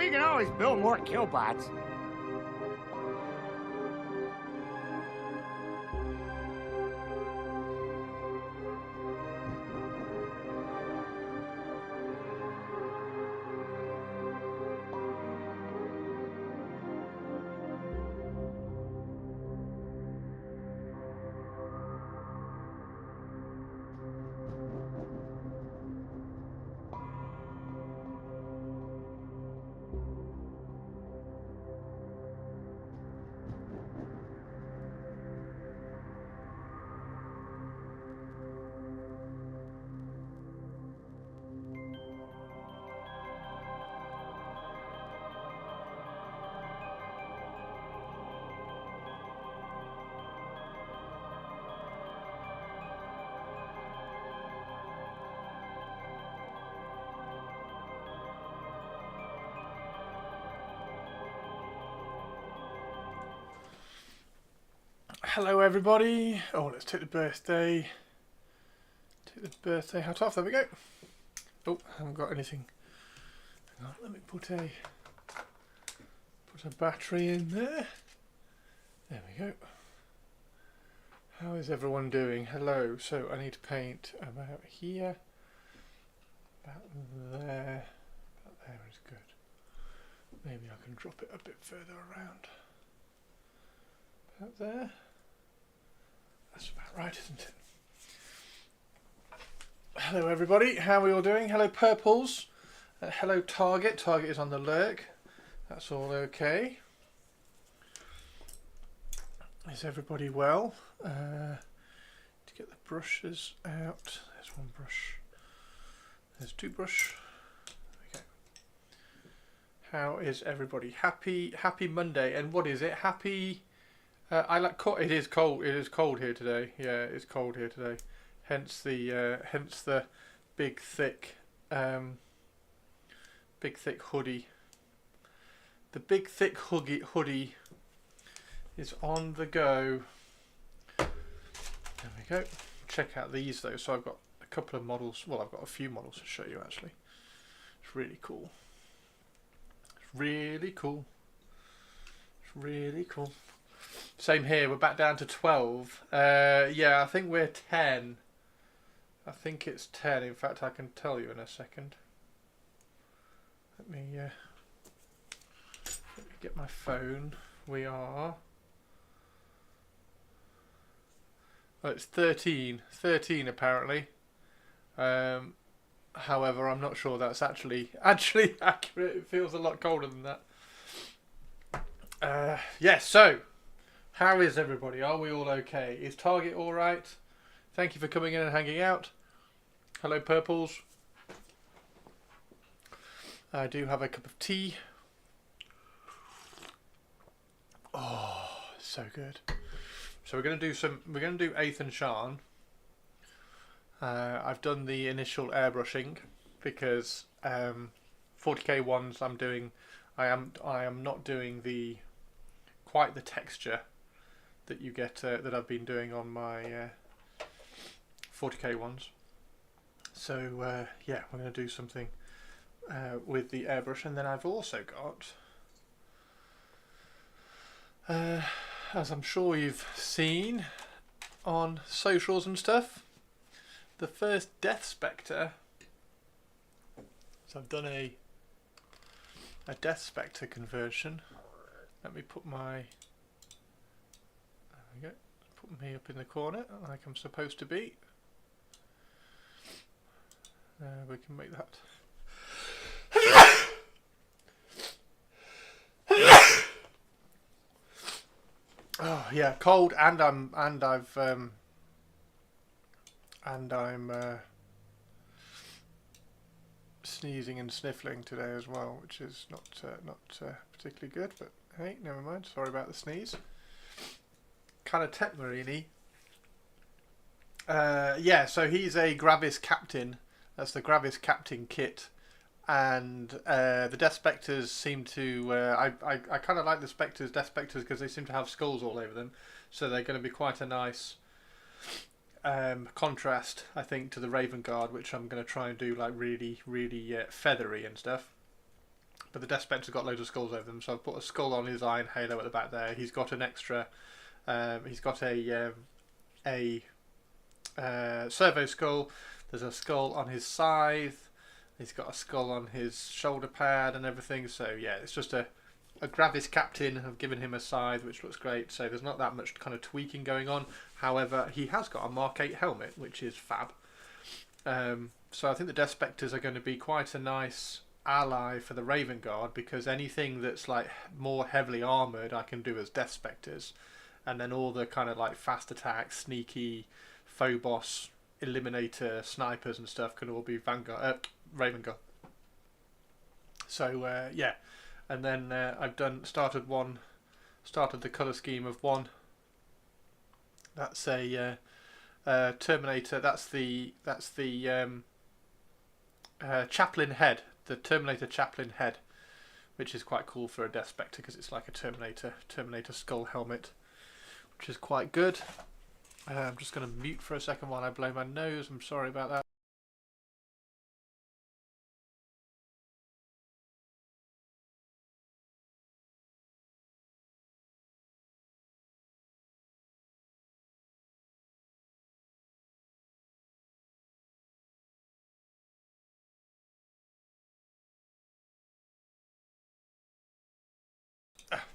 we can always build more killbots. Hello everybody. Oh, let's take the birthday. Take the birthday hat off. There we go. Oh, I haven't got anything. Hang on, let me put a battery in there. There we go. How is everyone doing? Hello. So I need to paint about here. About there. About there is good. Maybe I can drop it a bit further around. About there. That's about right, isn't it? Hello everybody, how are we all doing? Hello Purples. Hello Target. Target is on the lurk. That's all okay. Is everybody well? To get the brushes out. There's one brush. There's two brush. Okay. How is everybody? Happy Monday. And what is it? Happy... I like cold. It is cold. It is cold here today. Yeah, it's cold here today. Hence the big thick hoodie. The big thick hoodie is on the go. There we go. Check out these though. So I've got a couple of models. Well, I've got a few models to show you actually. It's really cool. It's really cool. It's really cool. Same here, we're back down to 12. Yeah, I think we're 10. I think it's 10. In fact, I can tell you in a second. Let me get my phone. We are... Oh, it's 13. 13 apparently. However, I'm not sure that's actually accurate. It feels a lot colder than that. Yes, so... How is everybody? Are we all okay? Is Target all right? Thank you for coming in and hanging out. Hello, Purples. I do have a cup of tea. Oh, so good. So we're going to do Aethan Shaan. I've done the initial airbrushing because 40k ones I am not doing quite the texture that you get that I've been doing on my 40k ones. So yeah, we're going to do something with the airbrush, and then I've also got, as I'm sure you've seen on socials and stuff, the first Death Spectre. So I've done a Death Spectre conversion. Let me put my... There we go. Put me up in the corner like I'm supposed to be. We can make that. Oh yeah, cold, and I'm sneezing and sniffling today as well, which is not particularly good. But hey, never mind. Sorry about the sneeze. Kind of tech marine-y. Yeah, so he's a Gravis Captain. That's the Gravis Captain kit, and the Death Spectres seem to. I kind of like the Death Spectres because they seem to have skulls all over them, so they're going to be quite a nice contrast, I think, to the Raven Guard, which I'm going to try and do like really feathery and stuff. but the Death Spectre's got loads of skulls over them. So I've put a skull on his iron halo at the back there. He's got an extra. He's got a servo skull. There's a skull on his scythe. He's got a skull on his shoulder pad and everything. So yeah, it's just a Gravis Captain. I've given him a scythe, which looks great. So there's not that much kind of tweaking going on. However, he has got a Mark 8 helmet, which is fab. So I think the Death Spectres are going to be quite a nice ally for the Raven Guard, because anything that's like more heavily armoured I can do as Death Spectres, and then all the kind of like fast attack, sneaky, Phobos, Eliminator, snipers and stuff can all be Raven Guard. So yeah, and then I've started the colour scheme of one. That's a Terminator. That's the Chaplain head, the Terminator Chaplain head, which is quite cool for a Death Spectre because it's like a Terminator skull helmet, which is quite good. I'm just going to mute for a second while I blow my nose. I'm sorry about that.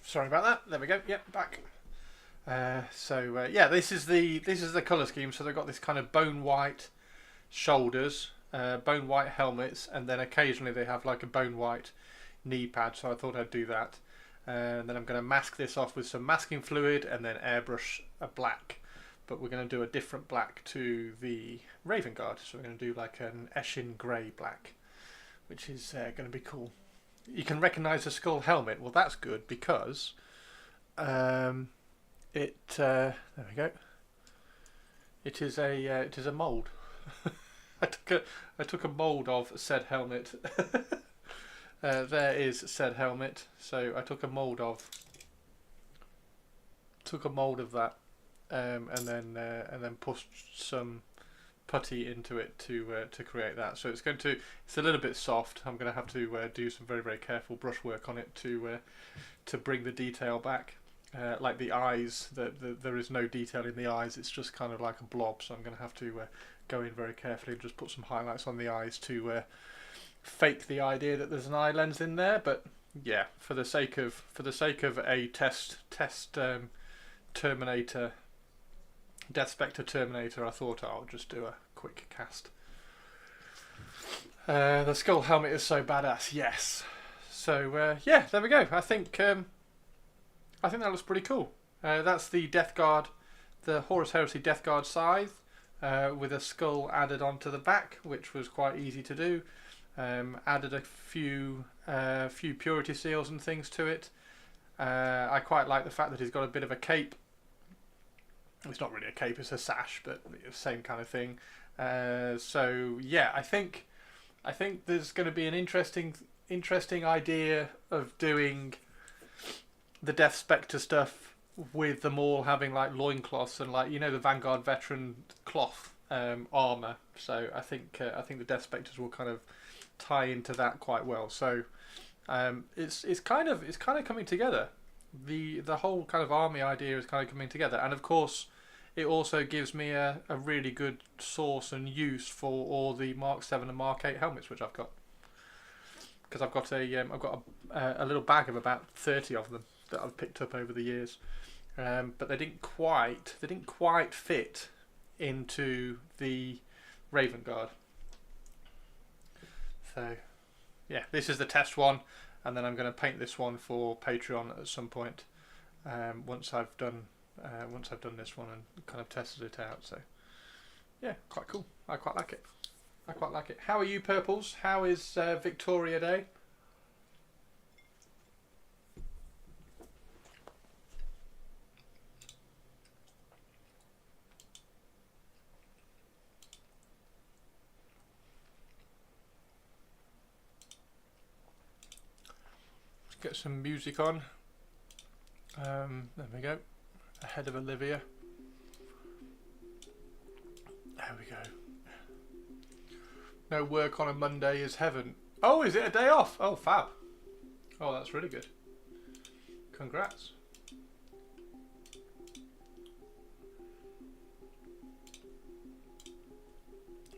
Sorry about that. There we go. Yep, back. Yeah, this is the colour scheme. So they've got this kind of bone white shoulders, bone white helmets, and then occasionally they have like a bone white knee pad. So I thought I'd do that. And then I'm going to mask this off with some masking fluid and then airbrush a black. But we're going to do a different black to the Raven Guard. So we're going to do like an Eshin grey black, which is going to be cool. You can recognise the skull helmet. Well, that's good because there we go. It is a mould. I took a mould of said helmet. There is said helmet. So I took a mould of that, and then pushed some putty into it to create that. So it's a little bit soft. I'm going to have to do some very, very careful brushwork on it to bring the detail back. Like the eyes, there is no detail in the eyes. It's just kind of like a blob. So I'm going to have to go in very carefully and just put some highlights on the eyes to fake the idea that there's an eye lens in there. But yeah, for the sake of a test Terminator. Death Spectre Terminator, I thought I'll just do a quick cast. The skull helmet is so badass, yes. So yeah, there we go. I think that looks pretty cool. That's the Death Guard, the Horus Heresy Death Guard scythe, with a skull added onto the back, which was quite easy to do. Added a few purity seals and things to it. I quite like the fact that he's got a bit of a cape. It's not really a cape, it's a sash, but same kind of thing. So yeah, I think there's going to be an interesting idea of doing the Death Spectre stuff with them all having like loincloths and like, you know, the Vanguard veteran cloth armor. So I think the Death Spectres will kind of tie into that quite well. So it's kind of coming together. The whole kind of army idea is kind of coming together, and of course it also gives me a really good source and use for all the Mark 7 and Mark 8 helmets which I've got, because I've got a little bag of about 30 of them that I've picked up over the years, but they didn't quite fit into the Raven Guard. So yeah, this is the test one. And then I'm going to paint this one for Patreon at some point, once I've done this one and kind of tested it out. So yeah, quite cool. I quite like it. How are you, Purples? How is Victoria Day? Get some music on. There we go. Ahead of Olivia. There we go. No work on a Monday is heaven. Oh, is it a day off? Oh, fab. Oh, that's really good. Congrats.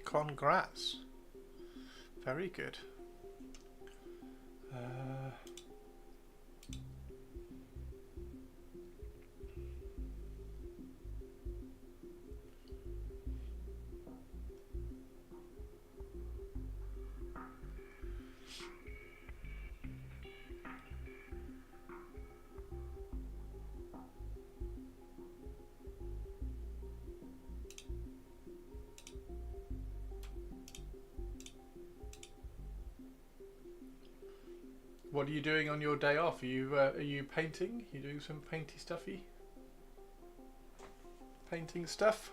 Congrats. Very good. What are you doing on your day off? Are you painting? You doing some painty stuffy? Painting stuff?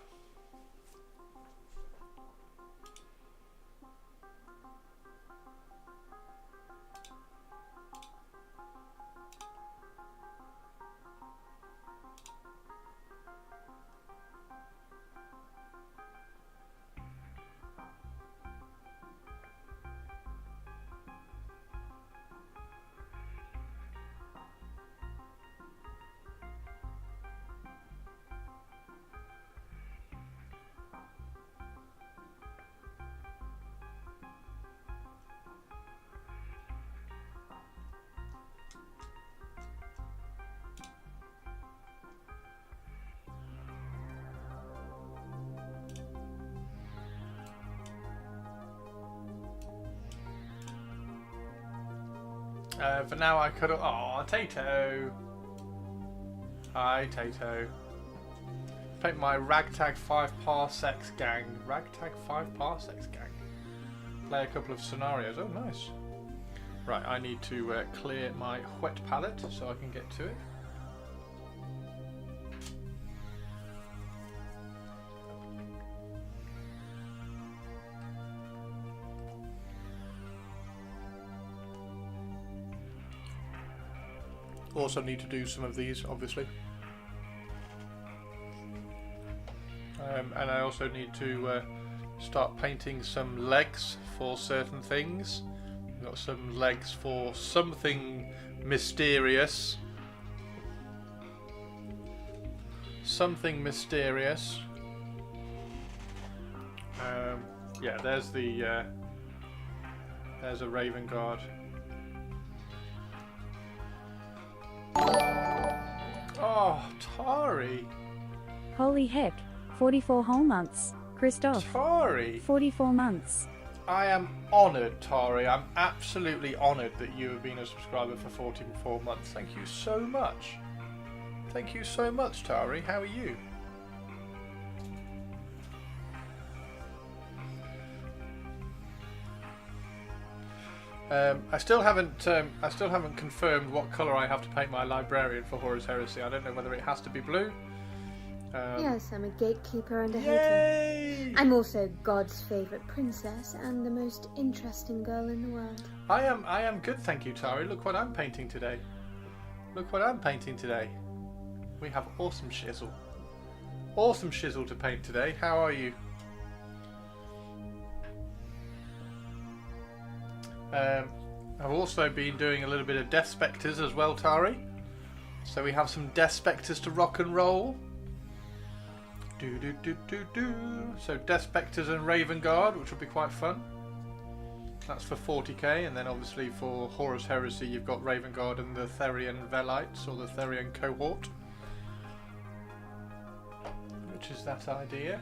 For now I could have... Oh, Tato! Hi, Tato. Paint my Ragtag 5 Parsecs gang. Ragtag 5 Parsecs gang. Play a couple of scenarios. Oh, nice. Right, I need to clear my wet palette so I can get to it. Also need to do some of these, obviously. And I also need to start painting some legs for certain things. I've got some legs for something mysterious. Something mysterious. Yeah, there's the there's a Raven Guard. Oh, Tari. Holy heck, 44 whole months. Christoph, Tari. 44 months. I am honoured, Tari. I'm absolutely honoured that you have been a subscriber for 44 months. Thank you so much. Thank you so much, Tari. How are you? I still haven't confirmed what colour I have to paint my librarian for Horus Heresy. I don't know whether it has to be blue. Yes, I'm a gatekeeper and a hater. Yay! I'm also God's favourite princess and the most interesting girl in the world. I am good, thank you, Tari. Look what I'm painting today. Look what I'm painting today. We have awesome shizzle. Awesome shizzle to paint today. How are you? I've also been doing a little bit of Death Spectres as well, Tari. So we have some Death Spectres to rock and roll. So Death Spectres and Raven Guard, which will be quite fun. That's for 40k, and then obviously for Horus Heresy you've got Raven Guard and the Therian Velites, or the Therian Cohort. Which is that idea.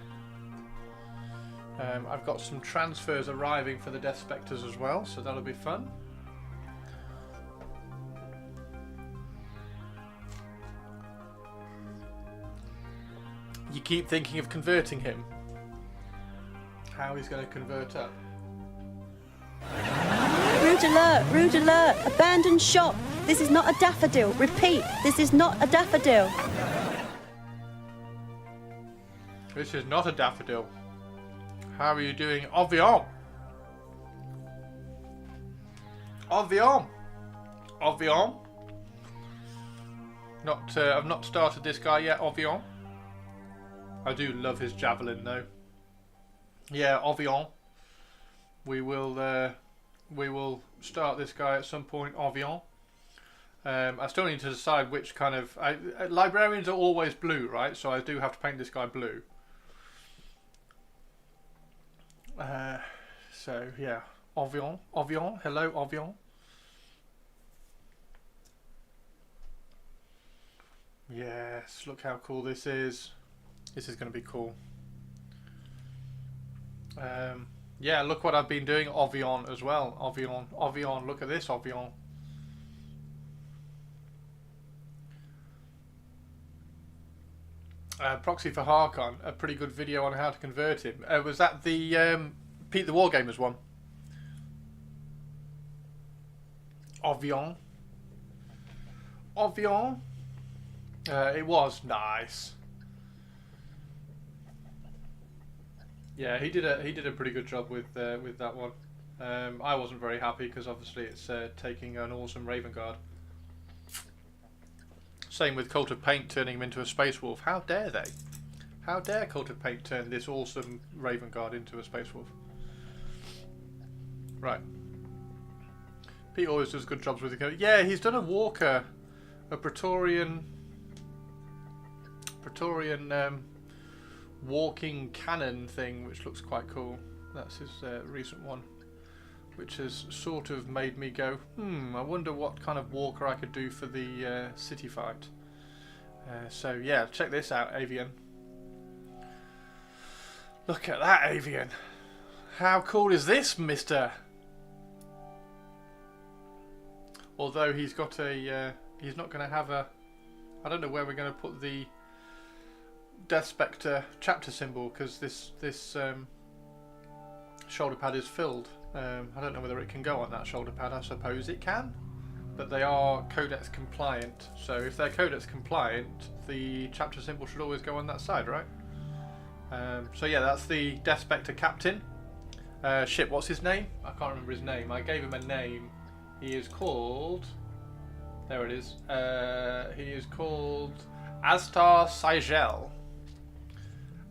I've got some transfers arriving for the Death Spectres as well, so that'll be fun. You keep thinking of converting him. How he's going to convert up. Rude alert! Rude alert! Abandoned shop! This is not a daffodil! Repeat, this is not a daffodil! This is not a daffodil. How are you doing? Avion! Avion! Avion! I've not started this guy yet, Avion. I do love his javelin though. Yeah, Avion. We will start this guy at some point, Avion. I still need to decide which kind of... librarians are always blue, right? So I do have to paint this guy blue. So, yeah. Avion. Hello, Avion. Yes, look how cool this is. This is going to be cool. Yeah, look what I've been doing. Avion as well. Avion. Look at this, Avion. Proxy for Harkon, a pretty good video on how to convert him. Was that the Pete the Wargamers one? Avion. It was nice. Yeah, he did a pretty good job with that one. I wasn't very happy because obviously it's taking an awesome Raven Guard. Same with Cult of Paint turning him into a Space Wolf. How dare they? How dare Cult of Paint turn this awesome Raven Guard into a Space Wolf? Right. Pete always does good jobs with the code. Yeah, he's done a Walker, a Praetorian walking cannon thing, which looks quite cool. That's his recent one, which has sort of made me go, I wonder what kind of Walker I could do for the city fight. So yeah, check this out, Avian. Look at that, Avian. How cool is this, mister? Although he's got a, he's not going to have a, I don't know where we're going to put the Death Spectre chapter symbol, because this shoulder pad is filled. I don't know whether it can go on that shoulder pad. I suppose it can, but they are Codex compliant. So if they're Codex compliant, the chapter symbol should always go on that side, right? So yeah, that's the Death Spectre captain. Shit, what's his name? I can't remember his name. I gave him a name. He is called... There it is. He is called Astar Sigel.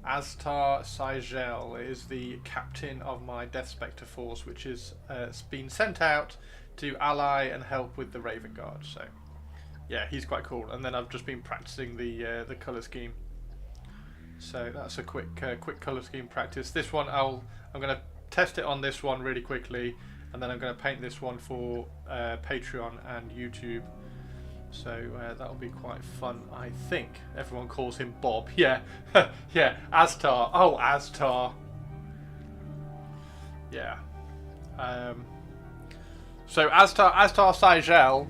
Astar Sigel is the captain of my Death Spectre force, which is been sent out to ally and help with the Raven Guard. So, yeah, he's quite cool. And then I've just been practicing the colour scheme. So that's a quick colour scheme practice. This one I'm going to test it on this one really quickly, and then I'm going to paint this one for Patreon and YouTube. So that'll be quite fun, I think. Everyone calls him Bob. Yeah, yeah, Astar. Oh, Astar. Yeah. So Astar Sigel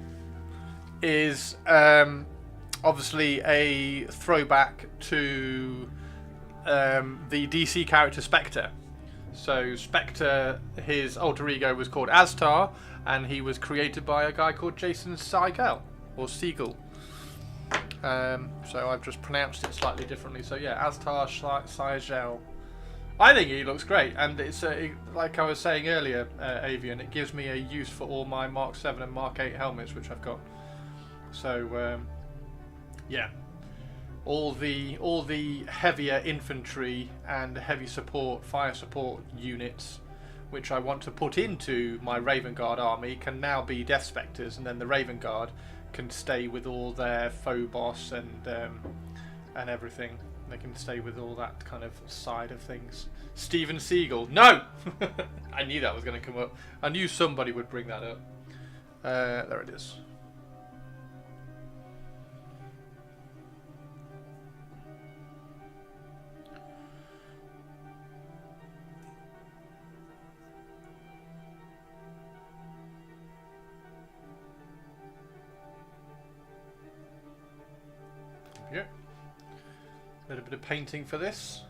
is obviously a throwback to the DC character Spectre. So Spectre, his alter ego was called Astar, and he was created by a guy called Jason Segel. Or Siegel. So I've just pronounced it slightly differently. So yeah, Astar Sigel. I think he looks great, and it's like I was saying earlier, Avian. It gives me a use for all my Mark 7 and Mark 8 helmets, which I've got. So yeah, all the heavier infantry and heavy support, fire support units, which I want to put into my Raven Guard army, can now be Death Spectres, and then the Raven Guard can stay with all their Phobos and everything. They can stay with all that kind of side of things. Steven Siegel. No! I knew that was going to come up. I knew somebody would bring that up. There it is. Yeah. A little bit of painting for this.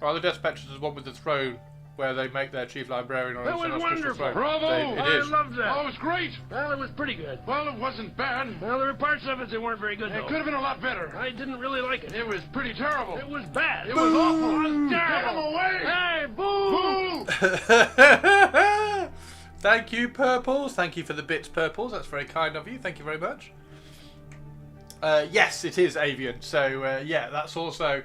Oh, the Death Spectres is one with the throne, where they make their chief librarian on That a was crystal wonderful. throne. Bravo! I loved that. Oh, it was great. Well, it was pretty good. Well, it wasn't bad. Well, there were parts of it that weren't very good, It though. could have been a lot better. I didn't really like it. It was pretty terrible. It was bad. It was awful. It was Get him terrible. away! Hey, boo! Boo! Thank you, Purples. Thank you for the bits, Purples. That's very kind of you. Thank you very much. Yes, it is avian. So yeah, that also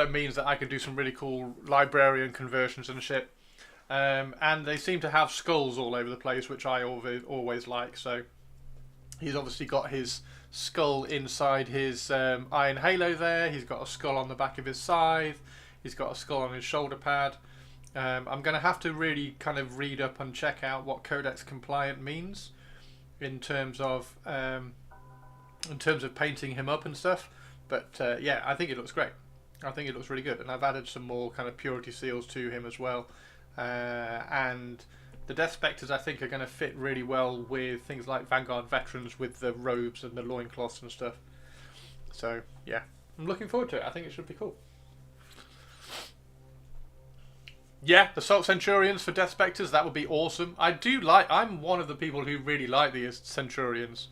means that I can do some really cool librarian conversions and shit. And they seem to have skulls all over the place, which I always like. So he's obviously got his skull inside his iron halo there. He's got a skull on the back of his scythe. He's got a skull on his shoulder pad. I'm going to have to really kind of read up and check out what Codex compliant means in terms of painting him up and stuff. But yeah, I think it looks great. I think it looks really good, and I've added some more kind of purity seals to him as well. And the Death Spectres, I think, are going to fit really well with things like Vanguard Veterans with the robes and the loincloths and stuff. So yeah, I'm looking forward to it. I think it should be cool. Yeah, the Assault Centurions for Death Spectres, that would be awesome. I'm one of the people who really like the Centurions.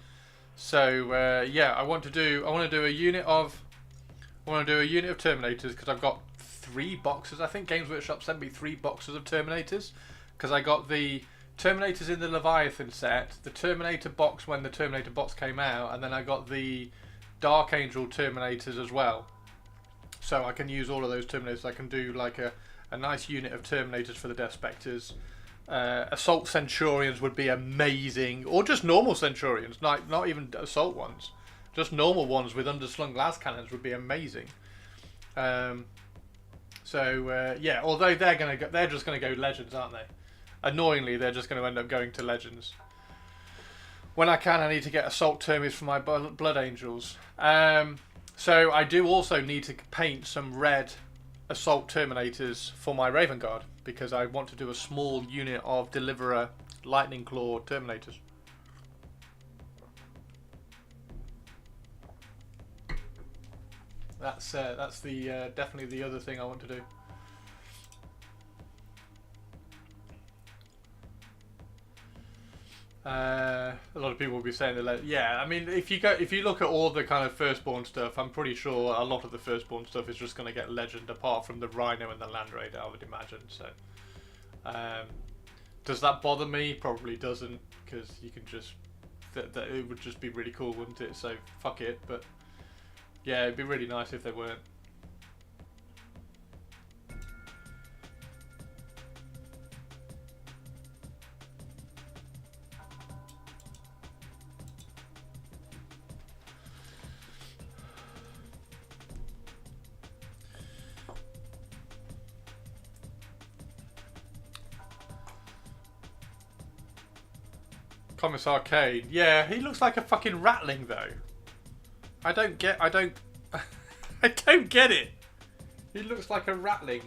So yeah, I want to do a unit of Terminators, because I've got 3 boxes. I think Games Workshop sent me 3 boxes of Terminators, because I got the Terminators in the Leviathan set, the Terminator box when the Terminator box came out, and then I got the Dark Angel Terminators as well. So I can use all of those Terminators. I can do like a nice unit of Terminators for the Death Spectres. Assault Centurions would be amazing, or just normal Centurions, not even Assault ones. Just normal ones with underslung las cannons would be amazing. So yeah, although they're just gonna go Legends, aren't they? Annoyingly, they're just going to end up going to Legends. When I can, I need to get Assault Termies for my Blood Angels. So I do also need to paint some red Assault Terminators for my Raven Guard, because I want to do a small unit of Deliverer Lightning Claw Terminators. That's the definitely the other thing I want to do. A lot of people will be saying that, yeah. I mean, if you look at all the kind of Firstborn stuff, I'm pretty sure a lot of the Firstborn stuff is just going to get Legend, apart from the Rhino and the Land Raider, I would imagine. So, does that bother me? Probably doesn't, because you can just that it would just be really cool, wouldn't it? So fuck it. But yeah, it'd be really nice if they weren't. Commissar Kane. Yeah, he looks like a fucking ratling though. I don't get it. He looks like a ratling.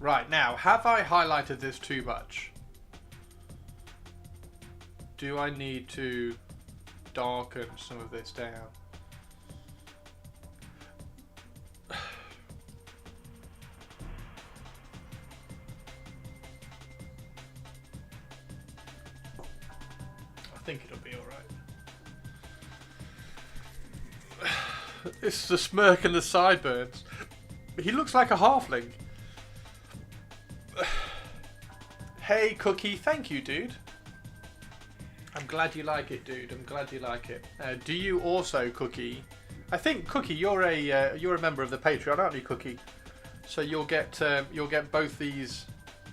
Right, now, have I highlighted this too much? Do I need to darken some of this down? I think it'll be alright. It's the smirk and the sideburns. He looks like a halfling. Hey Cookie, thank you, dude. I'm glad you like it, dude. I'm glad you like it. Do you also, Cookie? I think Cookie, you're a member of the Patreon, aren't you, Cookie? So you'll get both these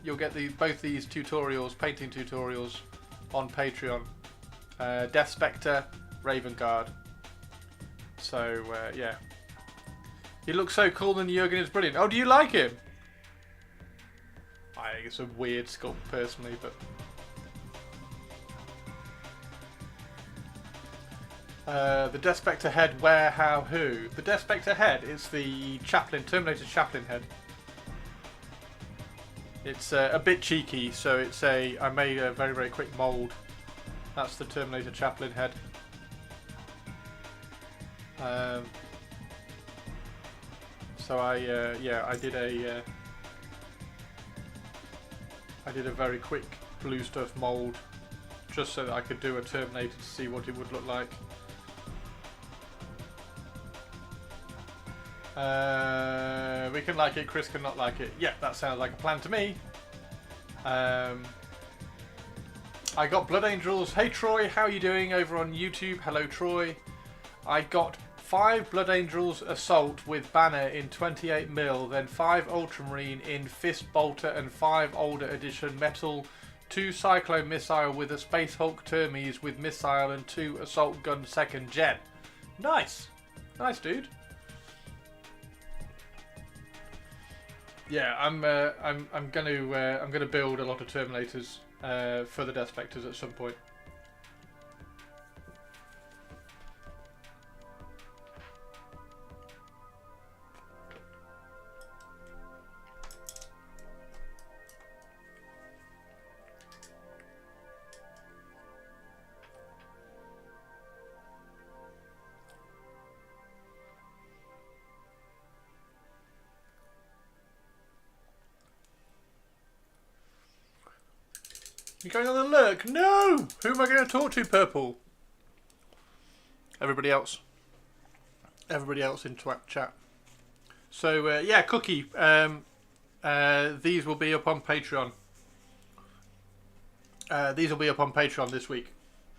both these tutorials, painting tutorials, on Patreon. Death Spectre, Raven Guard. So yeah, he looks so cool, and Jurgen is brilliant. Oh, do you like him? I think it's a weird sculpt personally, but the Death Spectre head, where, how, who? The Death Spectre head is the Chaplain, Terminator Chaplain head. It's a bit cheeky, so I made a very, very quick mould. That's the Terminator Chaplain head. So I did a very quick blue stuff mould, just so that I could do a Terminator to see what it would look like. we can like it, Chris can not like it. Yeah, that sounds like a plan to me. I got Blood Angels. Hey Troy, how are you doing over on YouTube? Hello Troy. I got 5 Blood Angels Assault with banner in 28mm, then 5 Ultramarine in Fist Bolter and 5 older edition metal, 2 Cyclone Missile with a Space Hulk Termes with missile and 2 Assault Gun 2nd Gen. Nice. Nice, dude. Yeah, I'm gonna build a lot of Terminators for the Death Spectres at some point. You're going on the lurk? No! Who am I going to talk to, Purple? Everybody else. Everybody else in chat. So, yeah, Cookie. These will be up on Patreon. These will be up on Patreon this week.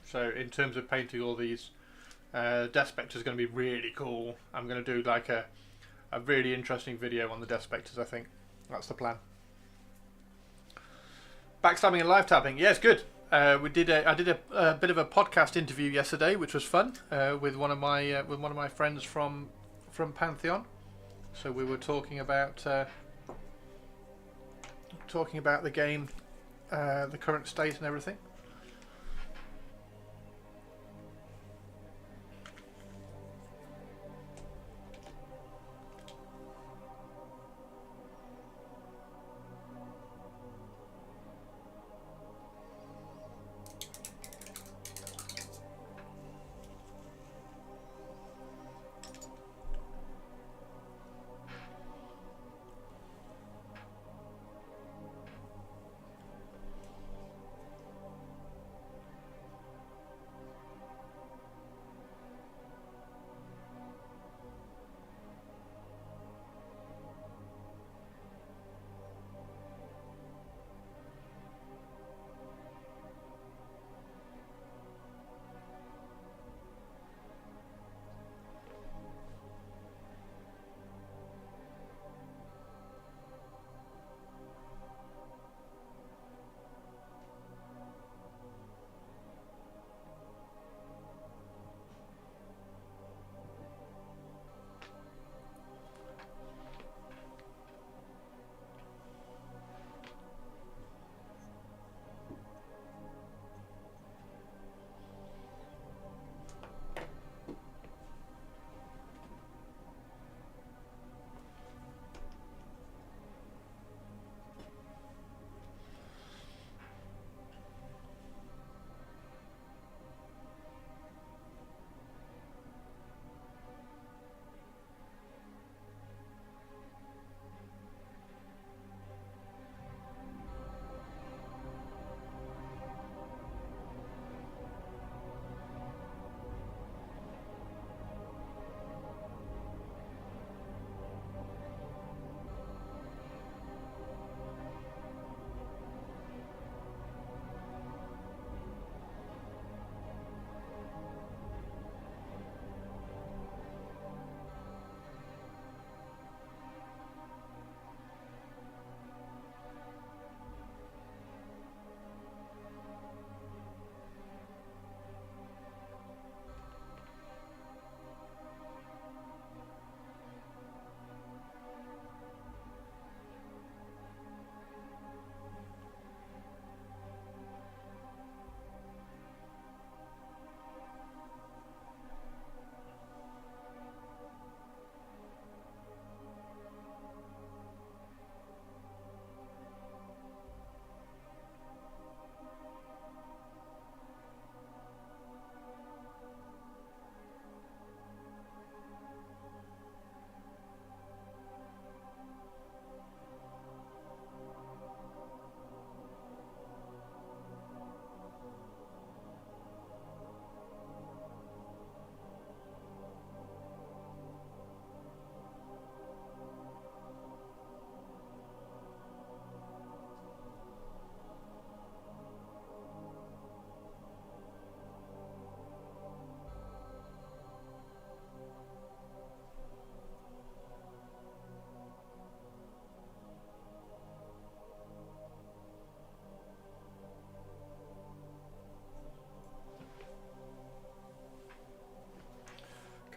So, in terms of painting all these, Death Spectre is going to be really cool. I'm going to do like a really interesting video on the Death Spectres, I think. That's the plan. Backstabbing and live tapping, yes, good. I did a bit of a podcast interview yesterday, which was fun, with one of my friends from Pantheon. So we were talking about the game, the current state and everything.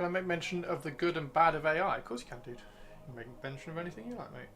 Can I make mention of the good and bad of AI? Of course you can, dude. You can make mention of anything you like, mate.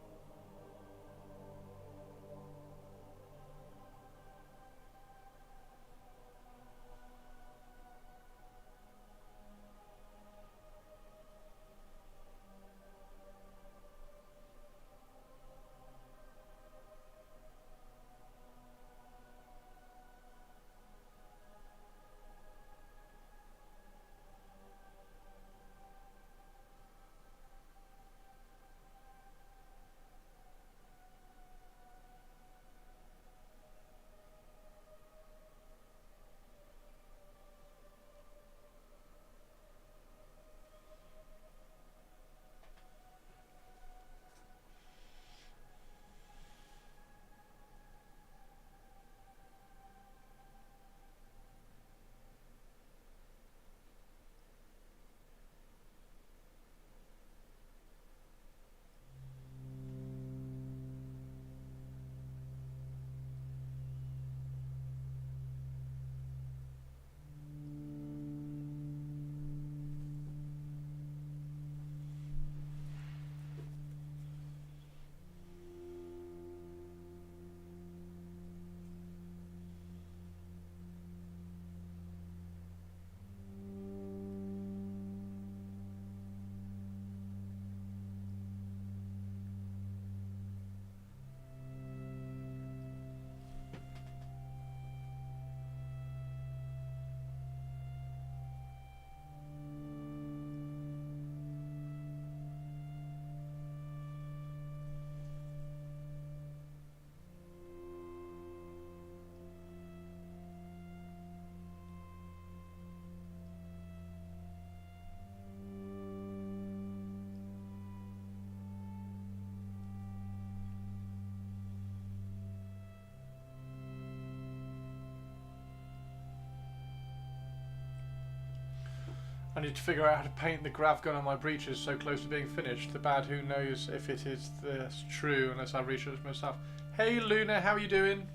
I need to figure out how to paint the grav gun on my breeches so close to being finished. The bad who knows if it is this true unless I research myself. Hey Luna, how are you doing?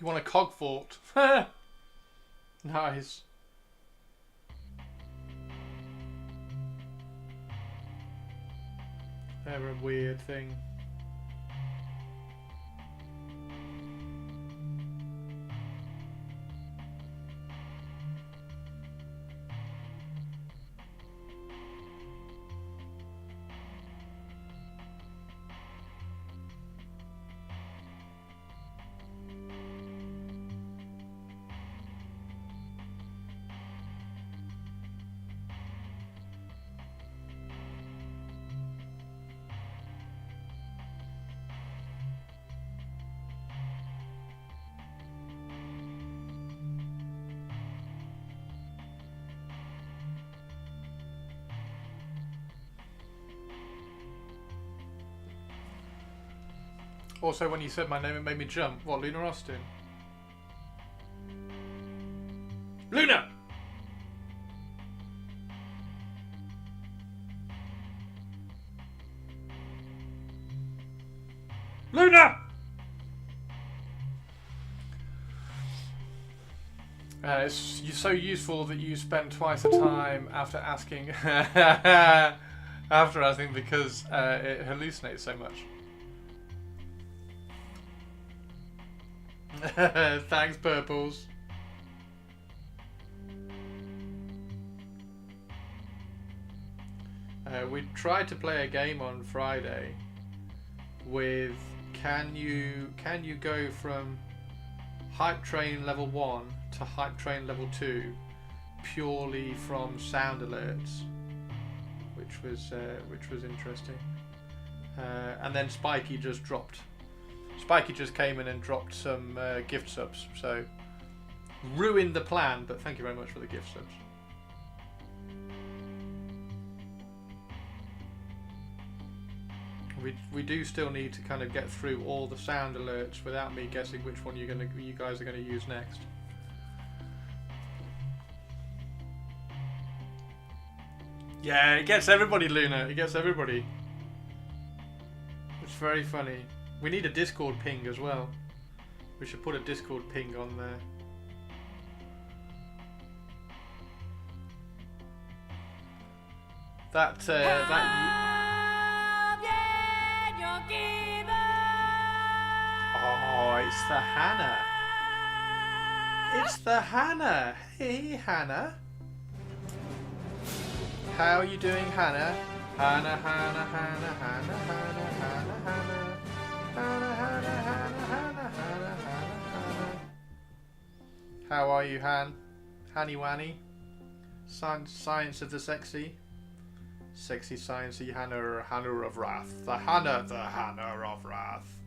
You want a cog fort? Nice. They're a weird thing. Also, when you said my name, it made me jump. What, Luna Austin? Luna! Luna! It's so useful that you spend twice the time after asking because it hallucinates so much. Thanks, Purples. We tried to play a game on Friday with can you go from hype train level 1 to hype train level 2 purely from sound alerts, which was interesting. And then Spiky just came in and dropped some gift subs, so ruined the plan, but thank you very much for the gift subs. We do still need to kind of get through all the sound alerts without me guessing which one you guys are going to use next. Yeah, it gets everybody, Luna. It gets everybody. It's very funny. We need a Discord ping as well. We should put a Discord ping on there. Oh, it's the Hannah. It's the Hannah. Hey, Hannah. How are you doing, Hannah? Hannah, Hannah, Hannah, Hannah, Hannah, Hannah, Hannah. Hannah, Hannah, Hannah, Hannah, Hannah, Hannah. How are you, Han? Hanny Wanny? Science of the sexy? Sexy sciencey Hannah, Hannah of Wrath. The Hannah of Wrath.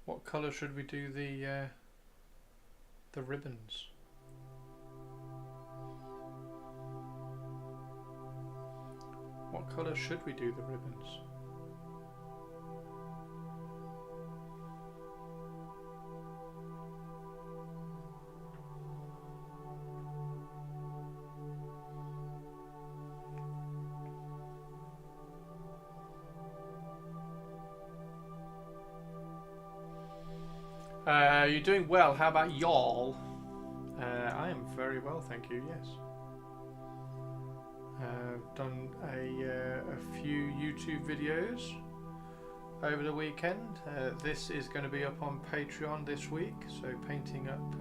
What colour should we do the ribbons? What colour should we do the ribbons? You're doing well. How about y'all? I am very well, thank you. Yes. I've done a few YouTube videos over the weekend. This is going to be up on Patreon this week. So painting up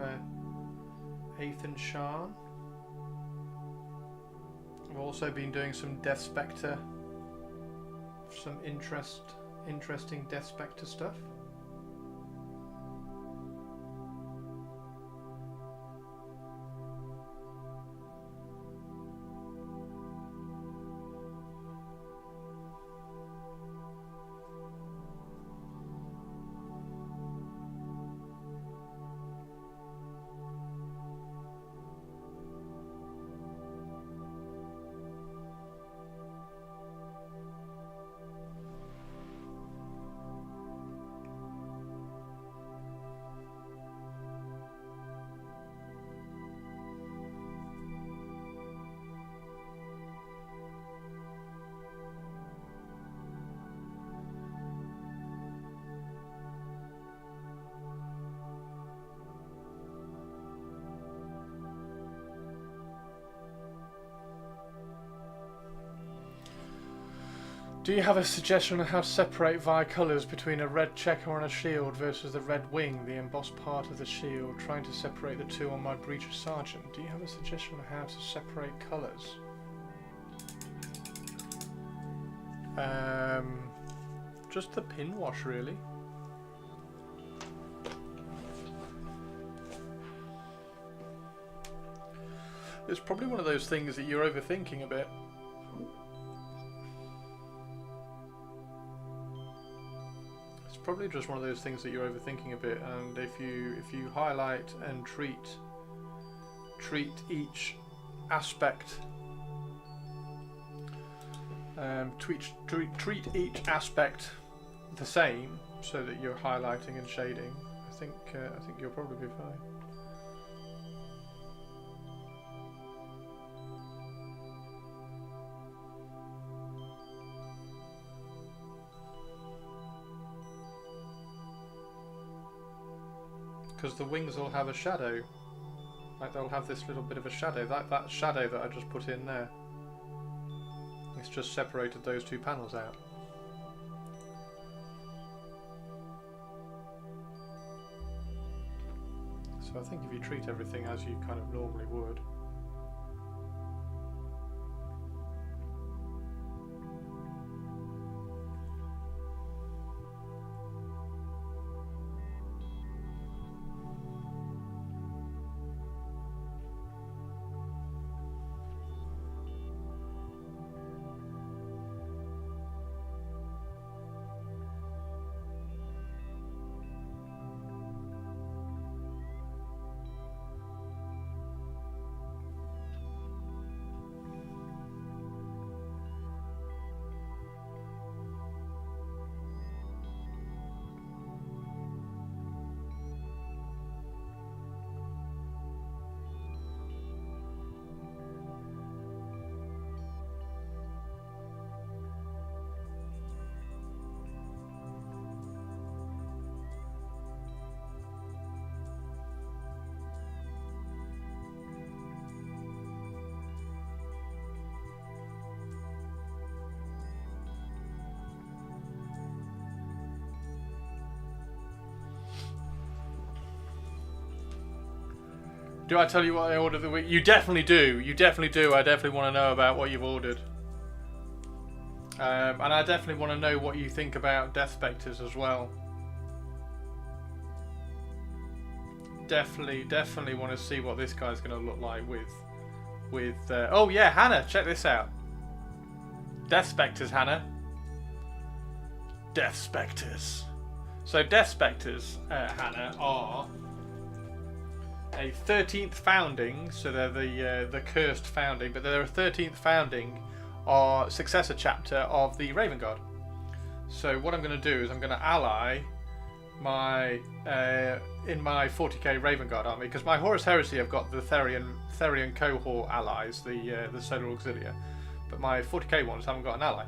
Aethan Shaan. I've also been doing some Death Spectre, some interesting Death Spectre stuff. Do you have a suggestion on how to separate via colours between a red checker on a shield versus the red wing, the embossed part of the shield, trying to separate the two on my Breacher Sergeant? Do you have a suggestion on how to separate colours? Just the pin wash, really. It's probably one of those things that you're overthinking a bit. probably just one of those things that you're overthinking a bit. And if you highlight and treat each aspect, treat each aspect the same, so that you're highlighting and shading, I think you'll probably be fine. Because the wings will have a shadow, like they'll have this little bit of a shadow, that shadow that I just put in there. It's just separated those two panels out. So I think if you treat everything as you kind of normally would. Do I tell you what I ordered the week? You definitely do. You definitely do. I definitely want to know about what you've ordered. And I definitely want to know what you think about Death Spectres as well. Definitely want to see what this guy's going to look like with. Oh yeah, Hannah, check this out. Death Spectres, Hannah. Death Spectres. So Death Spectres, Hannah, are a 13th founding, so they're the cursed founding, but they're a 13th founding or successor chapter of the Raven Guard. So what I'm going to do is I'm going to ally my in my 40k Raven Guard army, because my Horus Heresy have got the Therian cohort allies, the Solar Auxilia, but my 40k ones haven't got an ally.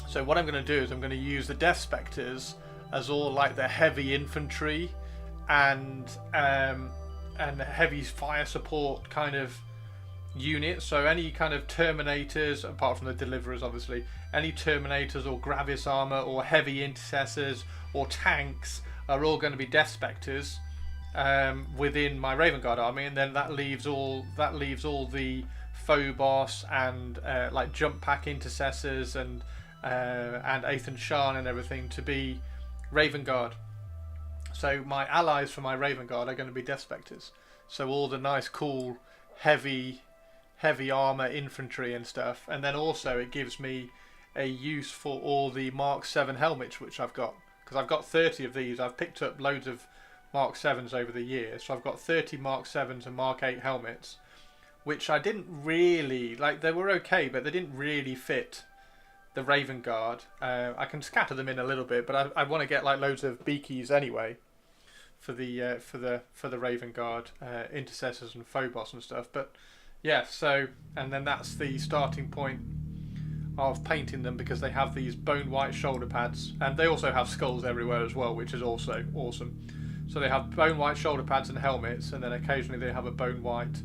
So what I'm going to do is I'm going to use the Death Spectres as all like the heavy infantry and heavy fire support kind of units. So any kind of Terminators, apart from the Deliverers obviously, any Terminators or Gravis armor or heavy intercessors or tanks are all going to be Death Spectres within my Raven Guard army, and then that leaves all the Phobos and like jump pack intercessors and Aethan Shaan and everything to be Raven Guard. So my allies for my Raven Guard are going to be Death Spectres. So all the nice, cool, heavy armor infantry and stuff. And then also it gives me a use for all the Mark 7 helmets which I've got. Because I've got 30 of these. I've picked up loads of Mark 7s over the years. So I've got 30 Mark 7s and Mark 8 helmets, which I didn't really, like, they were okay, but they didn't really fit the Raven Guard. I can scatter them in a little bit, but I want to get like loads of beakies anyway for the Raven Guard intercessors and Phobos and stuff. But yeah, so, and then that's the starting point of painting them, because they have these bone white shoulder pads, and they also have skulls everywhere as well, which is also awesome. So they have bone white shoulder pads and helmets, and then occasionally they have a bone white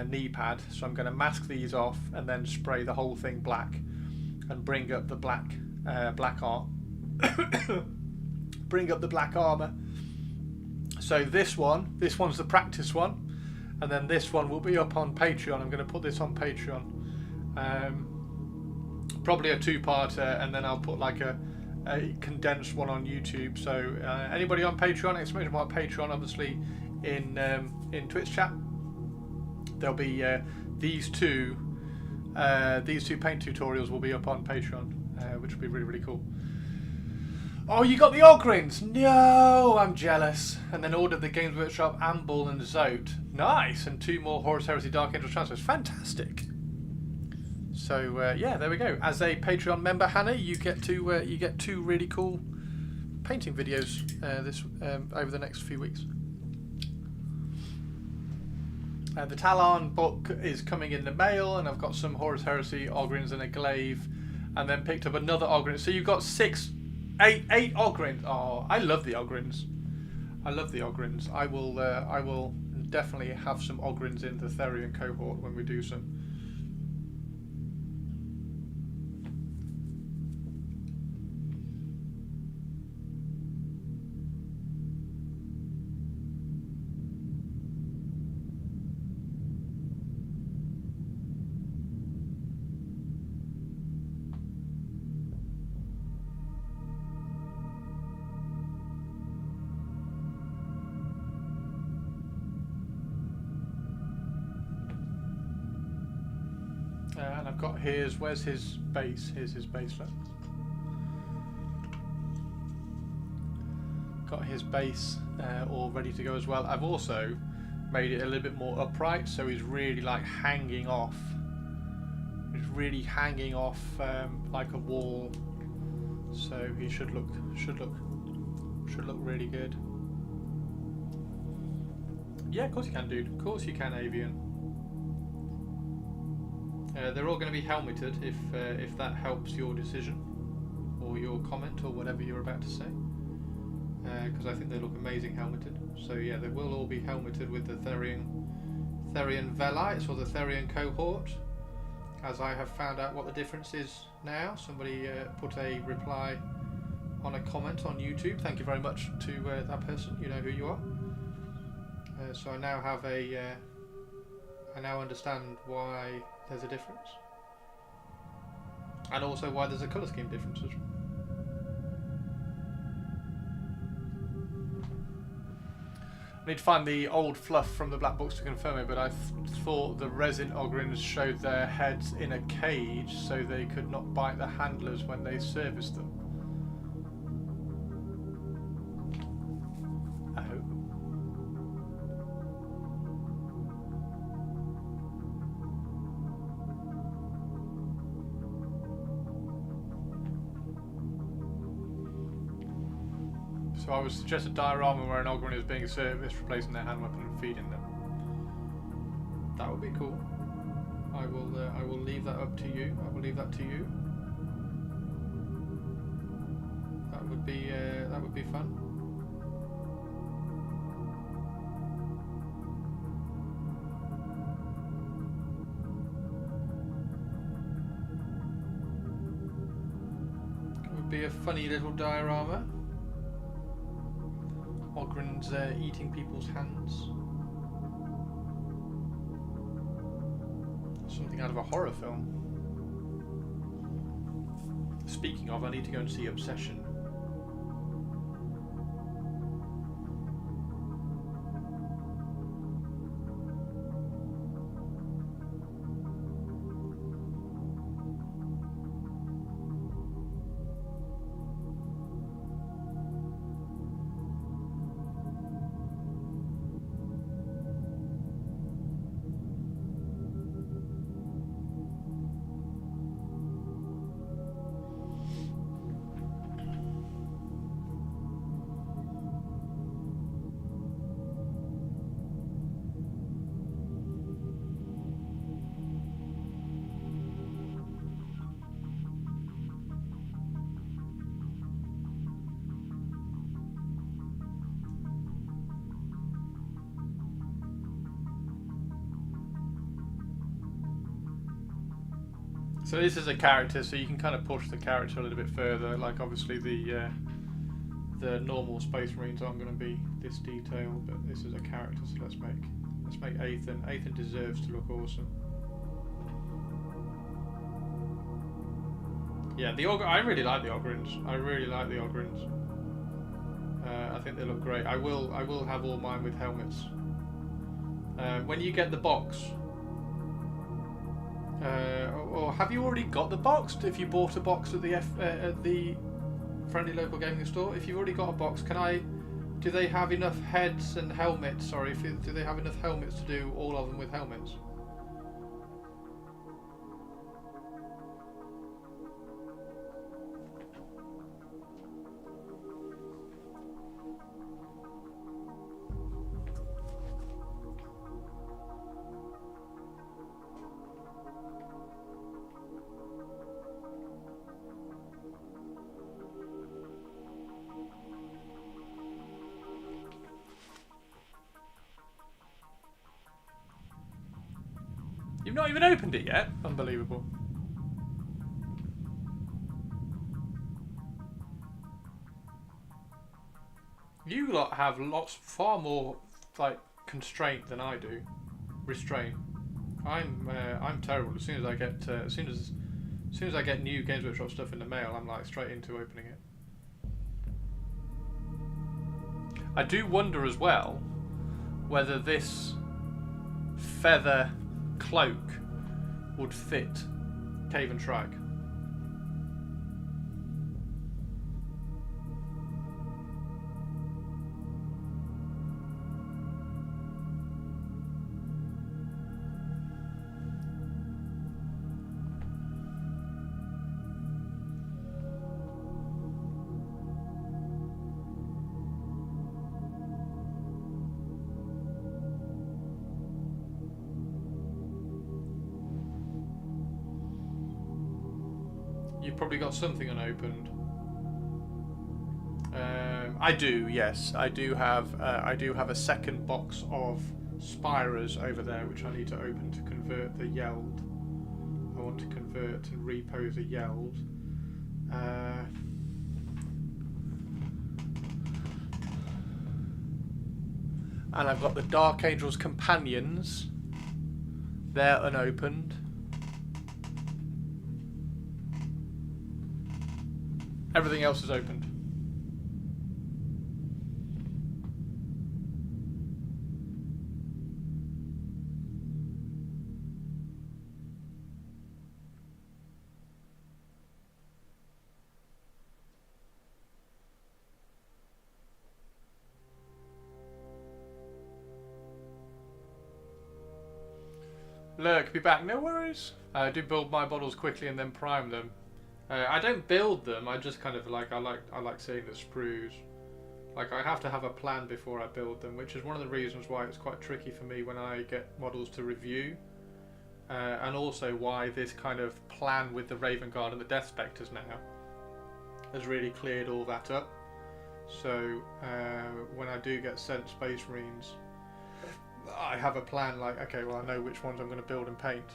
knee pad. So I'm going to mask these off and then spray the whole thing black and bring up the black bring up the black armor. So this one's the practice one, and then this one will be up on Patreon. I'm going to put this on Patreon, probably a two-parter, and then I'll put like a condensed one on YouTube. So anybody on Patreon, exclamation mark Patreon, obviously in Twitch chat, there'll be these two paint tutorials will be up on Patreon, which will be really, really cool. Oh, you got the Ogrins? No, I'm jealous. And then ordered the Games Workshop Amble and Zote. Nice, and 2 more Horus Heresy Dark Angel transfers. Fantastic. So yeah, there we go. As a Patreon member, Hannah, you get 2 really cool painting videos over the next few weeks. The Talon book is coming in the mail, and I've got some Horus Heresy Ogrins and a Glaive, and then picked up another Ogrin. So you've got 8 Ogrins. Oh, I love the Ogrins. I love the Ogrins. I will definitely have some Ogrins in the Therian cohort when we do some. And I've got where's his base? Here's his baselet. Got his base all ready to go as well. I've also made it a little bit more upright, so he's really like hanging off. He's really hanging off like a wall. So he should look really good. Yeah, of course you can, dude. Of course you can, Avian. They're all going to be helmeted if that helps your decision or your comment or whatever you're about to say, because I think they look amazing helmeted. So yeah, they will all be helmeted with the Therian Velites or the Therian cohort, as I have found out what the difference is now. Somebody put a reply on a comment on YouTube. Thank you very much to that person. You know who you are. So I now have I now understand why there's a difference, and also why there's a colour scheme difference as well. I need to find the old fluff from the black books to confirm it, but I thought the resin Ogrins showed their heads in a cage so they could not bite the handlers when they serviced them. So I would suggest a diorama where an Ogrin is being serviced, replacing their hand weapon and feeding them. That would be cool. I will leave that up to you. I will leave that to you. That would be fun. It would be a funny little diorama. Ogrins eating people's hands. Something out of a horror film. Speaking of, I need to go and see Obsession. So this is a character, so you can kind of push the character a little bit further. Like obviously the normal Space Marines aren't going to be this detailed, but this is a character. So let's make Aethan. Aethan deserves to look awesome. Yeah, I really like the Ogrins. I really like the Ogrins. I think they look great. I will have all mine with helmets. When you get the box. Or have you already got the box? If you bought a box at the friendly local gaming store. If you've already got a box, do they have enough heads and helmets? Sorry, do they have enough helmets to do all of them with helmets? You've not even opened it yet? Unbelievable. You lot have far more like constraint than I do. Restraint. I'm terrible. As soon as I get as soon as I get new Games Workshop stuff in the mail, I'm like straight into opening it. I do wonder as well whether this feather cloak would fit Cave and Shrag. You've probably got something unopened. I do, yes. I do have a second box of Spiras over there, which I need to open to convert the Yeld. I want to convert and repo the Yeld. And I've got the Dark Angel's Companions. They're unopened. Everything else is opened. Lurk, be back. No worries. I do build my models quickly and then prime them. I don't build them. I just kind of like I like seeing the sprues. Like I have to have a plan before I build them, which is one of the reasons why it's quite tricky for me when I get models to review, and also why this kind of plan with the Raven Guard and the Death Spectres now has really cleared all that up. So when I do get sent Space Marines, I have a plan. Like, okay, well I know which ones I'm going to build and paint.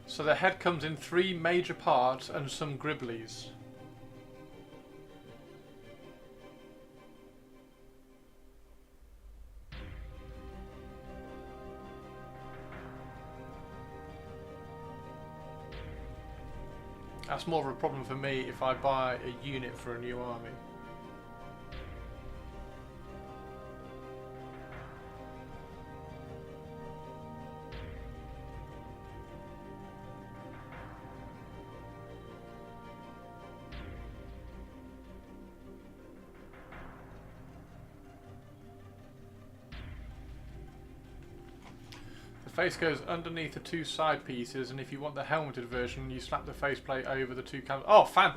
So the head comes in 3 major parts and some gribblies. That's more of a problem for me if I buy a unit for a new army. face goes underneath the two side pieces, and if you want the helmeted version, you slap the faceplate over the two cams. Oh, fan!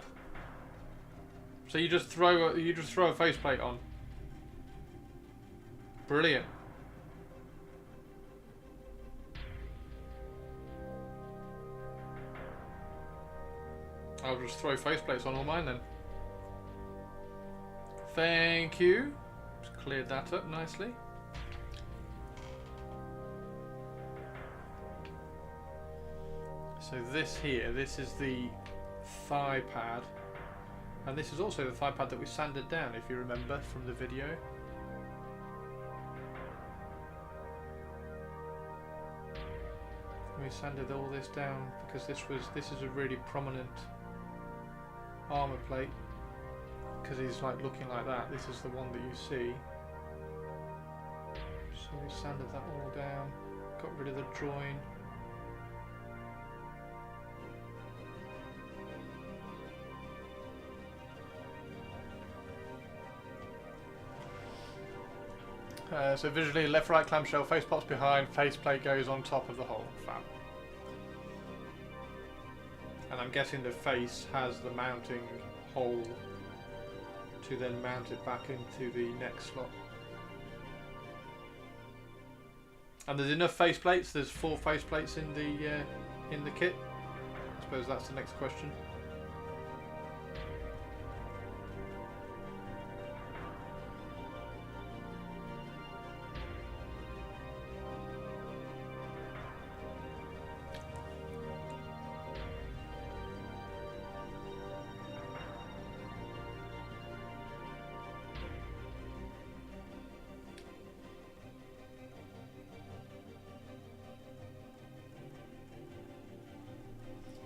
So you just throw a faceplate on. Brilliant. I'll just throw faceplates on all mine then. Thank you. Just cleared that up nicely. So this here, this is the thigh pad. And this is also the thigh pad that we sanded down, if you remember from the video. We sanded all this down because this is a really prominent armor plate, because he's like looking like that. This is the one that you see. So we sanded that all down, got rid of the join. So visually, left right clamshell, face pops behind, faceplate goes on top of the hole. Fab. And I'm guessing the face has the mounting hole to then mount it back into the neck slot. And there's enough faceplates. There's 4 faceplates in the kit. I suppose that's the next question.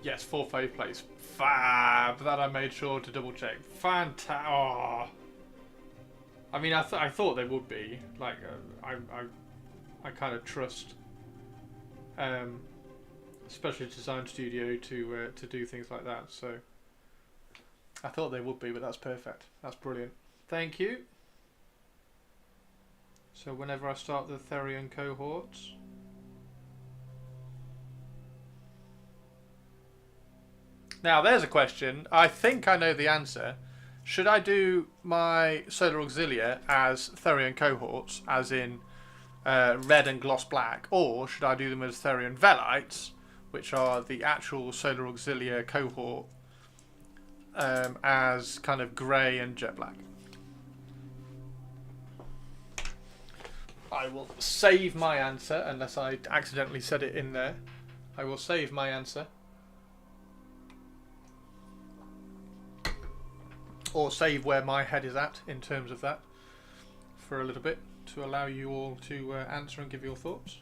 Yes, 4 faceplates. Fab! That I made sure to double check. Fantastic! Oh. I mean, I thought they would be. Like, I kind of trust Specialist Design Studio to do things like that. So I thought they would be, but that's perfect. That's brilliant. Thank you. So whenever I start the Therian cohorts. Now, there's a question. I think I know the answer. Should I do my Solar Auxilia as Therian cohorts, as in red and gloss black, or should I do them as Therian Velites, which are the actual Solar Auxilia cohort, as kind of grey and jet black? I will save my answer, unless I accidentally said it in there. I will save my answer. Or save where my head is at in terms of that for a little bit, to allow you all to answer and give your thoughts.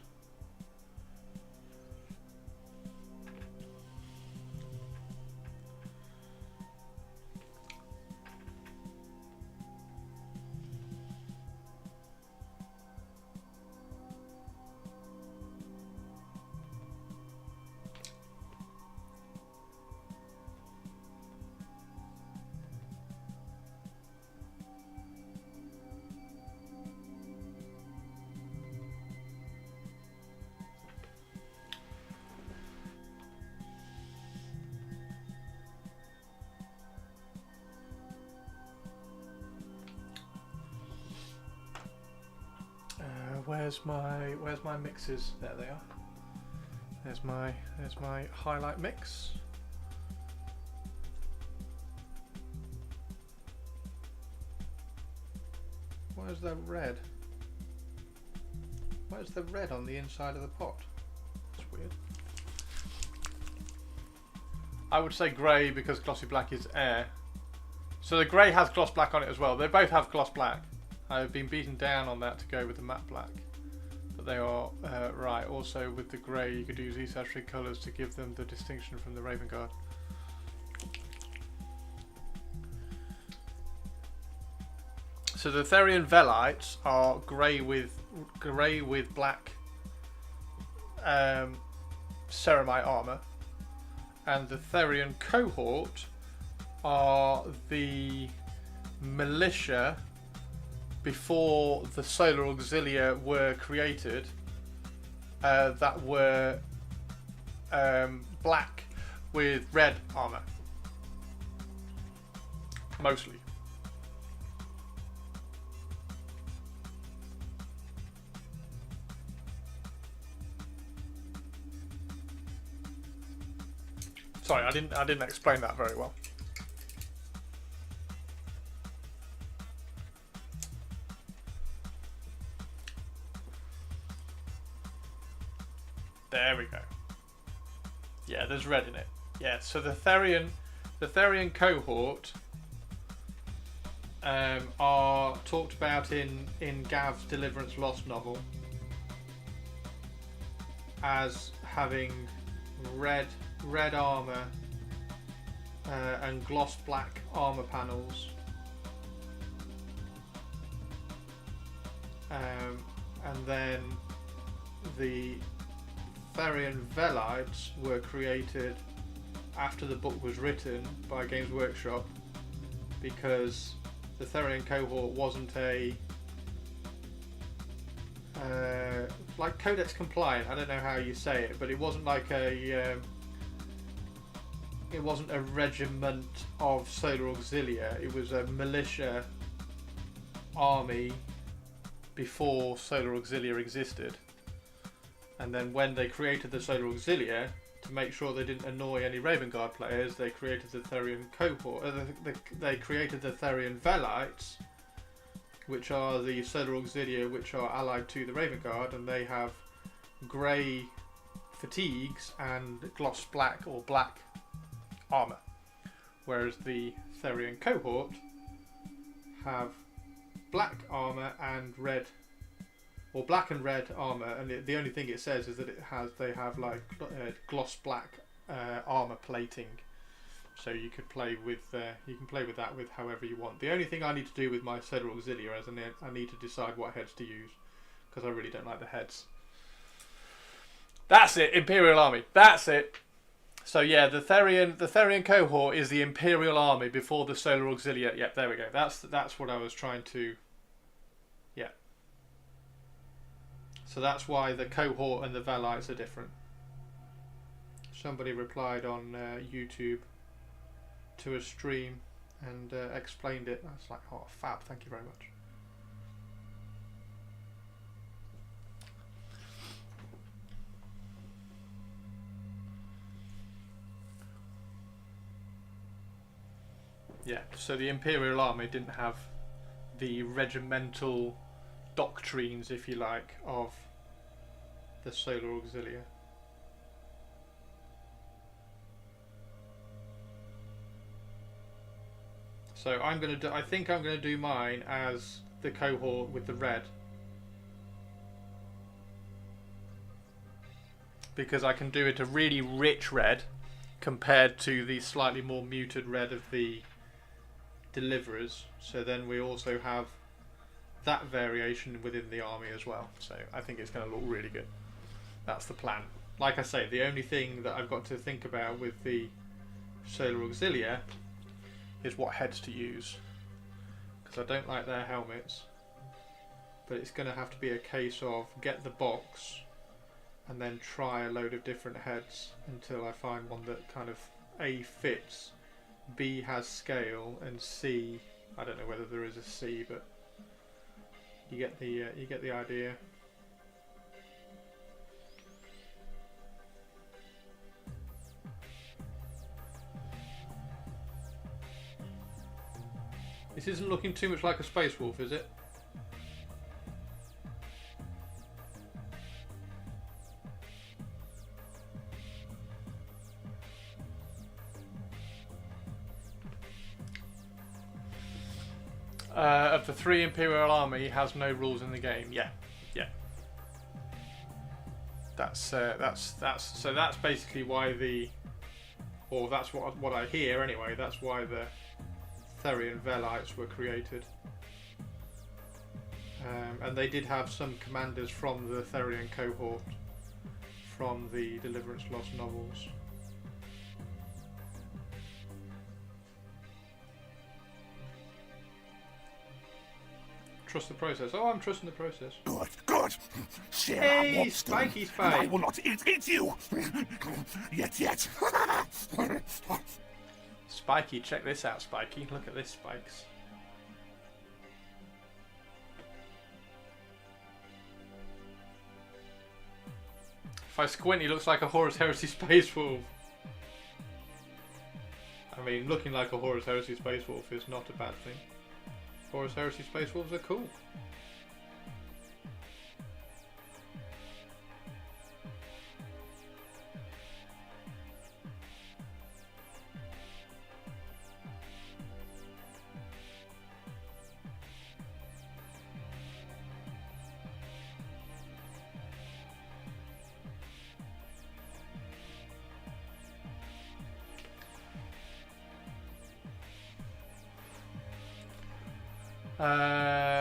Where's my mixes? There they are. There's my highlight mix. Where's the red? Where's the red on the inside of the pot? That's weird. I would say grey because glossy black is air. So the grey has gloss black on it as well. They both have gloss black. I've been beaten down on that to go with the matte black. But they are right. Also with the grey you could use East African colours to give them the distinction from the Raven Guard. So the Therian Velites are grey with black ceramite armour. And the Therian cohort are the militia before the Solar Auxilia were created, that were black with red armor, mostly. Sorry, I didn't explain that very well. There we go. Yeah, there's red in it. Yeah, so the Therian cohort are talked about in Gav's Deliverance Lost novel as having red armor and gloss black armor panels, and then the Therian Velites were created after the book was written by Games Workshop, because the Therian cohort wasn't a like Codex compliant. I don't know how you say it, but it wasn't like it wasn't a regiment of Solar Auxilia. It was a militia army before Solar Auxilia existed. And then when they created the Solar Auxilia, to make sure they didn't annoy any Raven Guard players, they created the Therian cohort. They created the Therian Velites, which are the Solar Auxilia which are allied to the Raven Guard, and they have grey fatigues and gloss black or black armour. Whereas the Therian cohort have black armour and red, or black and red armour, and the only thing it says is that they have like gloss black armour plating. So you could play with that with however you want. The only thing I need to do with my Solar Auxilia is I need to decide what heads to use, because I really don't like the heads. That's it, Imperial Army. That's it. So yeah, the Therian cohort is the Imperial Army before the Solar Auxilia. Yep, there we go. That's what I was trying to. Yeah. So that's why the cohort and the Velites are different. Somebody replied on YouTube to a stream and explained it. I was like, oh, fab, thank you very much. Yeah, so the Imperial Army didn't have the regimental doctrines, if you like, of the Solar Auxilia. So I think I'm gonna do mine as the cohort with the red, because I can do it a really rich red compared to the slightly more muted red of the Deliverers. So then we also have that variation within the army as well. So I think it's going to look really good. That's the plan. Like I say, the only thing that I've got to think about with the Solar Auxilia is what heads to use, because I don't like their helmets. But it's going to have to be a case of get the box and then try a load of different heads until I find one that kind of A, fits, B, has scale, and C, I don't know whether there is a C, but you get the idea. This isn't looking too much like a Space Wolf, is it? Of the 3 Imperial Army, has no rules in the game. Yeah. That's basically why that's what I hear anyway. That's why the Therian Velites were created, and they did have some commanders from the Therian cohort from the Deliverance Lost novels. Trust the process. Oh, I'm trusting the process. Good. good. Share Hey, our warp stone, Spiky and Spike. I will not eat you. Yet. Spiky, check this out, Spiky. Look at this, Spikes. If I squint, he looks like a Horus Heresy Space Wolf. I mean, looking like a Horus Heresy Space Wolf is not a bad thing. Horus Heresy Space Wolves are cool.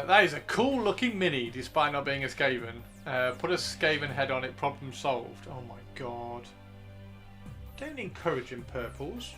That is a cool looking mini, despite not being a Skaven. Put a Skaven head on it, problem solved. Oh my god. Don't encourage in purples.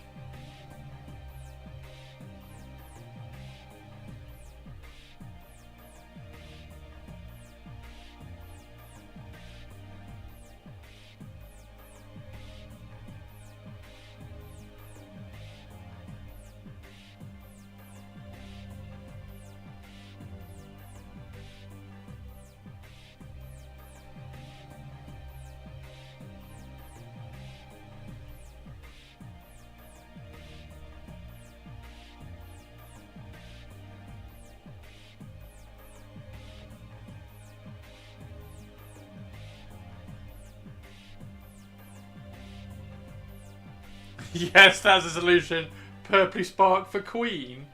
Yes, that's a solution. Purpley Spark for Queen.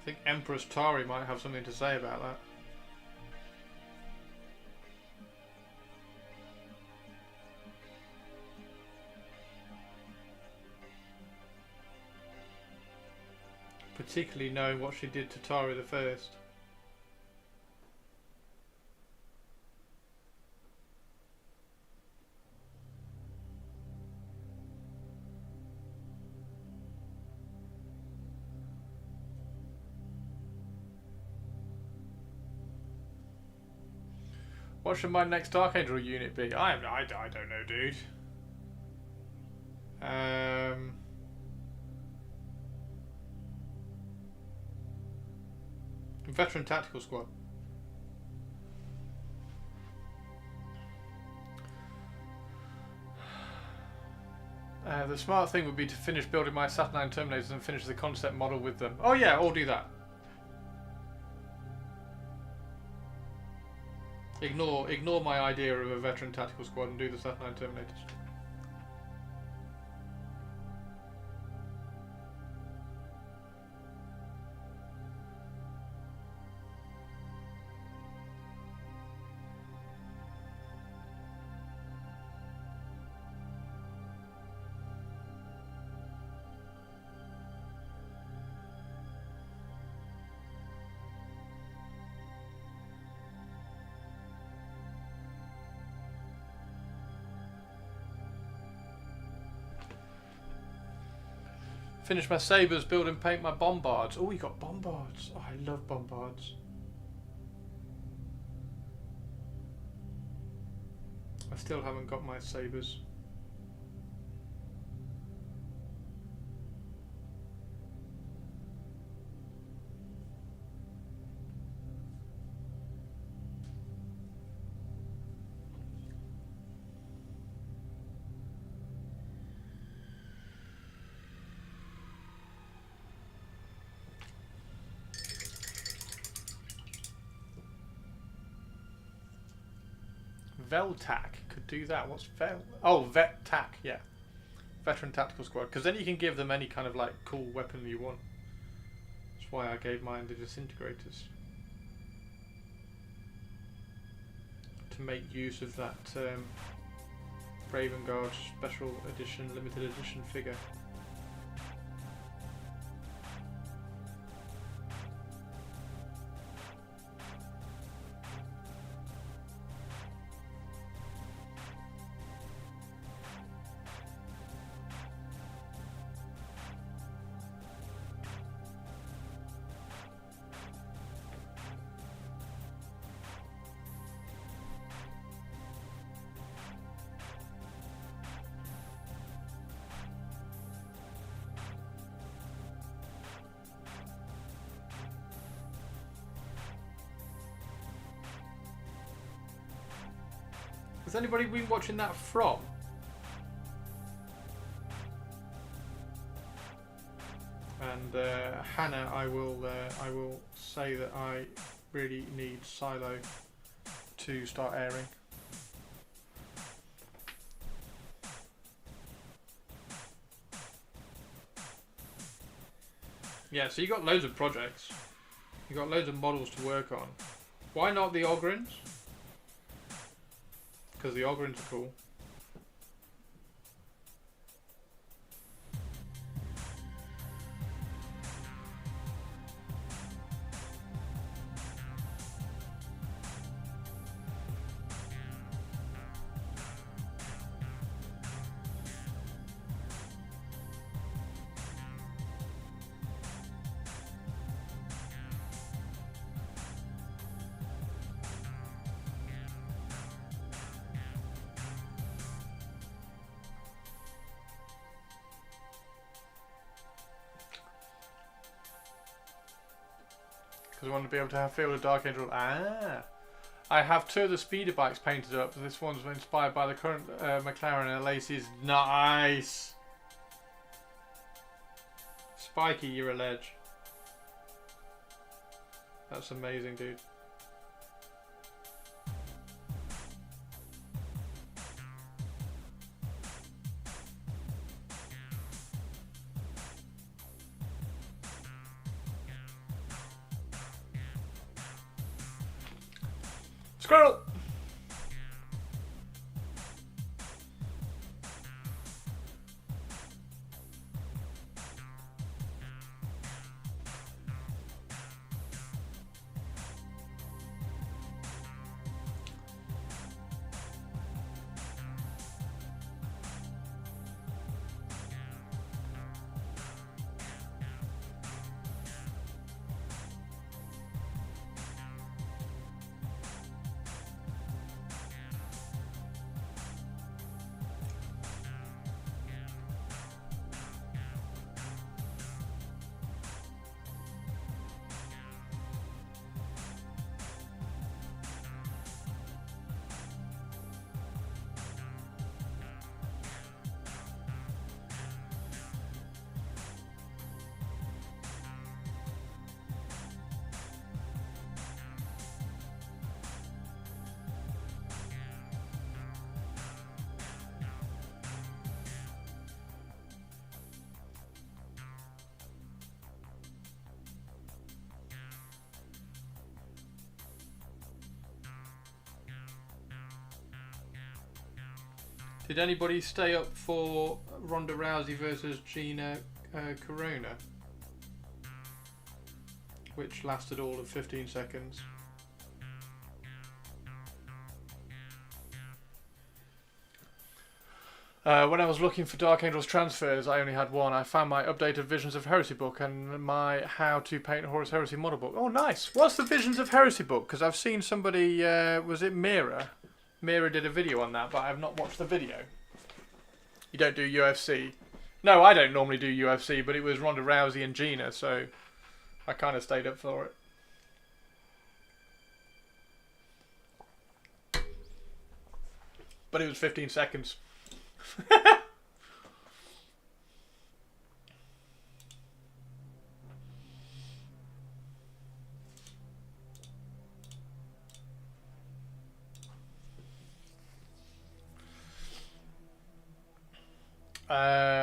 I think Empress Tari might have something to say about that. Particularly knowing what she did to Tari the First. What should my next Archangel unit be? I don't know, dude. Veteran Tactical Squad. The smart thing would be to finish building my Saturnine Terminators and finish the concept model with them. Oh yeah, I'll do that. Ignore my idea of a Veteran Tactical Squad and do the Saturnine Terminators. Finish my sabres, build and paint my bombards. Oh, we got bombards. Oh, I love bombards. I still haven't got my sabres. Veltac could do that. What's Vel? Oh, VetTac, yeah. Veteran Tactical Squad. Because then you can give them any kind of like cool weapon you want. That's why I gave mine the disintegrators. To make use of that Raven Guard special edition, limited edition figure. Has anybody been watching that From? And Hannah, I will say that I really need Silo to start airing. Yeah, so you got loads of projects. You got loads of models to work on. Why not the Ogrins? Because the Ogrins are cool. Because I want to be able to have Field of Dark Angel. Ah! I have 2 of the speeder bikes painted up. This one's inspired by the current McLaren and Lacey's. Nice! Spiky, you're a ledge. That's amazing, dude. Squirrel! Did anybody stay up for Ronda Rousey versus Gina Corona? Which lasted all of 15 seconds. When I was looking for Dark Angel's transfers, I only had one. I found my updated Visions of Heresy book and my How to Paint Horus Heresy model book. Oh, nice. What's the Visions of Heresy book? Because I've seen somebody, was it Mira? Mira did a video on that, but I have not watched the video. You don't do UFC? No, I don't normally do UFC, but it was Ronda Rousey and Gina, so I kind of stayed up for it. But it was 15 seconds.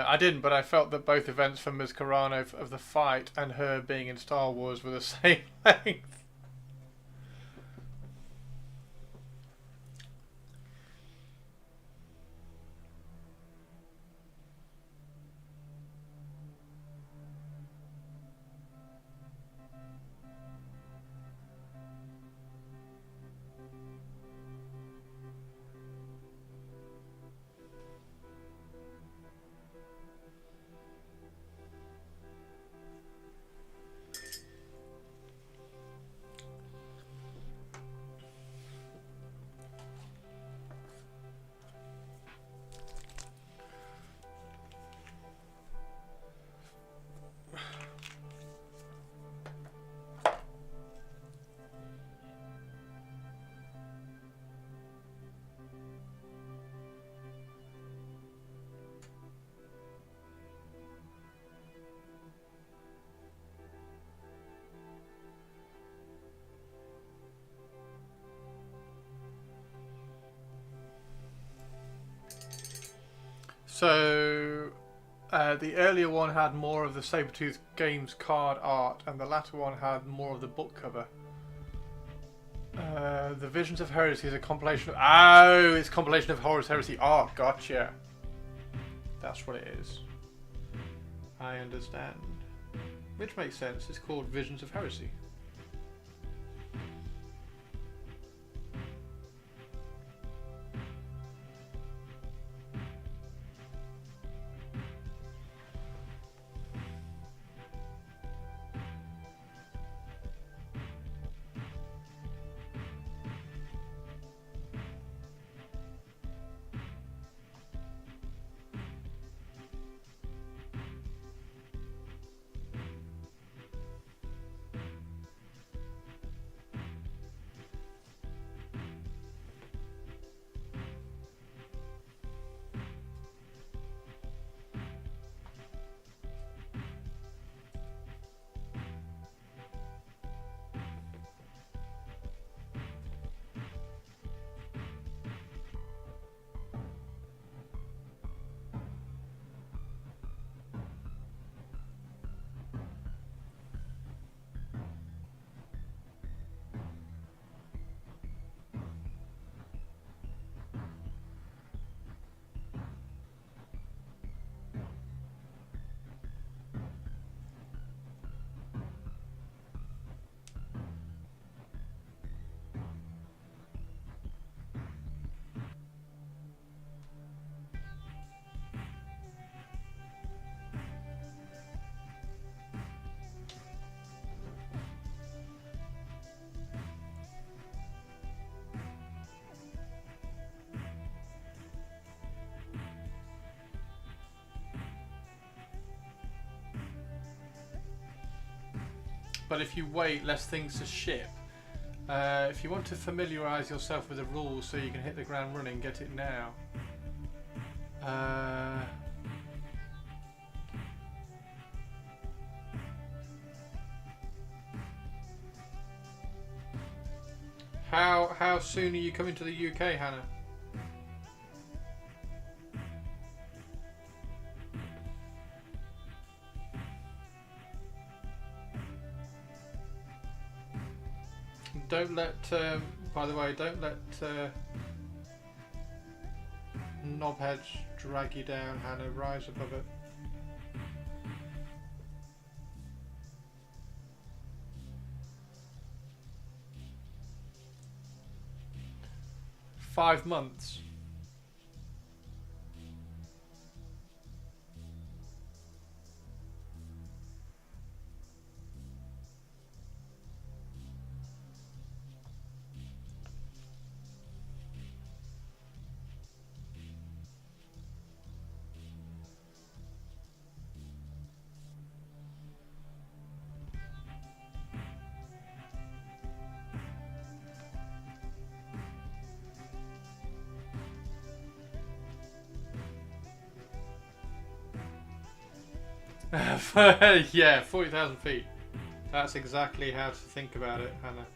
I didn't, but I felt that both events for Ms. Carano of the fight and her being in Star Wars were the same length. So the earlier one had more of the Sabretooth Games card art, and the latter one had more of the book cover. The Visions of Heresy is a compilation of... Oh, it's a compilation of Horus Heresy art. Gotcha. That's what it is. I understand. Which makes sense. It's called Visions of Heresy. But if you wait, less things to ship. If you want to familiarise yourself with the rules so you can hit the ground running, get it now. How soon are you coming to the UK, Hannah? Don't let, by the way, don't let knobheads drag you down, Hannah. Rise above it. "5 months. Yeah, 40,000 feet. That's exactly how to think about it, Hannah.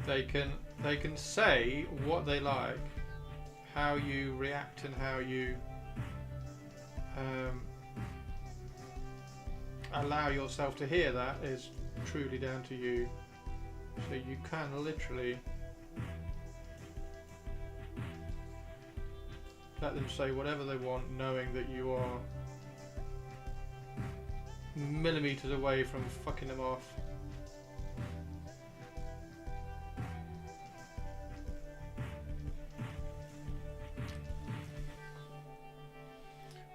They can say what they like, how you react and how you allow yourself to hear that is truly down to you. So you can literally let them say whatever they want, knowing that you are millimeters away from fucking them off.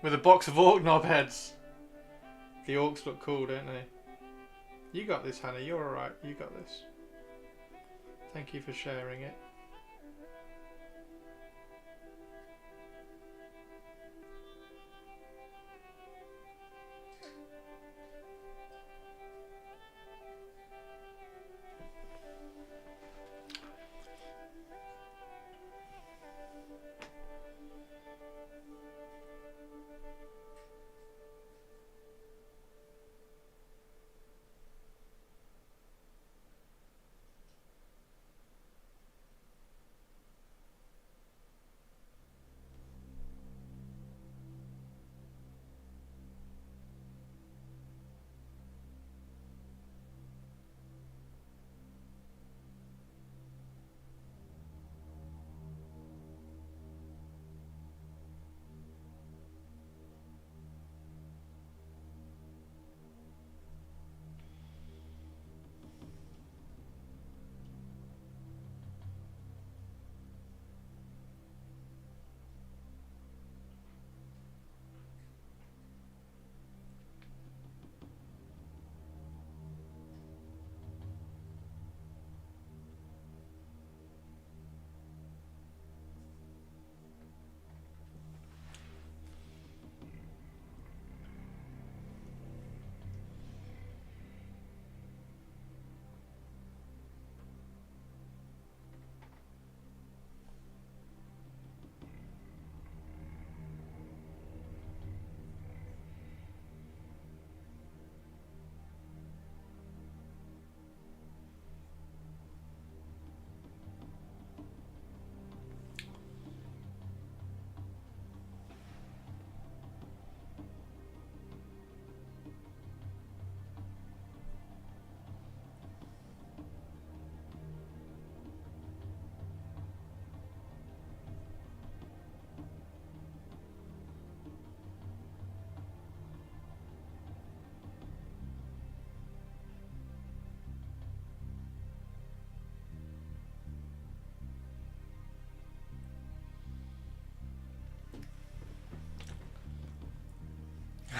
With a box of orc knob heads. The orcs look cool, don't they? You got this, Hannah. You're alright. You got this. Thank you for sharing it.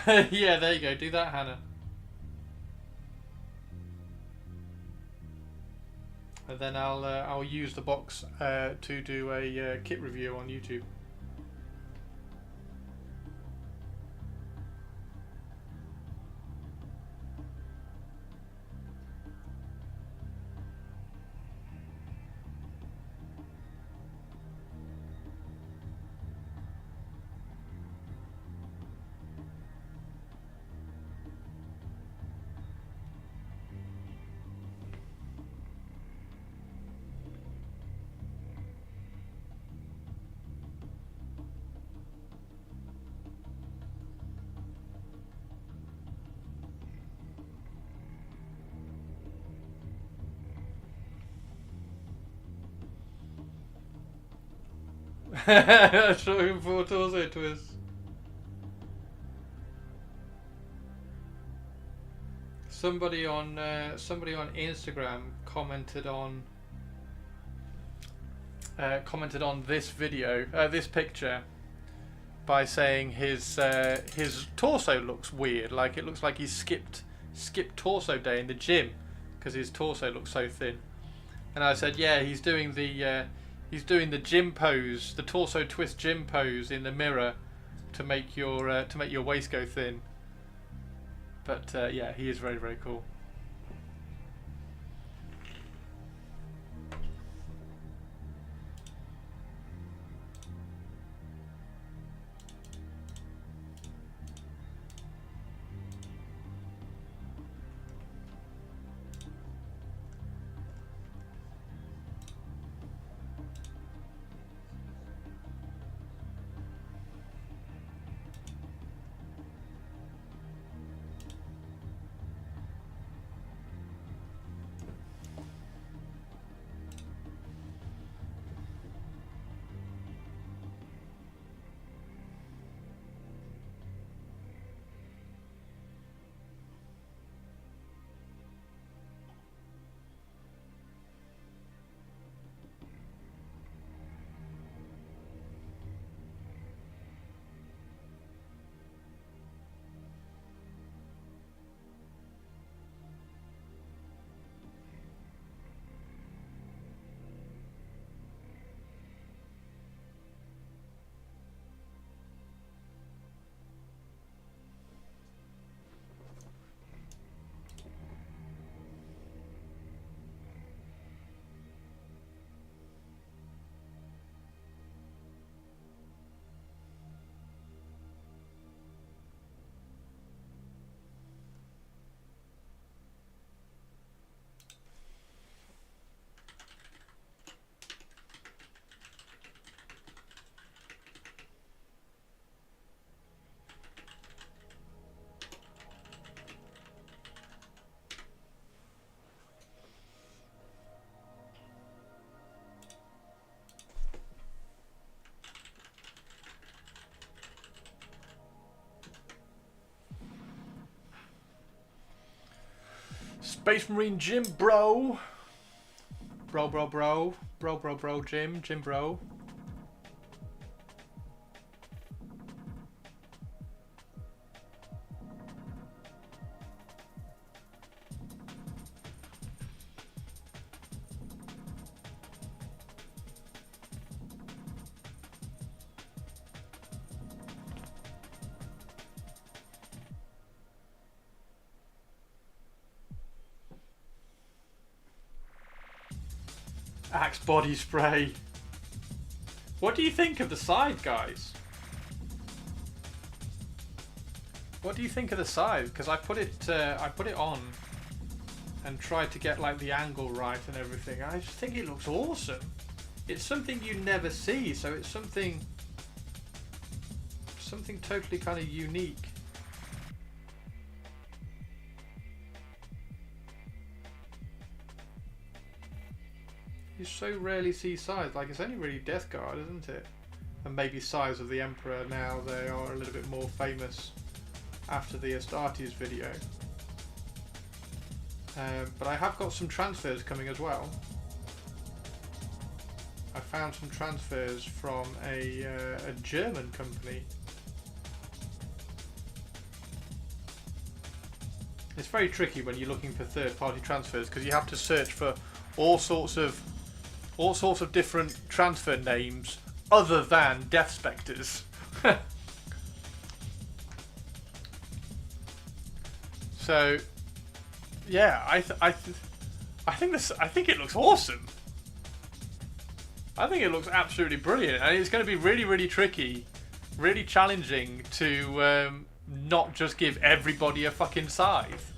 Yeah, there you go. Do that, Hannah. And then I'll use the box to do a kit review on YouTube. Show him for torso twist. Somebody on Instagram commented on this video, this picture, by saying his torso looks weird. Like it looks like he skipped torso day in the gym because his torso looks so thin. And I said, yeah, he's doing the gym pose, the torso twist gym pose in the mirror to make your waist go thin. But yeah, he is very, very cool. Space Marine Jim bro. Bro, Jim bro. Axe body spray. What do you think of the side, guys? What do you think of the side? Because I put it on and tried to get like the angle right and everything. I just think it looks awesome. It's something you never see, so it's something totally kind of unique. You so rarely see sides. Like, it's only really Death Guard, isn't it? And maybe Size of the Emperor. Now they are a little bit more famous after the Astartes video. But I have got some transfers coming as well. I found some transfers from a German company. It's very tricky when you're looking for third-party transfers because you have to search for all sorts of different transfer names other than Death Spectres. So, yeah, I think it looks awesome. I think it looks absolutely brilliant, and it's going to be really, really tricky, really challenging to not just give everybody a fucking scythe.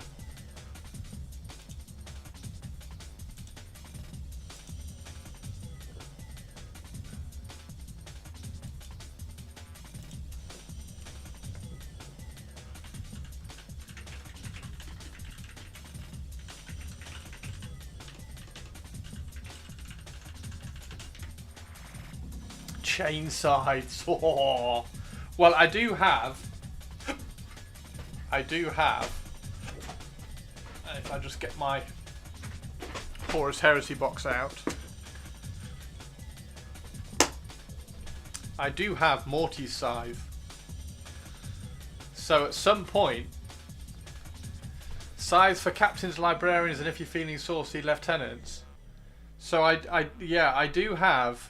Chain scythes. Oh. Well, I do have. If I just get my Horus Heresy box out, I do have Morty's scythe. So at some point, scythes for captains, librarians, and if you're feeling saucy, lieutenants. So I do have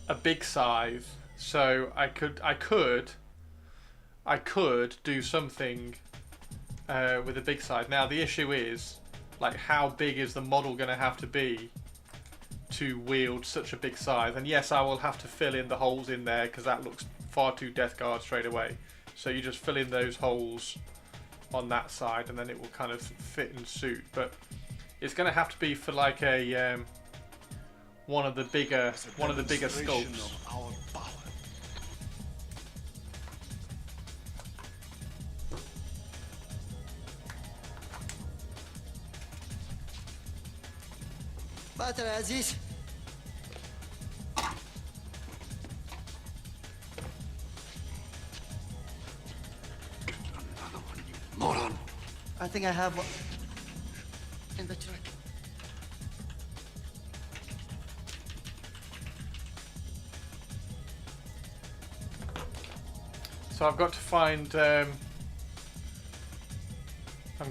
a big scythe, so I could do something with a big scythe. Now the issue is, like, how big is the model going to have to be to wield such a big scythe? And yes, I will have to fill in the holes in there because that looks far too Death Guard straight away. So you just fill in those holes on that side, and then it will kind of fit and suit. But it's going to have to be for like a one of the bigger sculpts. باتر يا عزيز. Moron. I think I have one in the truck. So I've got to find. I'm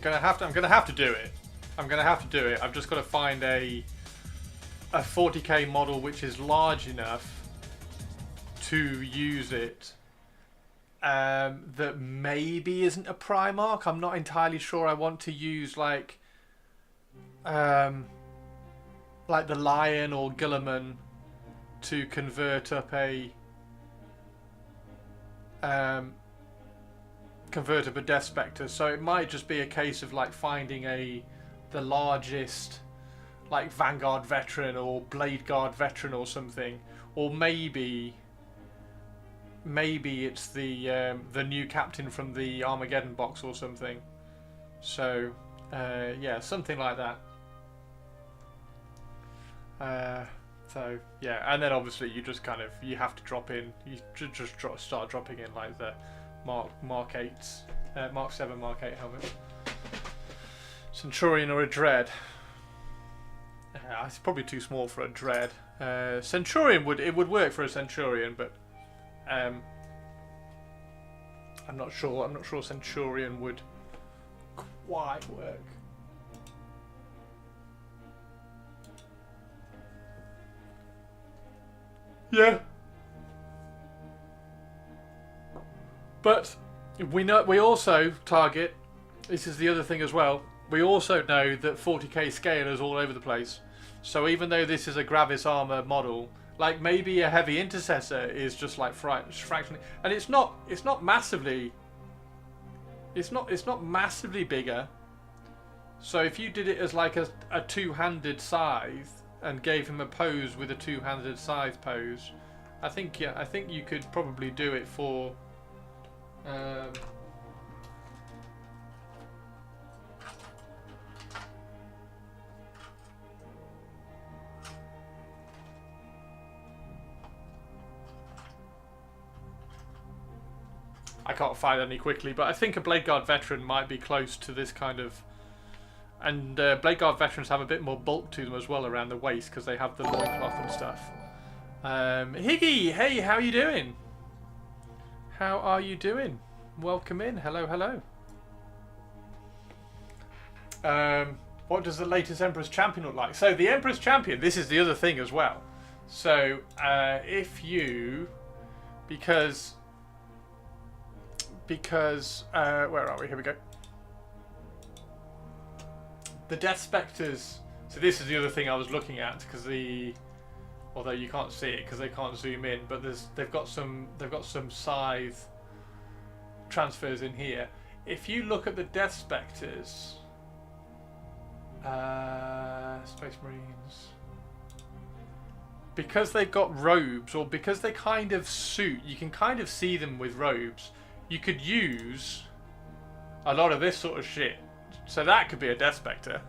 gonna have to do it. I've just got to find a 40k model which is large enough to use it. That maybe isn't a Primarch. I'm not entirely sure. I want to use like the Lion or Guilliman to convert up a Death Spectre. So it might just be a case of like finding the largest like Vanguard veteran or Blade Guard veteran or something, or maybe it's the new captain from the Armageddon box or something. So yeah, something like that. So yeah, and then obviously you just kind of have to drop in. You just start dropping in like the Mark 8s, Mark 7, Mark 8 helmet, Centurion or a Dread. It's probably too small for a Dread. Centurion would work for a Centurion, but I'm not sure. I'm not sure Centurion would quite work. Yeah. But we also target, this is the other thing as well, we also know that 40k scalers all over the place. So even though this is a Gravis armor model, like maybe a heavy intercessor is just like fractionally, and it's not massively bigger. So if you did it as like a two-handed scythe and gave him a pose with a two-handed scythe pose, I think you could probably do it for I can't find any quickly, but I think a Blade Guard veteran might be close to this kind of. And Blade Guard veterans have a bit more bulk to them as well around the waist because they have the loincloth and stuff. Higgy, hey, how are you doing? How are you doing? Welcome in. Hello, hello. What does the latest Emperor's Champion look like? So the Emperor's Champion, this is the other thing as well. So if you, because where are we? Here we go. The Death Spectres. So this is the other thing I was looking at, because although you can't see it because they can't zoom in, but they've got some scythe transfers in here. If you look at the Death Spectres, Space Marines, because they've got robes, or because they kind of suit, you can kind of see them with robes. You could use a lot of this sort of shit. So that could be a Death Spectre.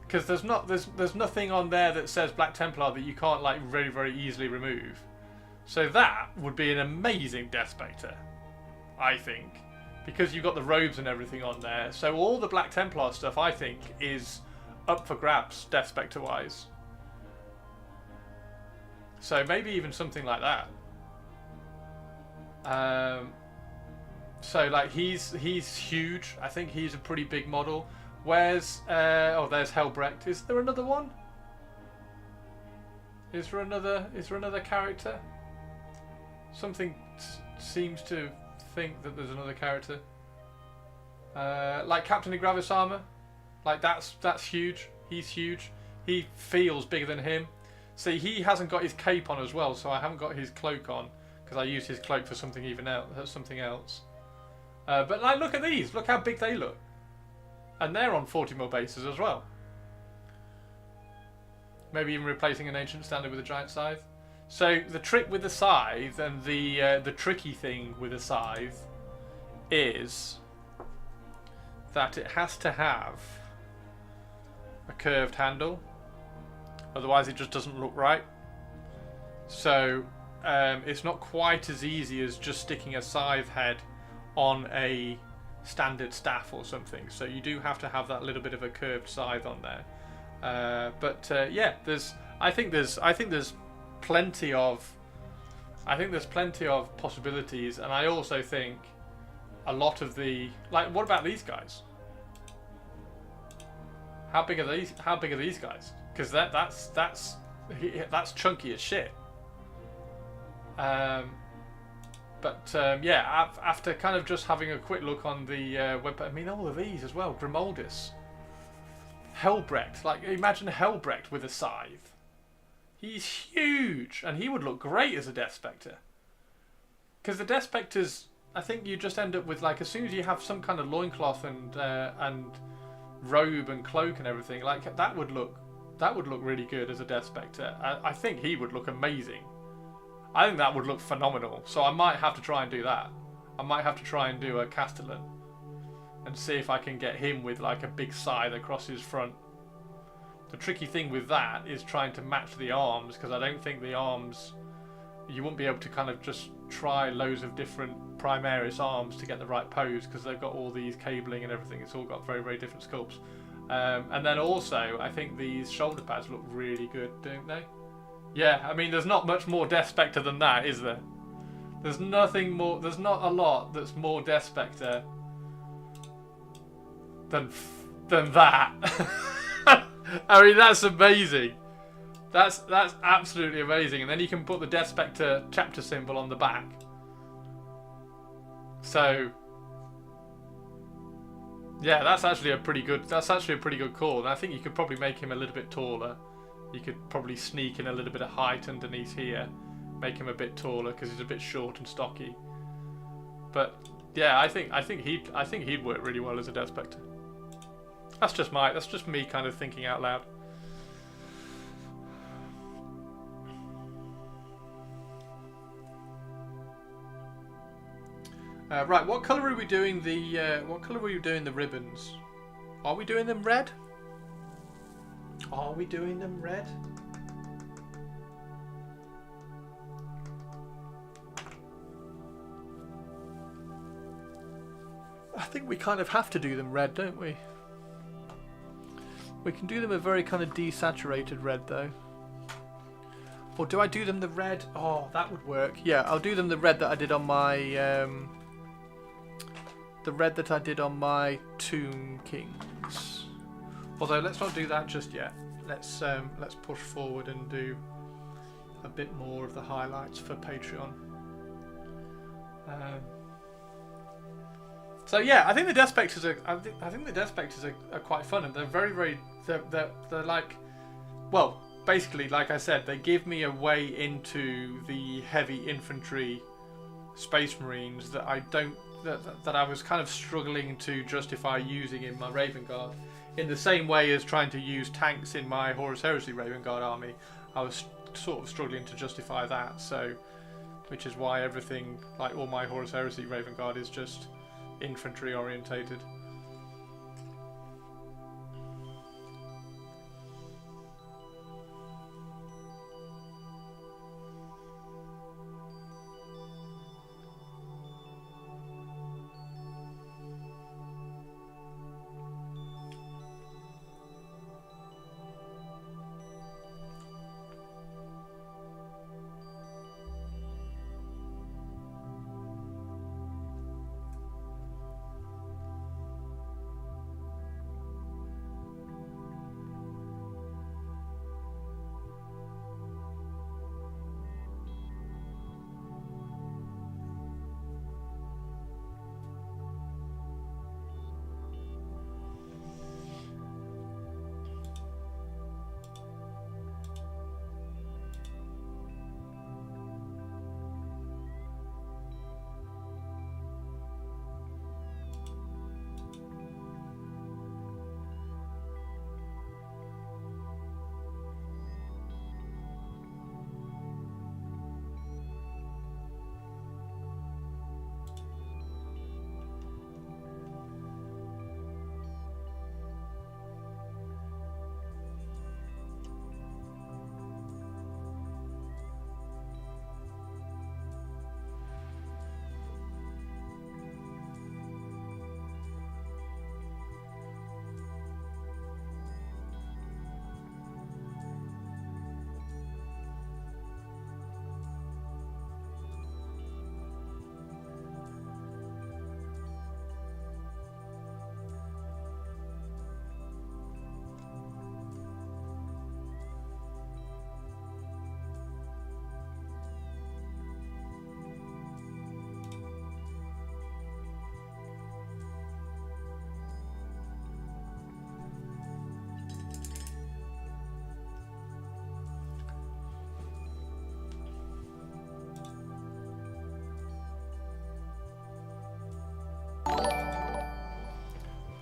Because there's nothing on there that says Black Templar that you can't like very, very easily remove. So that would be an amazing Death Spectre, I think. Because you've got the robes and everything on there. So all the Black Templar stuff, I think, is up for grabs, Death Spectre wise. So maybe even something like that. So like he's huge. I think he's a pretty big model. Where's there's Helbrecht. Is there another one? Is there another character? Something seems to think that there's another character. Like Captain of Gravis Armor. Like that's huge. He's huge. He feels bigger than him. See, he hasn't got his cape on as well, so I haven't got his cloak on because I used his cloak for something else. But like, look at these. Look how big they look. And they're on 40mm bases as well. Maybe even replacing an ancient standard with a giant scythe. So the trick with the scythe, and the tricky thing with the scythe, is that it has to have a curved handle. Otherwise it just doesn't look right. So it's not quite as easy as just sticking a scythe head on a standard staff or something. So you do have to have that little bit of a curved scythe on there. Yeah, I think there's plenty of possibilities, and I also think a lot of the, like, what about these guys? How big are these guys? Because that's chunky as shit. Yeah, after kind of just having a quick look on the web, I mean, all of these as well. Grimoldus, Helbrecht. Like, imagine Helbrecht with a scythe. He's huge, and he would look great as a Death Spectre. Because the Death Spectres, I think you just end up with, like, as soon as you have some kind of loincloth and robe and cloak and everything, like, that would look really good as a Death Spectre. I think he would look amazing. I think that would look phenomenal. So I might have to try and do that. I might have to try and do a Castellan and see if I can get him with like a big scythe across his front. The tricky thing with that is trying to match the arms, because I don't think the arms, you won't be able to kind of just try loads of different Primaris arms to get the right pose, because they've got all these cabling and everything. It's all got very, very different sculpts. And then also, I think these shoulder pads look really good, don't they? Yeah, I mean, there's not much more Death Spectre than that, is there? There's nothing more. There's not a lot that's more Death Spectre than that. I mean, that's amazing. That's absolutely amazing. And then you can put the Death Spectre chapter symbol on the back. So yeah, that's actually a pretty good call. And I think you could probably make him a little bit taller. You could probably sneak in a little bit of height underneath here, make him a bit taller because he's a bit short and stocky. But yeah, I think he'd work really well as a Death Spectre. That's just me kind of thinking out loud. Right, what colour are we doing the ribbons? Are we doing them red? Are we doing them red? I think we kind of have to do them red, don't we? We can do them a very kind of desaturated red though. Or do I do them the red? Oh, that would work. Yeah, I'll do them the red that I did on my the red that I did on my Tomb Kings. Although let's not do that just yet. Let's push forward and do a bit more of the highlights for Patreon. So yeah, I think the Death Spectres are. I think the Death Spectres are quite fun, and they're very. They're like, well, basically, like I said, they give me a way into the heavy infantry Space Marines that I don't. That I was kind of struggling to justify using in my Raven Guard. In the same way as trying to use tanks in my Horus Heresy Raven Guard army, I was sort of struggling to justify that. So, which is why everything, like all my Horus Heresy Raven Guard, is just infantry orientated.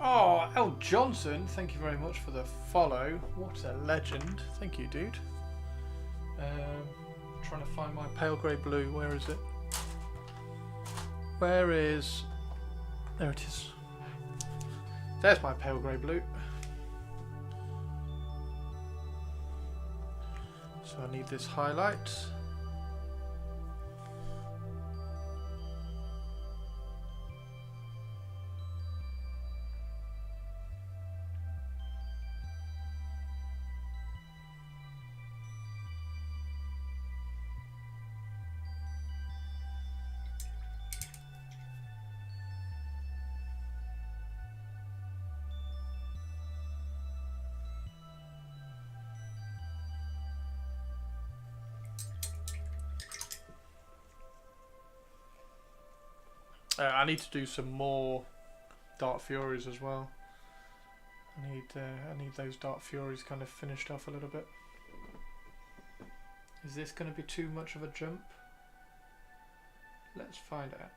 Oh, L. Johnson, thank you very much for the follow. What a legend. Thank you, dude. Trying to find my pale grey blue. Where is it? Where is... There it is. There's my pale grey blue. So I need this highlight. I need to do some more Dark Furies as well. I need those Dark Furies kind of finished off a little bit. Is this going to be too much of a jump? Let's find out.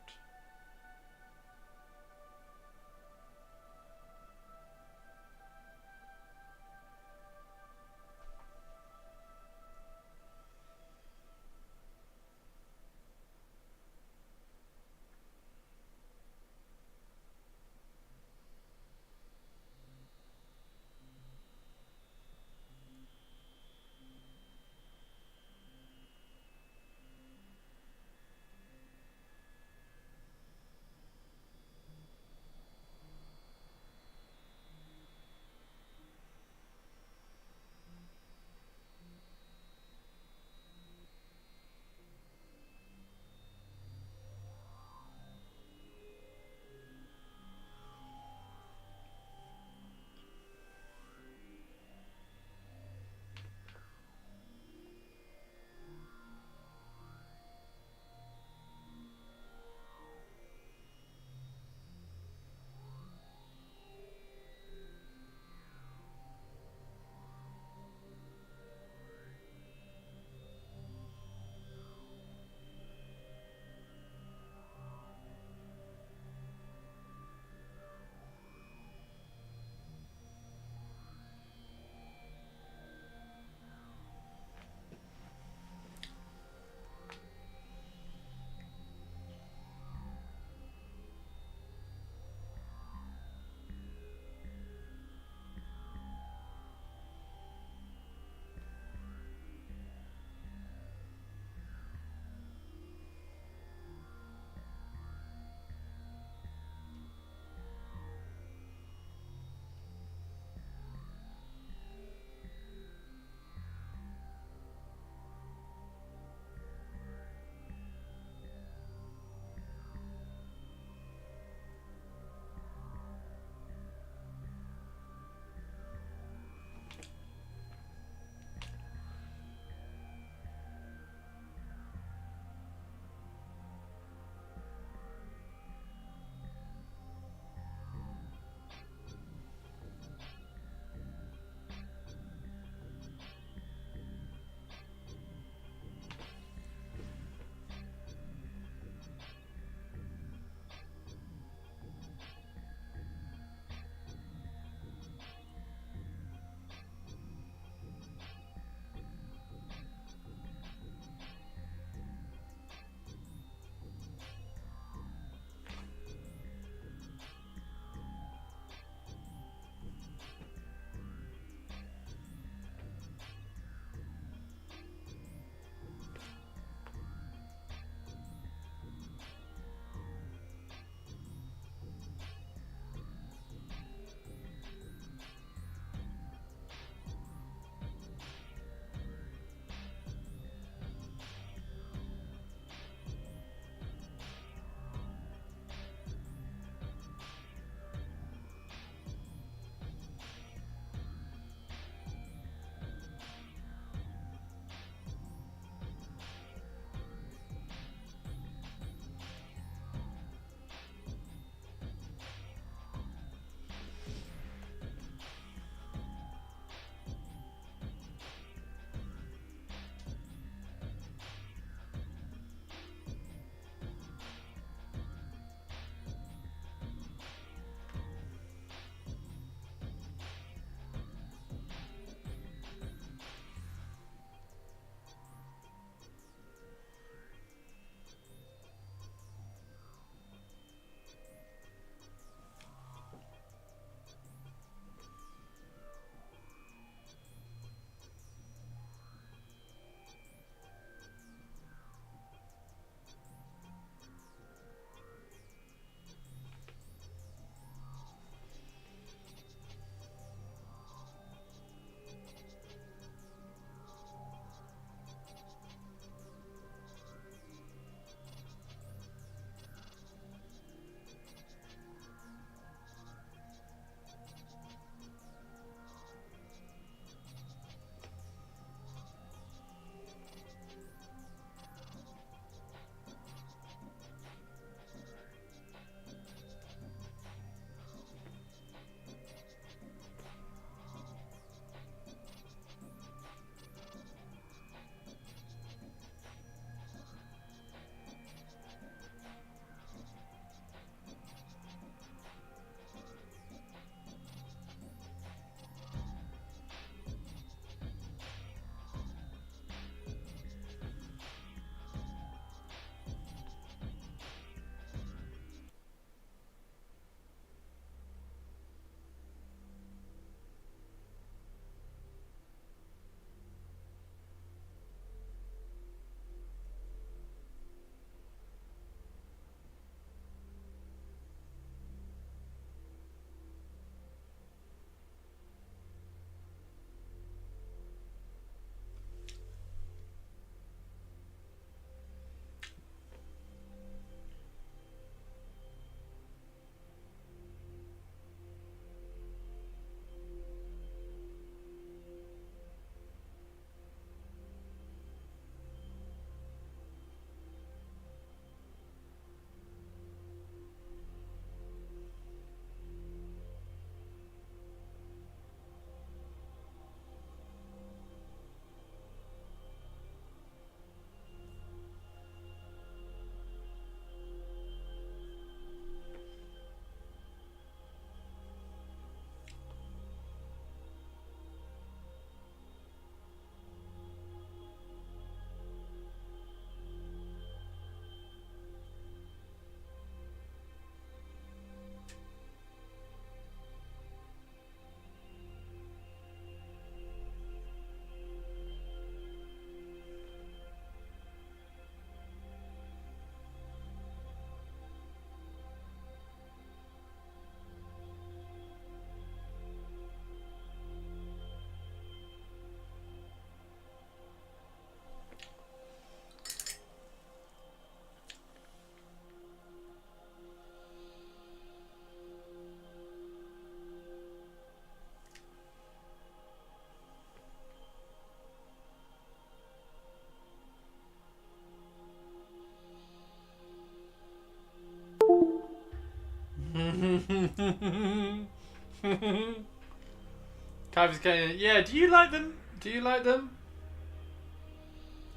Kyvie's going, yeah, do you like them? Do you like them?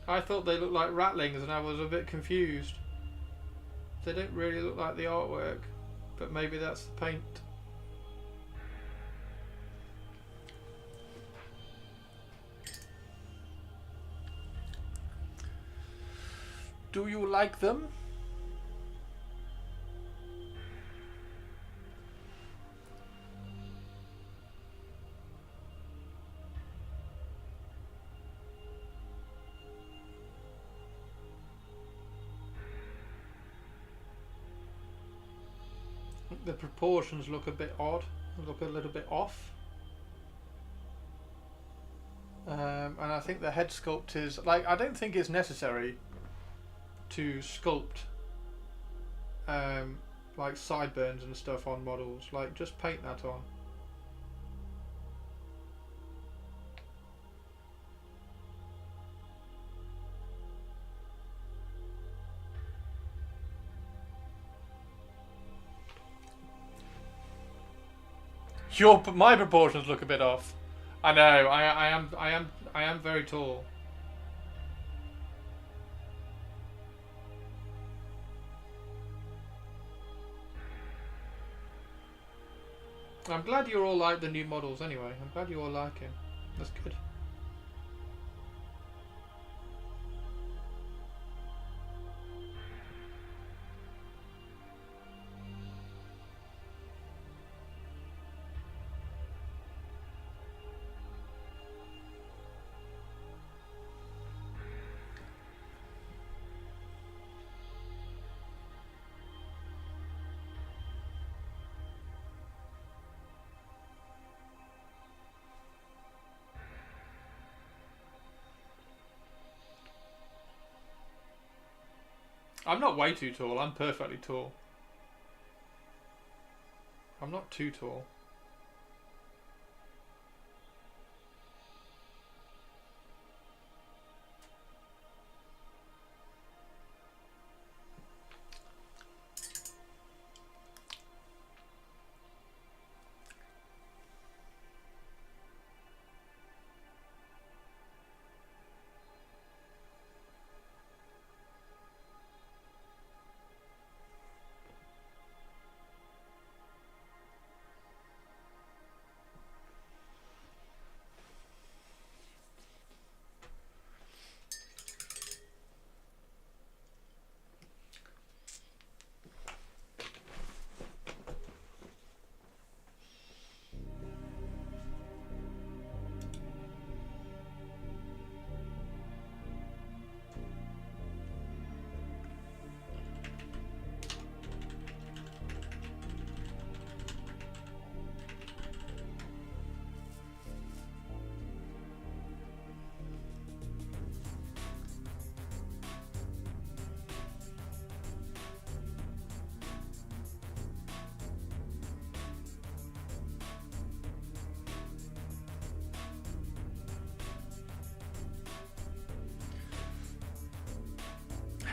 I thought they looked like ratlings and I was a bit confused. They don't really look like the artwork, but maybe that's the paint. Do you like them? The proportions look a bit odd, look a little bit off. And I think the head sculpt is, like, I don't think it's necessary to sculpt like sideburns and stuff on models. Like, just paint that on. My proportions look a bit off. I know. I am very tall. I'm glad you all like the new models anyway. I'm glad you all like him. That's good. I'm not way too tall. I'm perfectly tall. I'm not too tall.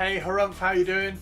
Hey Harumph, how you doing?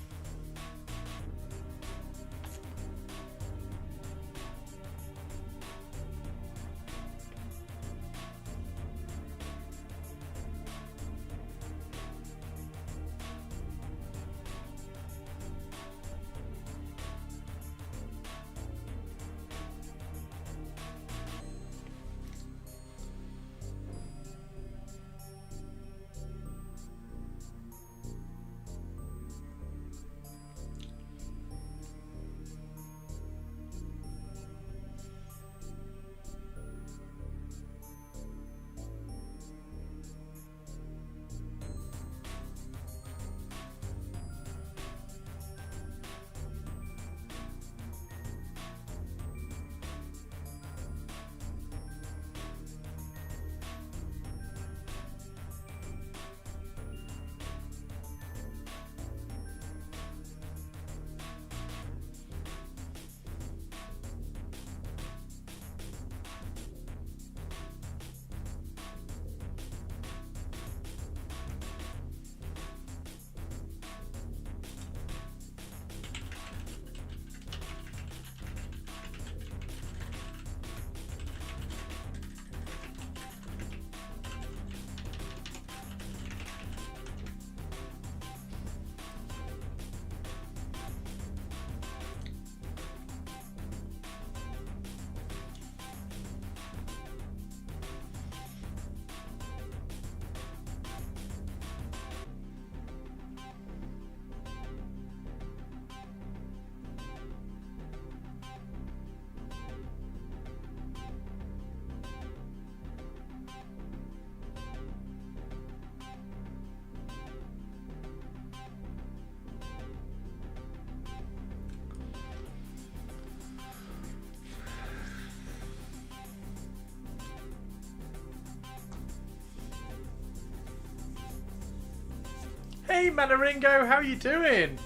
Hey, Manaringo, how are you doing?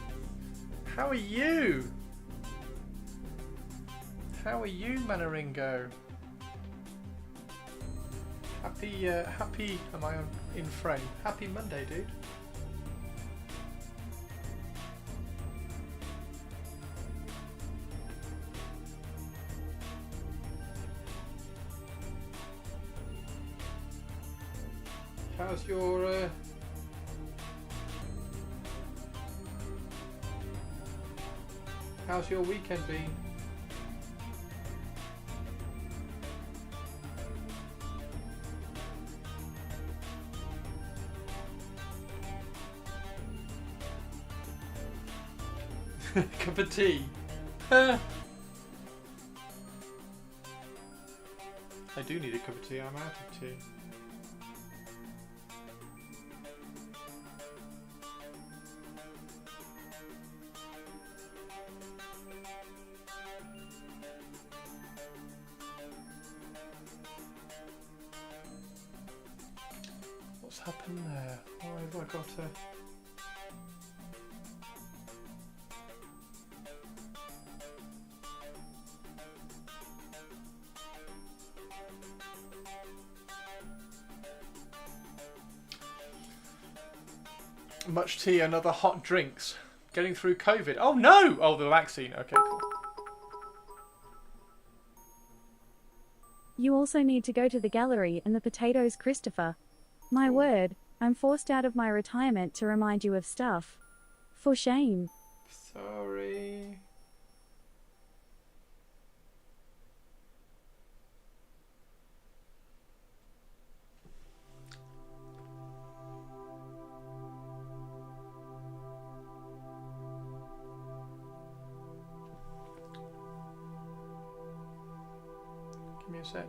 How are you? How are you, Manaringo? Happy, am I in frame? Happy Monday, dude. How's your, how's your weekend been? Cup of tea. I do need a cup of tea. I'm out of tea. What's happened there? Why have I got a... Much tea and other hot drinks. Getting through COVID. Oh no! Oh, the vaccine. Okay, cool. You also need to go to the gallery and the potatoes, Christopher. My word, I'm forced out of my retirement to remind you of stuff. For shame. Sorry. Give me a sec.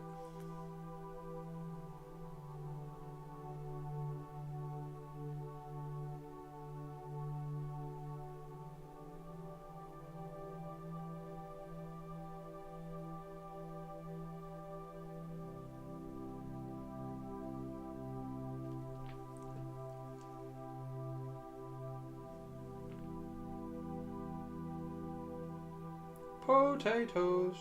Potatoes.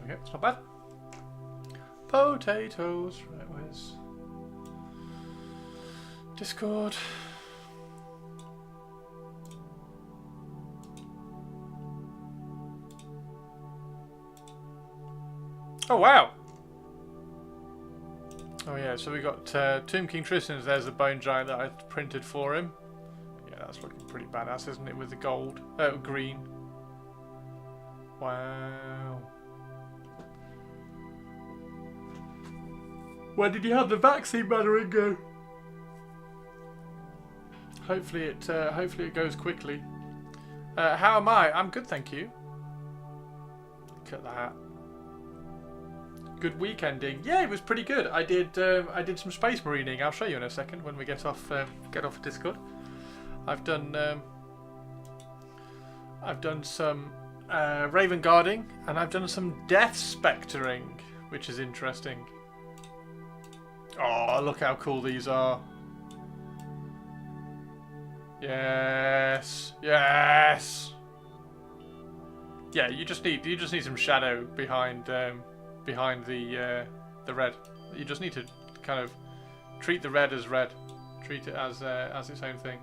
Okay, it's not bad. Potatoes. Right, where's Discord? Oh wow! Oh yeah, so we got Tomb King Tristan's. There's the bone giant that I printed for him. Yeah, that's looking pretty badass, isn't it? With the gold, green. Wow. When did you have the vaccine, Manaringo? Hopefully it goes quickly. How am I? I'm good, thank you. Look at that. Good weekending. Yeah, it was pretty good. I did some space marining. I'll show you in a second when we get off Discord. I've done some raven guarding, and I've done some death spectering, which is interesting. Oh, look how cool these are. Yes. Yes. Yeah, you just need some shadow behind the red. You just need to kind of treat the red as red. Treat it as its own thing.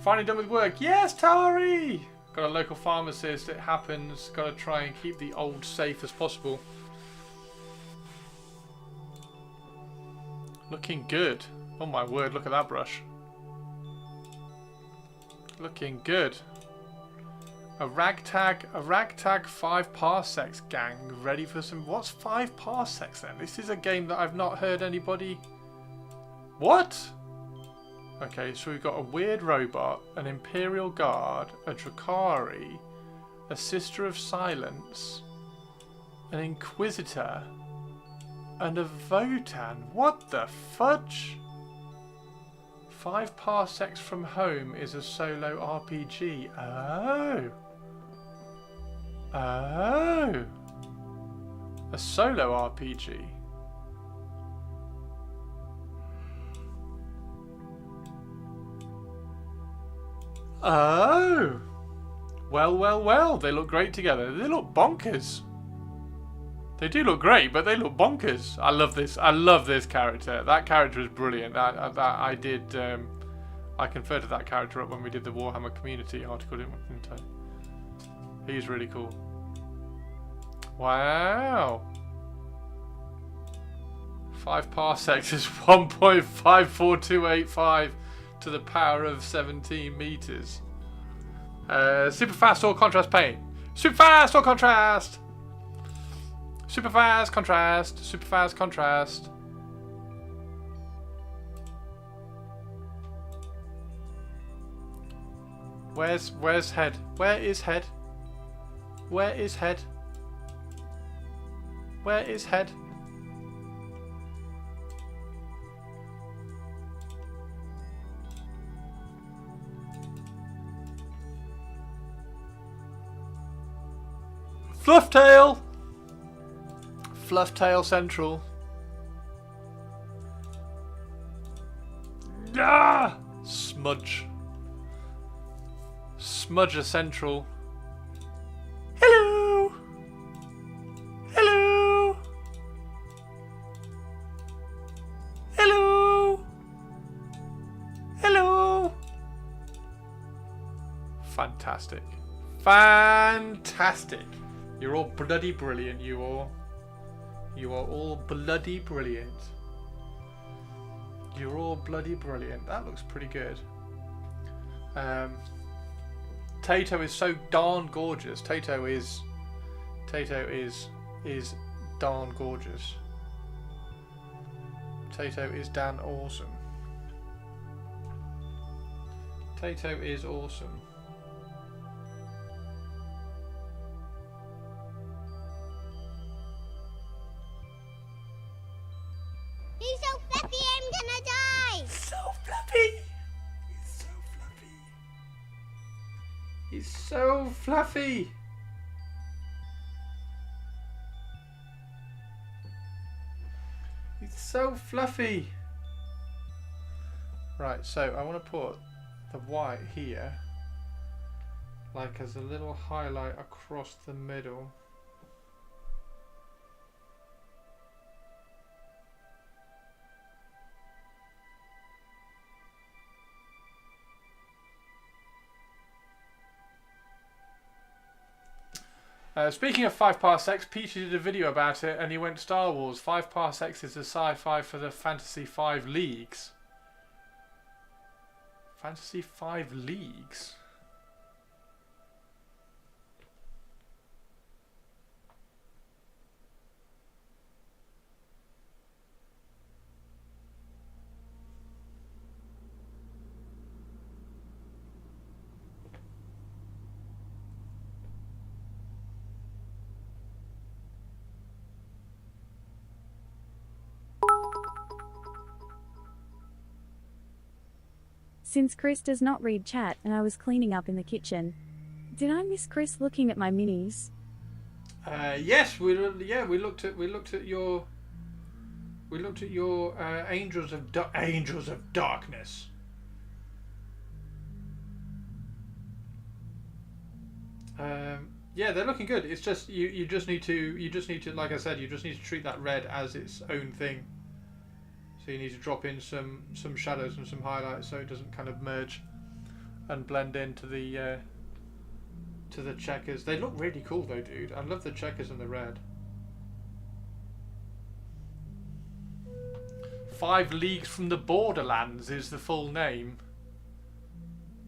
Finally done with work. Yes, Tari! Got a local pharmacist. It happens. Got to try and keep the old safe as possible. Looking good. Oh my word, look at that brush. Looking good. A ragtag 5 parsecs gang. Ready for some... What's 5 parsecs then? This is a game that I've not heard anybody... What? Okay, so we've got a weird robot, an Imperial Guard, a Drakari, a Sister of Silence, an Inquisitor, And a Votan. What the fudge? 5 parsecs from home is a solo RPG. Oh. Oh. A solo RPG. Oh. Well, well, well. They look great together. They look bonkers. They do look great, but they look bonkers. I love this. I love this character. That character is brilliant. I conferred to that character up when we did the Warhammer community article, didn't I? He's really cool. Wow. 5 parsecs is 1.54285 to the power of 17 meters. Super fast or contrast paint. Super fast or contrast. Super fast contrast. Super fast contrast. Where's head? Where is head? Where is head? Where is head? Flufftail! Flufftail Central. Ah! Smudge. Smudger Central. Hello! Hello! Hello! Hello! Fantastic. Fantastic. You're all bloody brilliant, you all. You are all bloody brilliant. You're all bloody brilliant. That looks pretty good. Tato is so darn gorgeous. Tato is darn gorgeous. Tato is damn awesome. Tato is awesome. He's so fluffy, I'm gonna die! So fluffy! He's so fluffy. He's so fluffy. He's so fluffy. Right, so I want to put the white here, like as a little highlight across the middle. Speaking of 5 parsecs, Peter did a video about it and he went Star Wars. 5 parsecs is the sci-fi for the Fantasy 5 Leagues. Fantasy 5 Leagues? Since Chris does not read chat and I was cleaning up in the kitchen, did I miss Chris looking at my minis? Yes, we looked at your Angels of Darkness. Yeah, they're looking good. It's just you just need to, like I said, you just need to treat that red as its own thing. So you need to drop in some shadows and some highlights so it doesn't kind of merge and blend into the checkers. They look really cool though, dude. I love the checkers and the red. 5 Leagues from the Borderlands is the full name.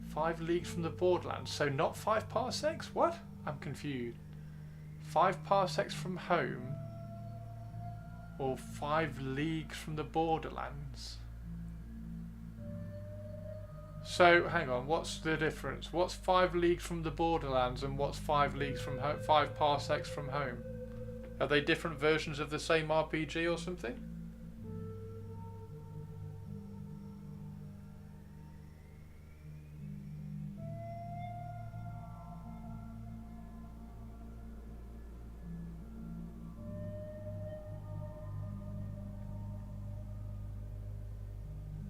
5 Leagues from the Borderlands. So not 5 parsecs? What? I'm confused. 5 parsecs from home. Or 5 Leagues from the Borderlands. So, hang on, what's the difference? What's 5 Leagues from the Borderlands and what's 5 Leagues from 5 parsecs from home? Are they different versions of the same RPG or something?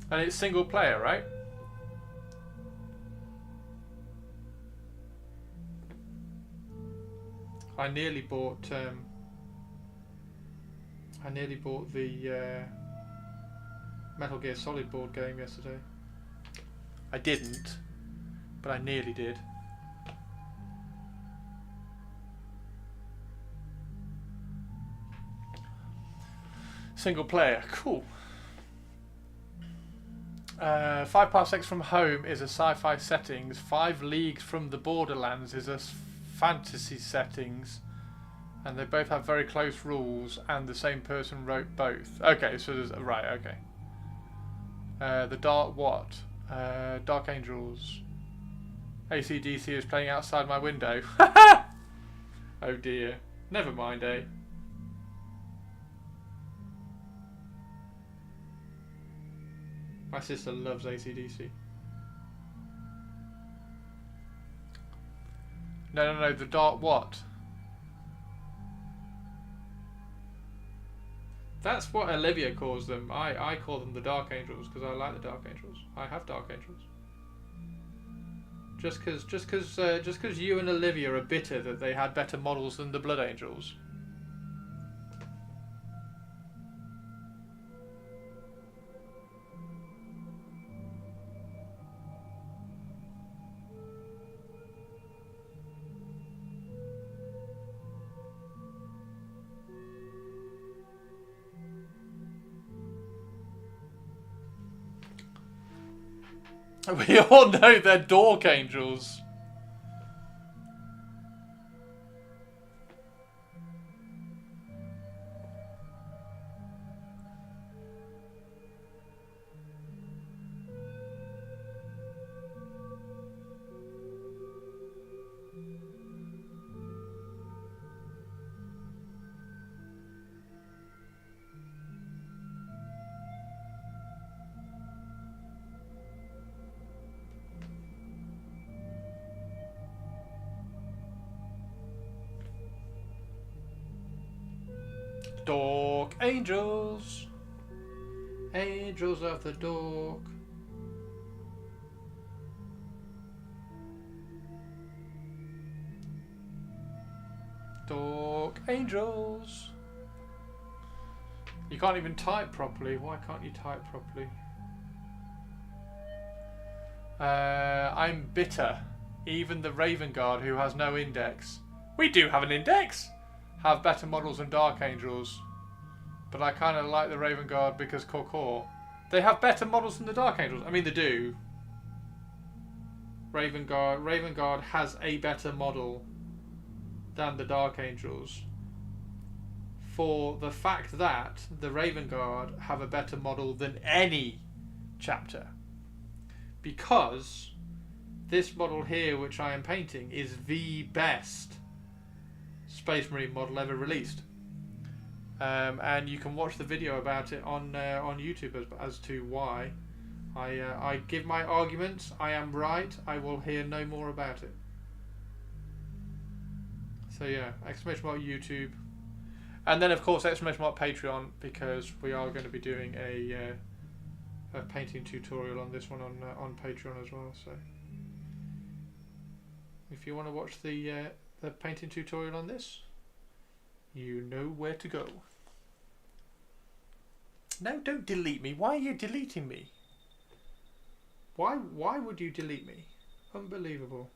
And it's single player, right? I nearly bought the Metal Gear Solid board game yesterday. I didn't, but I nearly did. Single player, cool. 5 parsecs from home is a sci-fi settings. 5 leagues from the borderlands is a fantasy settings. And they both have very close rules, and the same person wrote both. Okay, so there's right. Okay. The Dark what? Dark Angels. AC/DC is playing outside my window. Oh dear. Never mind, eh? My sister loves AC/DC. No. The Dark what? That's what Olivia calls them. I call them the Dark Angels because I like the Dark Angels. I have Dark Angels. Just because you and Olivia are bitter that they had better models than the Blood Angels. We all know they're Dork Angels. Dork Angels. Angels of the Dork. Dork Angels. You can't even type properly. Why can't you type properly? I'm bitter. Even the Raven Guard, who has no index. We do have an index! Have better models than Dark Angels. But I kind of like the Raven Guard because Corcor. They have better models than the Dark Angels. I mean, they do. Raven Guard has a better model than the Dark Angels. For the fact that the Raven Guard have a better model than any chapter. Because this model here, which I am painting, is the best Space Marine model ever released, and you can watch the video about it on YouTube as to why. I give my arguments. I am right. I will hear no more about it. So yeah, exclamation mark YouTube, and then of course exclamation mark Patreon, because we are going to be doing a painting tutorial on this one on Patreon as well. So if you want to watch the painting tutorial on this, you know where to go. No, don't delete me. Why are you deleting me? Why would you delete me? Unbelievable.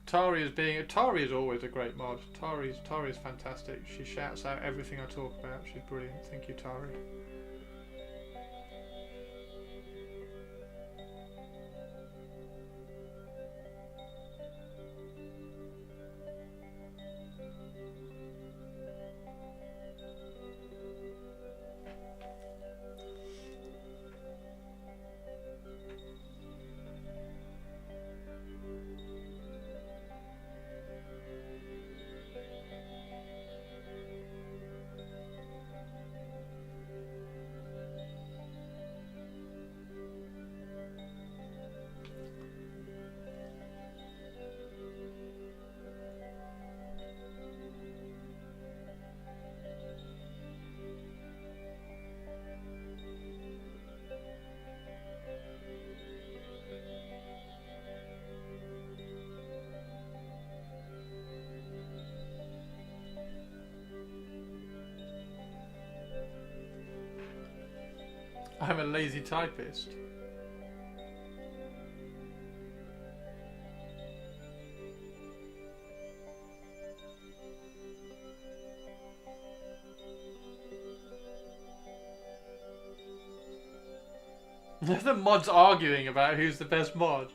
Tari is always a great mod. Tari's fantastic. She shouts out everything I talk about. She's brilliant. Thank you, Tari. I'm a lazy typist. The mod's arguing about who's the best mod.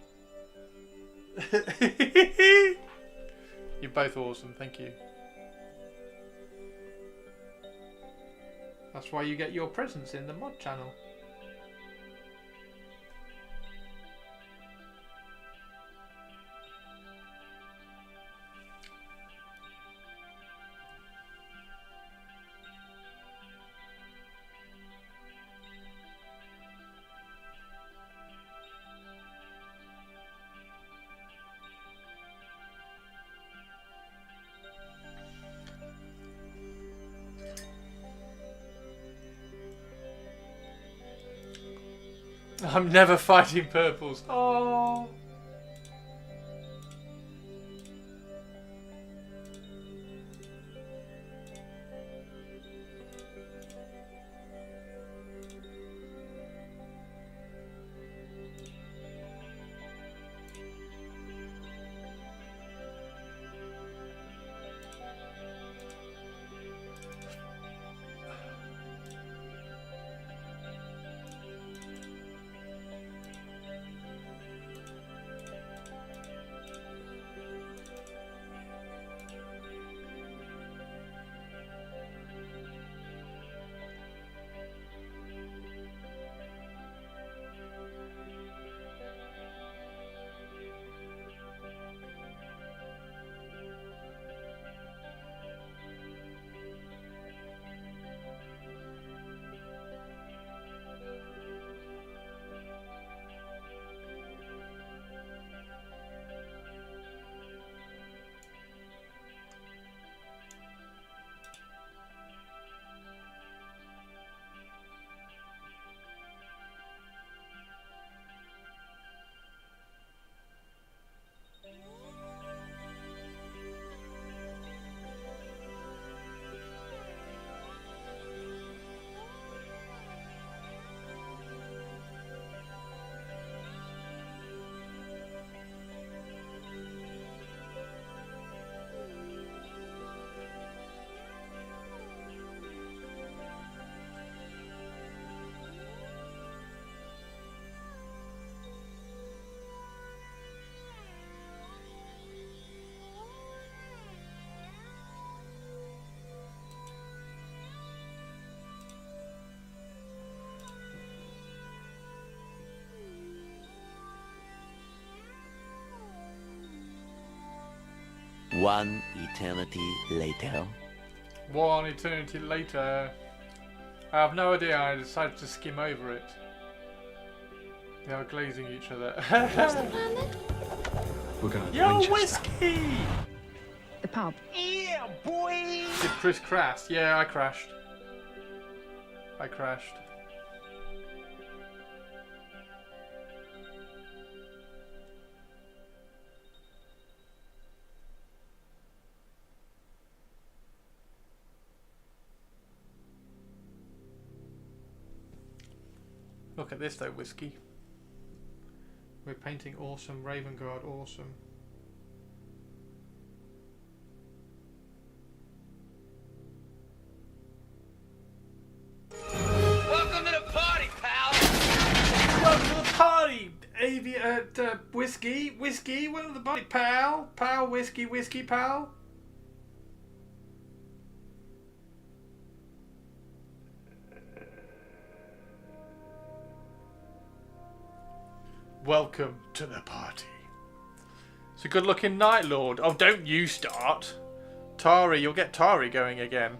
You're both awesome, thank you. That's why you get your presence in the mod channel. I'm never fighting purples. Oh. One eternity later. One eternity later. I have no idea. I decided to skim over it. They are glazing each other. What's the plan then? We're gonna Yo, Winchester. whiskey! The pub. Yeah, boy! Did Chris crash? Yeah, I crashed. I crashed. Look at this though, whiskey. We're painting awesome, Raven Guard awesome. whiskey, one of the body, pal, whiskey, pal. Welcome to the party. It's a good-looking Night Lord. Oh, don't you start, Tari. You'll get Tari going again.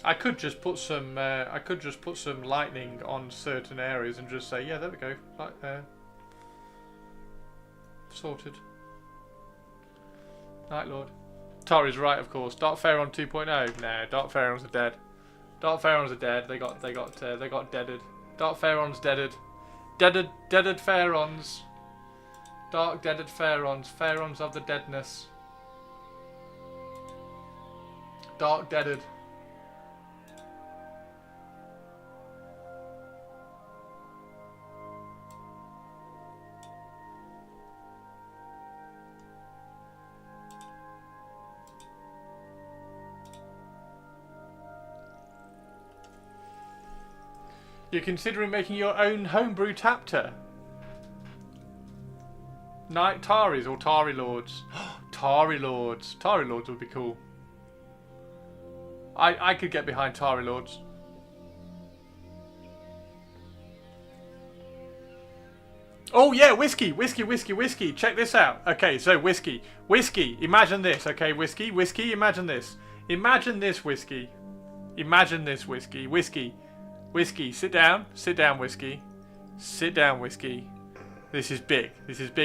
I could just put some. Lightning on certain areas and just say, yeah, there we go, like there. Sorted. Night Lord. Tari's right, of course. Dark Pharaon 2.0. No, Dark Pharaons are dead. Dark Pharaons are dead. They got deaded. Dark Pharaons deaded. Deaded Pharaons. Dark deaded Pharaons. Pharaons of the deadness. Dark deaded. You're considering making your own homebrew tapter. Night Taris or Tari Lords. Tari Lords. Tari Lords would be cool. I could get behind Tari Lords. Oh yeah, whiskey. Check this out. Okay, so whiskey. Imagine this. Okay, whiskey. Imagine this. Imagine this whiskey. Whiskey, sit down, whiskey. Sit down, whiskey. This is big,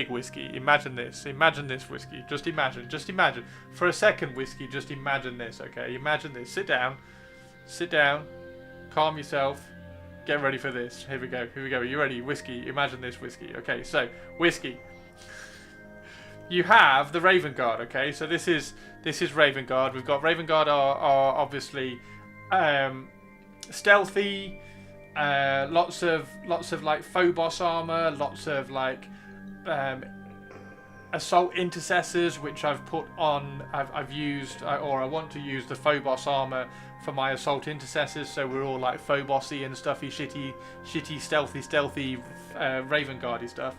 whiskey. Imagine this, whiskey. Just imagine. For a second, whiskey, just imagine this, okay? Imagine this. Sit down. Calm yourself. Get ready for this. Here we go. Are you ready? Whiskey, imagine this, whiskey. Okay, so, whiskey. You have the Raven Guard, okay? So this is Raven Guard. We've got Raven Guard are obviously stealthy, lots of like Phobos armor, lots of like assault intercessors, which I've put on. I've used, or I want to use the Phobos armor for my assault intercessors, so we're all like Phobosy and stuffy, shitty, stealthy Raven Guardy stuff.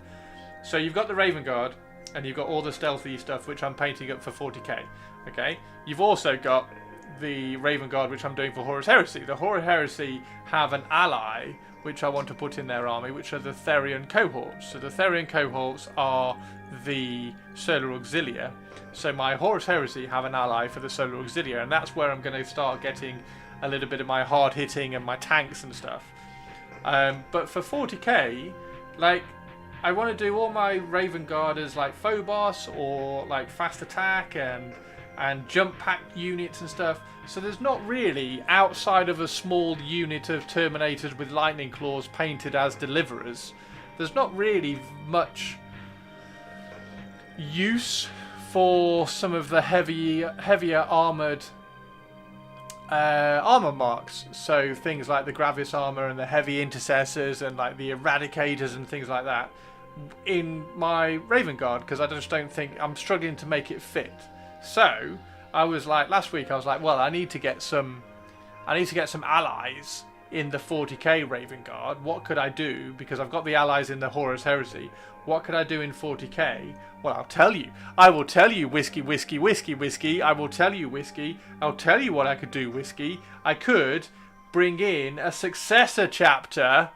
So you've got the Raven Guard, and you've got all the stealthy stuff, which I'm painting up for 40k. Okay, you've also got the Raven Guard, which I'm doing for Horus Heresy. The Horus Heresy have an ally which I want to put in their army, which are the Therian cohorts. So the Therian cohorts are the Solar Auxilia. So my Horus Heresy have an ally for the Solar Auxilia, and that's where I'm going to start getting a little bit of my hard hitting and my tanks and stuff. But for 40k, like, I want to do all my Raven Guard as like Phobos or like fast attack and jump pack units and stuff. So there's not really, outside of a small unit of Terminators with lightning claws painted as deliverers, there's not really much use for some of the heavier armoured armour marks. So things like the Gravis armour and the heavy intercessors and like the Eradicators and things like that in my Raven Guard, because I just don't think, I'm struggling to make it fit. So I was like, last week I was like, well, I need to get some allies in the 40k Raven Guard. What could I do? Because I've got the allies in the Horus Heresy. What could I do in 40k? Well, I'll tell you. I will tell you, whiskey. I will tell you, whiskey. I'll tell you what I could do, whiskey. I could bring in a successor chapter.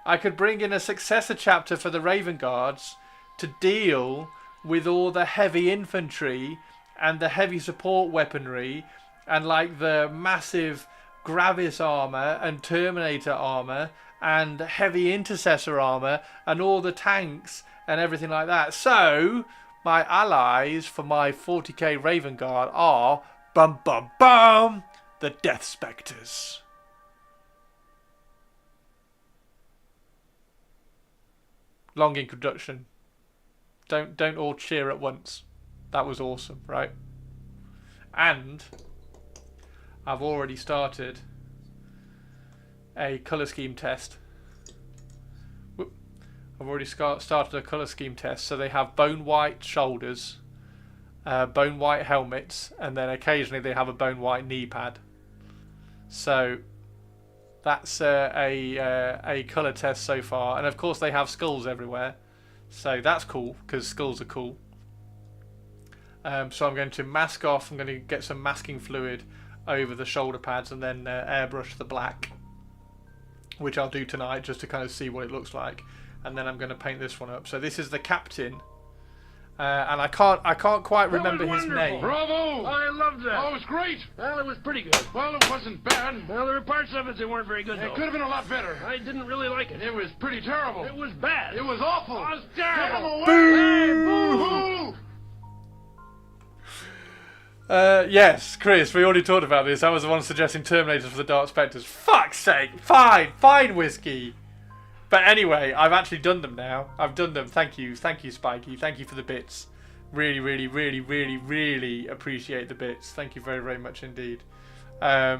I could bring in a successor chapter for the Raven Guards to deal with all the heavy infantry and the heavy support weaponry and like the massive Gravis armor and Terminator armor and heavy intercessor armor and all the tanks and everything like that. So my allies for my 40k Raven Guard are the Death Spectres. Long introduction. Don't all cheer at once. That was awesome, right? And I've already started a colour scheme test. I've already started a colour scheme test. So they have bone white shoulders, bone white helmets, and then occasionally they have a bone white knee pad. So That's a colour test so far. And of course they have skulls everywhere. So that's cool, because skulls are cool. So I'm going to mask off. I'm going to get some masking fluid over the shoulder pads and then airbrush the black, which I'll do tonight just to kind of see what it looks like. And then I'm going to paint this one up. So this is the captain. And I can't quite remember his name. Bravo! I loved that. Oh, it was great. Well, it was pretty good. Well, it wasn't bad. Well, there were parts of it that weren't very good, It though. could have been a lot better. I didn't really like it. It was pretty terrible. It was bad. It was awful. It was Get him terrible. away! Boo! Yes, Chris, we already talked about this. I was the one suggesting Terminators for the Dark Spectres. Fuck's sake! Fine, Whiskey. But anyway, I've actually done them now. I've done them. Thank you, Spikey. Thank you for the bits. Really, really, really, really, really appreciate the bits. Thank you very, very much indeed. Yeah,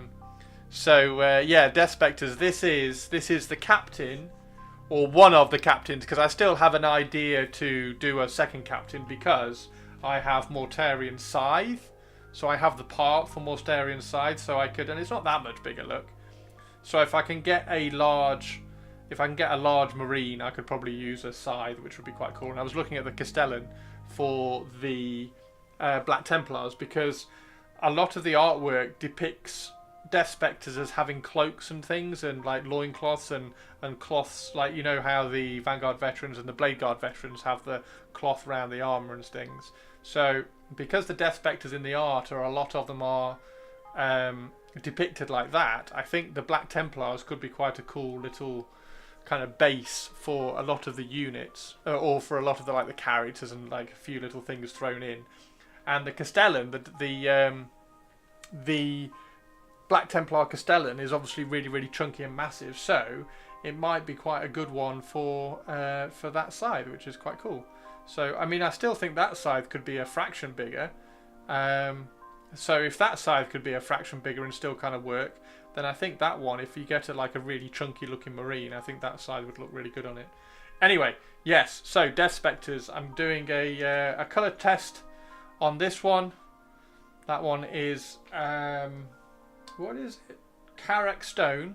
Death Spectres. This is the captain, or one of the captains, because I still have an idea to do a second captain because I have Mortarion Scythe. So I have the part for Mortarion Scythe, so I could, and it's not that much bigger. Look, so if I can get a large marine, I could probably use a scythe, which would be quite cool. And I was looking at the Castellan for the Black Templars because a lot of the artwork depicts Death Spectres as having cloaks and things and like loincloths and cloths, like you know how the Vanguard veterans and the Blade Guard veterans have the cloth around the armour and things. So because the Death Spectres in the art, or a lot of them are depicted like that, I think the Black Templars could be quite a cool little kind of base for a lot of the units, or for a lot of the the characters and like a few little things thrown in. And the Castellan, the Black Templar Castellan is obviously really, really chunky and massive, so it might be quite a good one for that scythe, which is quite cool. So I mean, I still think that scythe could be a fraction bigger. So if that scythe could be a fraction bigger and still kind of work, then I think that one, if you get a really chunky looking marine, I think that side would look really good on it. Anyway, yes, so Death Spectres, I'm doing a colour test on this one. That one is, what is it? Karak Stone,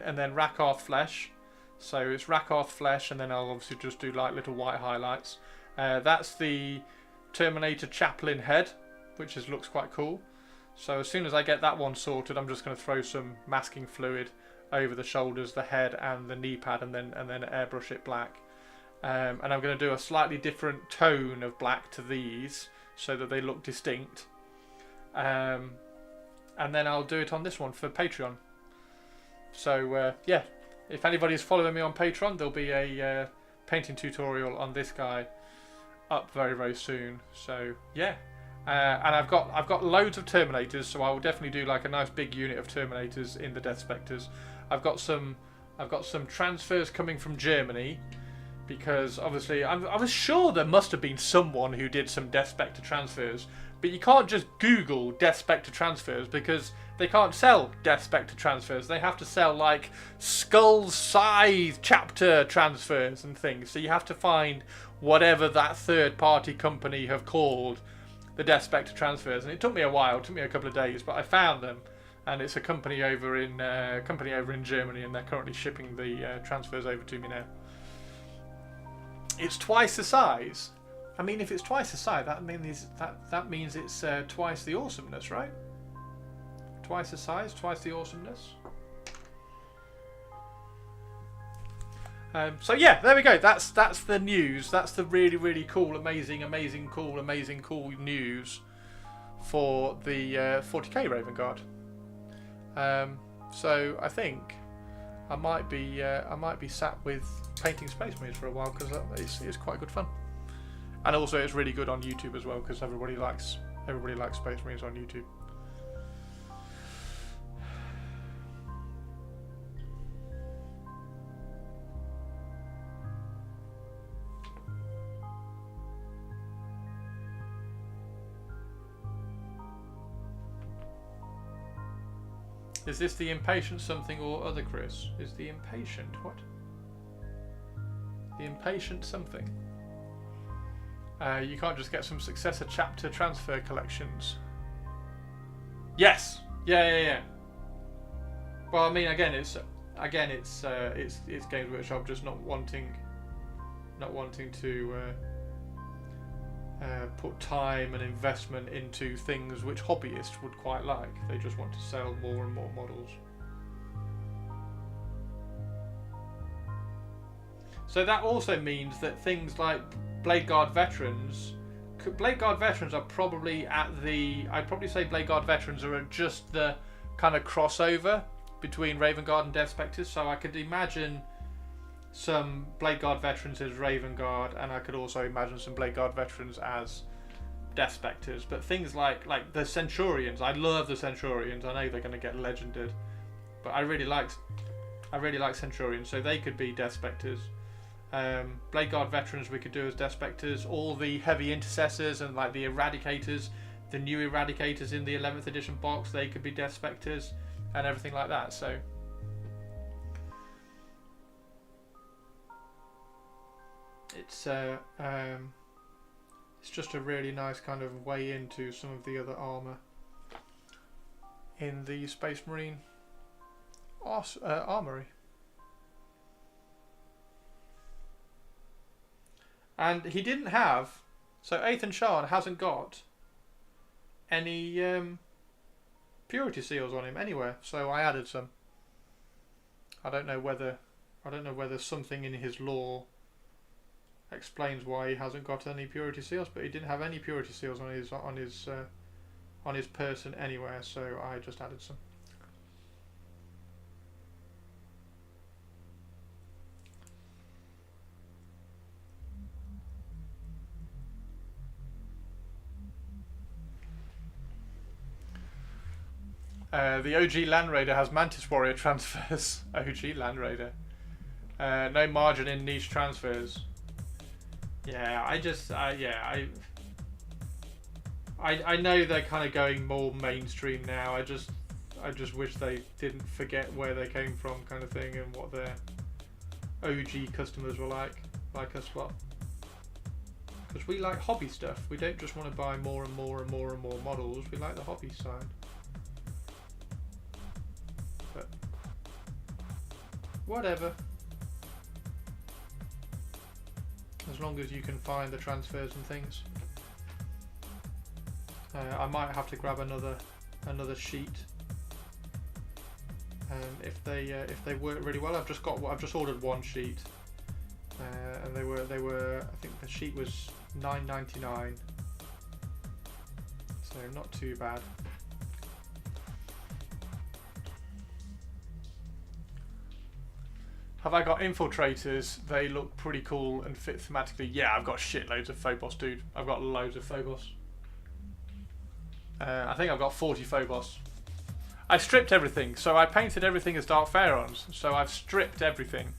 and then Rakarth Flesh. So it's Rakarth Flesh, and then I'll obviously just do like little white highlights. That's the Terminator Chaplain head, which looks quite cool. So as soon as I get that one sorted, I'm just going to throw some masking fluid over the shoulders, the head, and the knee pad, and then airbrush it black. And I'm going to do a slightly different tone of black to these, so that they look distinct. And then I'll do it on this one for Patreon. So yeah, if anybody's following me on Patreon, there'll be a painting tutorial on this guy up very, very soon. So yeah. And I've got loads of Terminators, so I will definitely do like a nice big unit of Terminators in the Death Spectres. I've got some transfers coming from Germany, because obviously I was sure there must have been someone who did some Death Spectre transfers, but you can't just Google Death Spectre transfers because they can't sell Death Spectre transfers. They have to sell like Skull Scythe chapter transfers and things. So you have to find whatever that third party company have called the Death Spectre transfers, and it took me a while. It took me a couple of days, but I found them, and it's a company over in Germany, and they're currently shipping the transfers over to me now. It's twice the size. I mean, if it's twice the size, that means it's twice the awesomeness, right? Twice the size, twice the awesomeness. So yeah, there we go. That's the news. That's the really, really cool, amazing cool news for the 40k Raven Guard. So I think I might be sat with painting Space Marines for a while, because it's quite good fun, and also it's really good on YouTube as well, because everybody likes Space Marines on YouTube. Is this the impatient something or other, Chris? Is the impatient what? The impatient something? You can't just get some successor chapter transfer collections. Yes! Yeah. Well, I mean, again, it's Games Workshop just not wanting to put time and investment into things which hobbyists would quite like. They just want to sell more and more models. So that also means that things like Blade Guard Veterans are probably I'd probably say Blade Guard Veterans are at just the kind of crossover between Raven Guard and Death Spectres. So I could imagine some Blade Guard Veterans as Raven Guard, and I could also imagine some Blade Guard Veterans as Death Spectres. But things like the Centurions, I love the Centurions. I know they're going to get legended, but I really like Centurions, so they could be Death Spectres. Blade Guard Veterans we could do as Death Spectres. All the heavy intercessors and like the Eradicators, the new Eradicators in the 11th edition box, they could be Death Spectres and everything like that. So it's just a really nice kind of way into some of the other armour in the Space Marine armoury. And he didn't have, so Aethan Shaan hasn't got any purity seals on him anywhere, so I added some. I don't know whether something in his lore explains why he hasn't got any purity seals, but he didn't have any purity seals on his person anywhere, so I just added some. The OG Land Raider has Mantis Warrior transfers. OG Land Raider. No margin in niche transfers. Yeah, I know they're kind of going more mainstream now. I just wish they didn't forget where they came from, kind of thing, and what their OG customers were like us lot. Because we like hobby stuff. We don't just want to buy more and more and more and more models. We like the hobby side. But whatever. As long as you can find the transfers and things. I might have to grab another sheet. If they work really well, I've just ordered one sheet, and they were I think the sheet was $9.99, so not too bad. Have I got infiltrators? They look pretty cool and fit thematically. Yeah, I've got shitloads of Phobos, dude. I've got loads of Phobos. I think I've got 40 Phobos. I stripped everything, so I painted everything as Dark Pharaons. So I've stripped everything.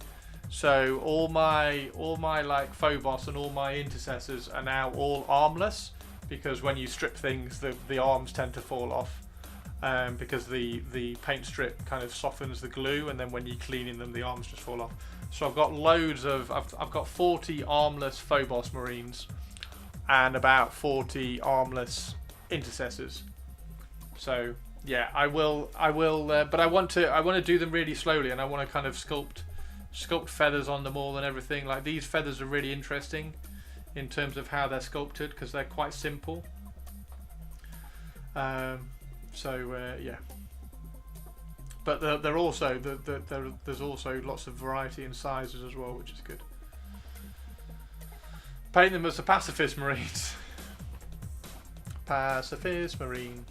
So all my like Phobos and all my intercessors are now all armless, because when you strip things, the arms tend to fall off. Because the paint strip kind of softens the glue, and then when you're cleaning them, the arms just fall off. So I've got loads of, I've got 40 armless Phobos Marines and about 40 armless intercessors. So yeah, I will, but I want to do them really slowly, and I want to kind of sculpt feathers on them all and everything. Like, these feathers are really interesting in terms of how they're sculpted, because they're quite simple. Yeah, but they're also there's also lots of variety in sizes as well, which is good. Paint them as the Pacifist Marines. Pacifist Marine.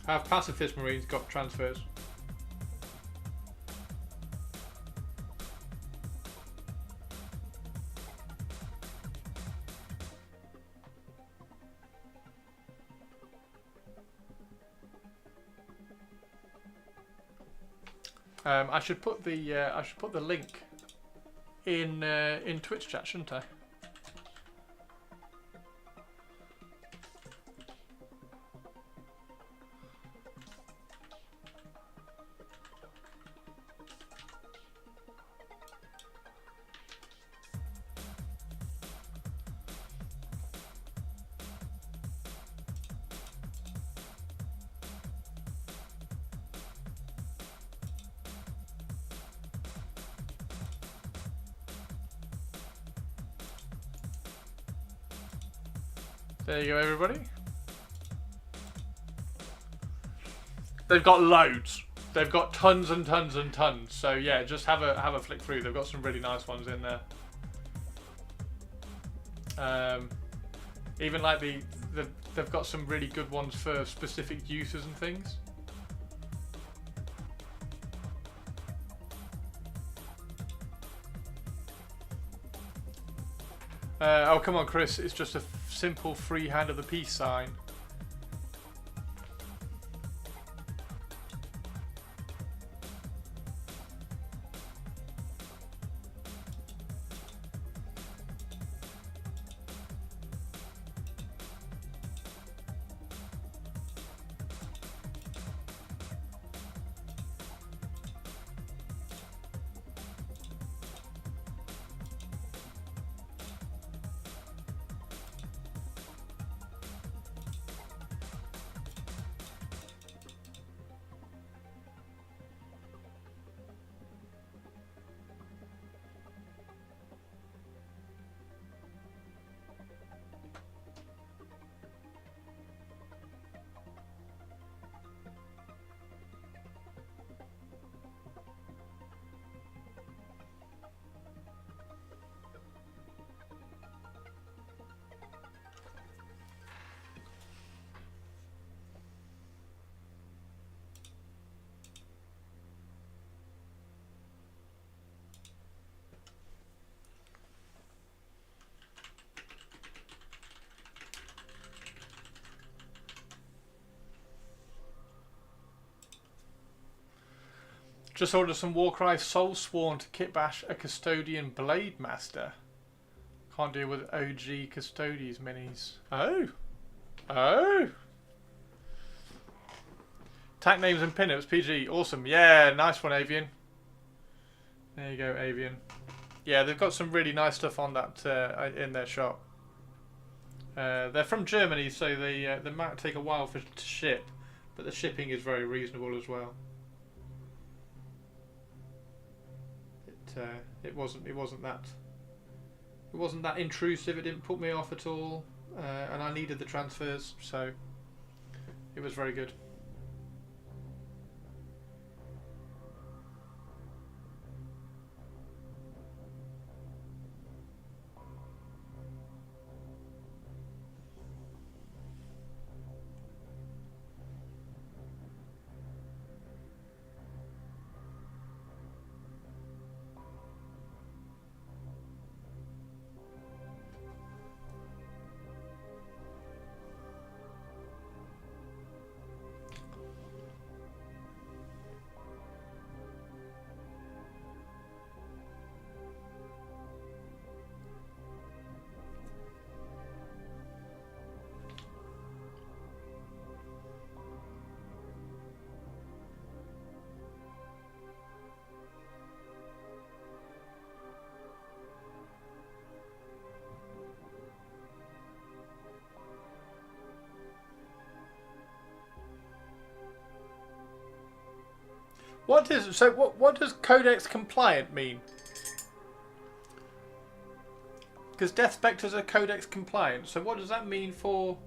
Have Pacifist Marines got transfers? I should put the link in Twitch chat, shouldn't I? There you go, everybody. They've got loads. They've got tons and tons and tons. So yeah, just have a flick through. They've got some really nice ones in there. Even like they've got some really good ones for specific uses and things. Oh come on, Chris! It's just a simple freehand of the peace sign. Just ordered some Warcry Soulsworn to kitbash a Custodian Blade Master. Can't deal with OG Custodies minis. Oh! Oh! Tag names and pinups, PG. Awesome. Yeah, nice one, Avian. There you go, Avian. Yeah, they've got some really nice stuff on that in their shop. They're from Germany, so they might take a while to ship, but the shipping is very reasonable as well. It wasn't that intrusive. It didn't put me off at all, and I needed the transfers, so it was very good. What does Codex compliant mean? Because Death Spectres are Codex compliant, so what does that mean for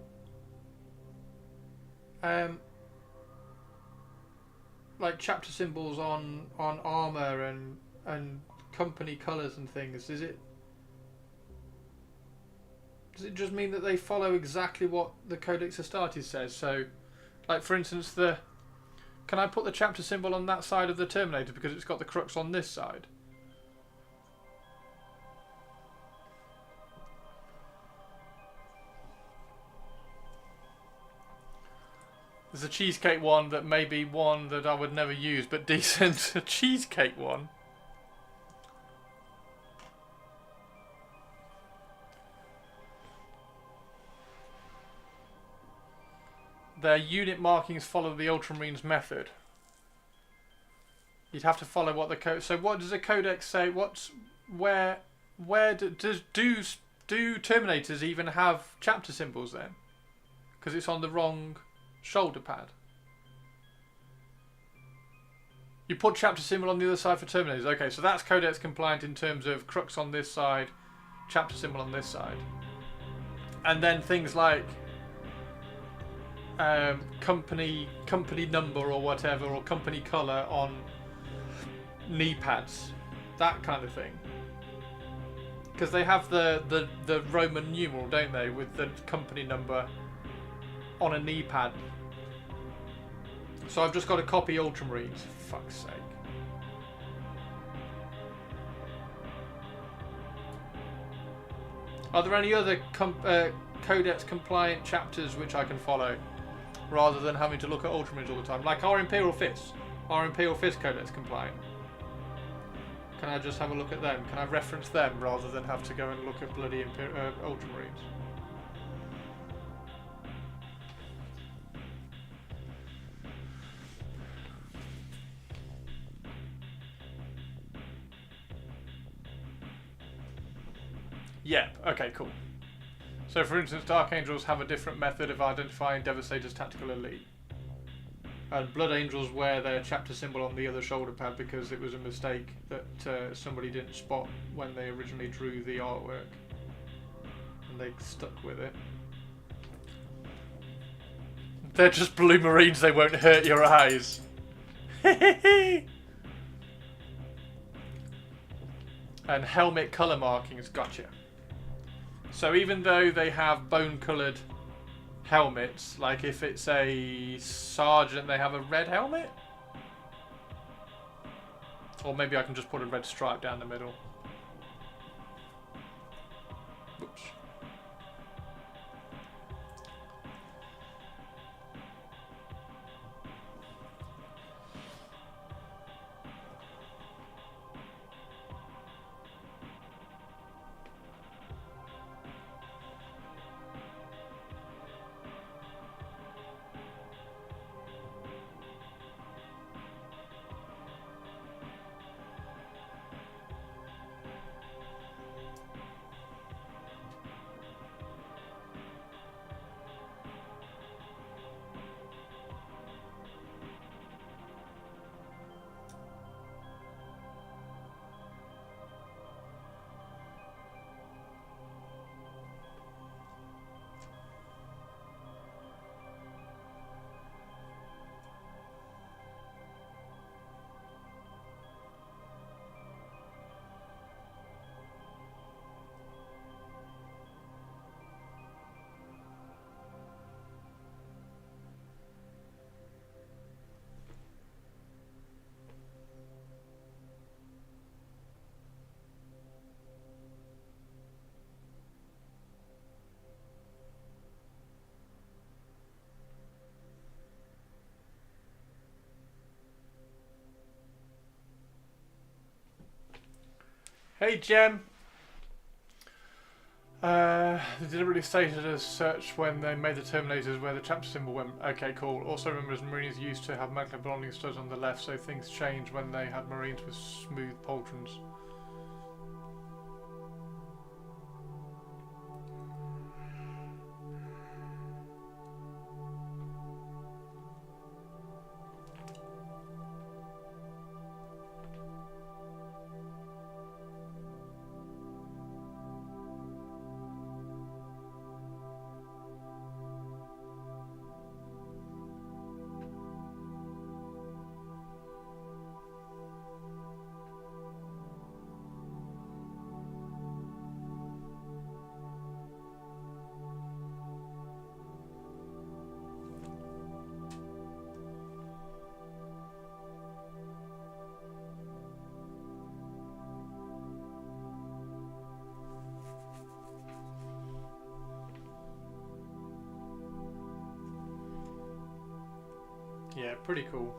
like chapter symbols on armor and company colours and things? Does it just mean that they follow exactly what the Codex Astartes says? So, like for instance, can I put the chapter symbol on that side of the Terminator because it's got the crux on this side? There's a cheesecake one that may be one that I would never use, but decent. A cheesecake one. Their unit markings follow the Ultramarines method. You'd have to follow what the code. So what does the Codex say? Where do Terminators even have chapter symbols then? Because it's on the wrong shoulder pad. You put chapter symbol on the other side for Terminators. Okay, so that's Codex compliant in terms of crux on this side, chapter symbol on this side. And then things like company number or whatever, or company colour on knee pads, that kind of thing. Because they have the Roman numeral, don't they, with the company number on a knee pad. So I've just got to copy Ultramarines, for fuck's sake. Are there any other Codex compliant chapters which I can follow, rather than having to look at Ultramarines all the time? Like our Imperial Fists. Are Imperial Fist Codex compliant? Can I just have a look at them? Can I reference them rather than have to go and look at bloody Ultramarines? Yeah, okay, cool. So for instance, Dark Angels have a different method of identifying Devastator's tactical elite. And Blood Angels wear their chapter symbol on the other shoulder pad because it was a mistake that somebody didn't spot when they originally drew the artwork. And they stuck with it. They're just blue Marines, they won't hurt your eyes. And helmet colour markings, gotcha. So even though they have bone coloured helmets, like if it's a sergeant, they have a red helmet? Or maybe I can just put a red stripe down the middle. Oops. Hey Jem. They didn't really state it as such when they made the Terminators where the chapter symbol went. Okay, cool. Also remember as Marines used to have magnet bonding studs on the left, so things changed when they had Marines with smooth pauldrons. Yeah, pretty cool.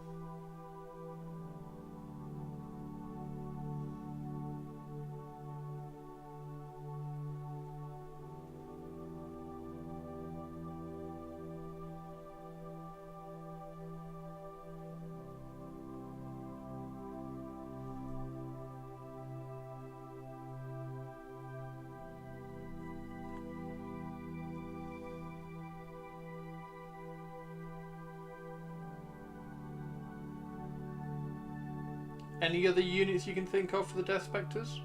Any other units you can think of for the Death Spectres?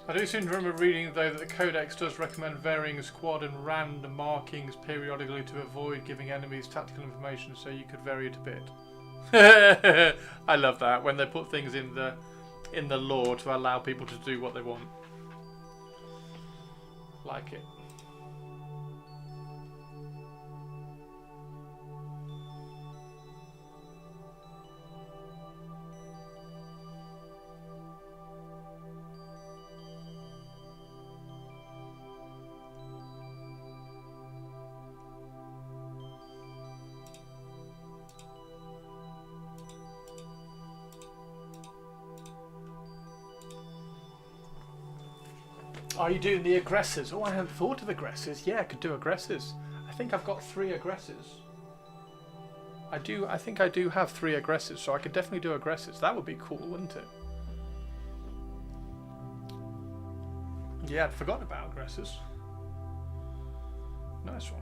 I do seem to remember reading, though, that the Codex does recommend varying squad and random markings periodically to avoid giving enemies tactical information, so you could vary it a bit. I love that, when they put things in the lore to allow people to do what they want. Like it. Are you doing the aggressors? Oh, I hadn't thought of aggressors. Yeah, I could do aggressors. I think I've got 3 aggressors. I think I do have 3 aggressors, so I could definitely do aggressors. That would be cool, wouldn't it? Yeah, I'd forgotten about aggressors. Nice one.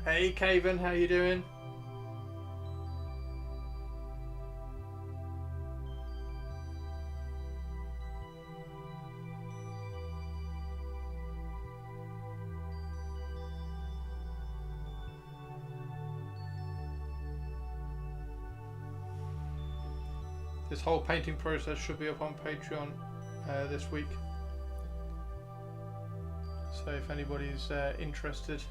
Hey, Caven, how you doing? This whole painting process should be up on Patreon this week. So if anybody's interested.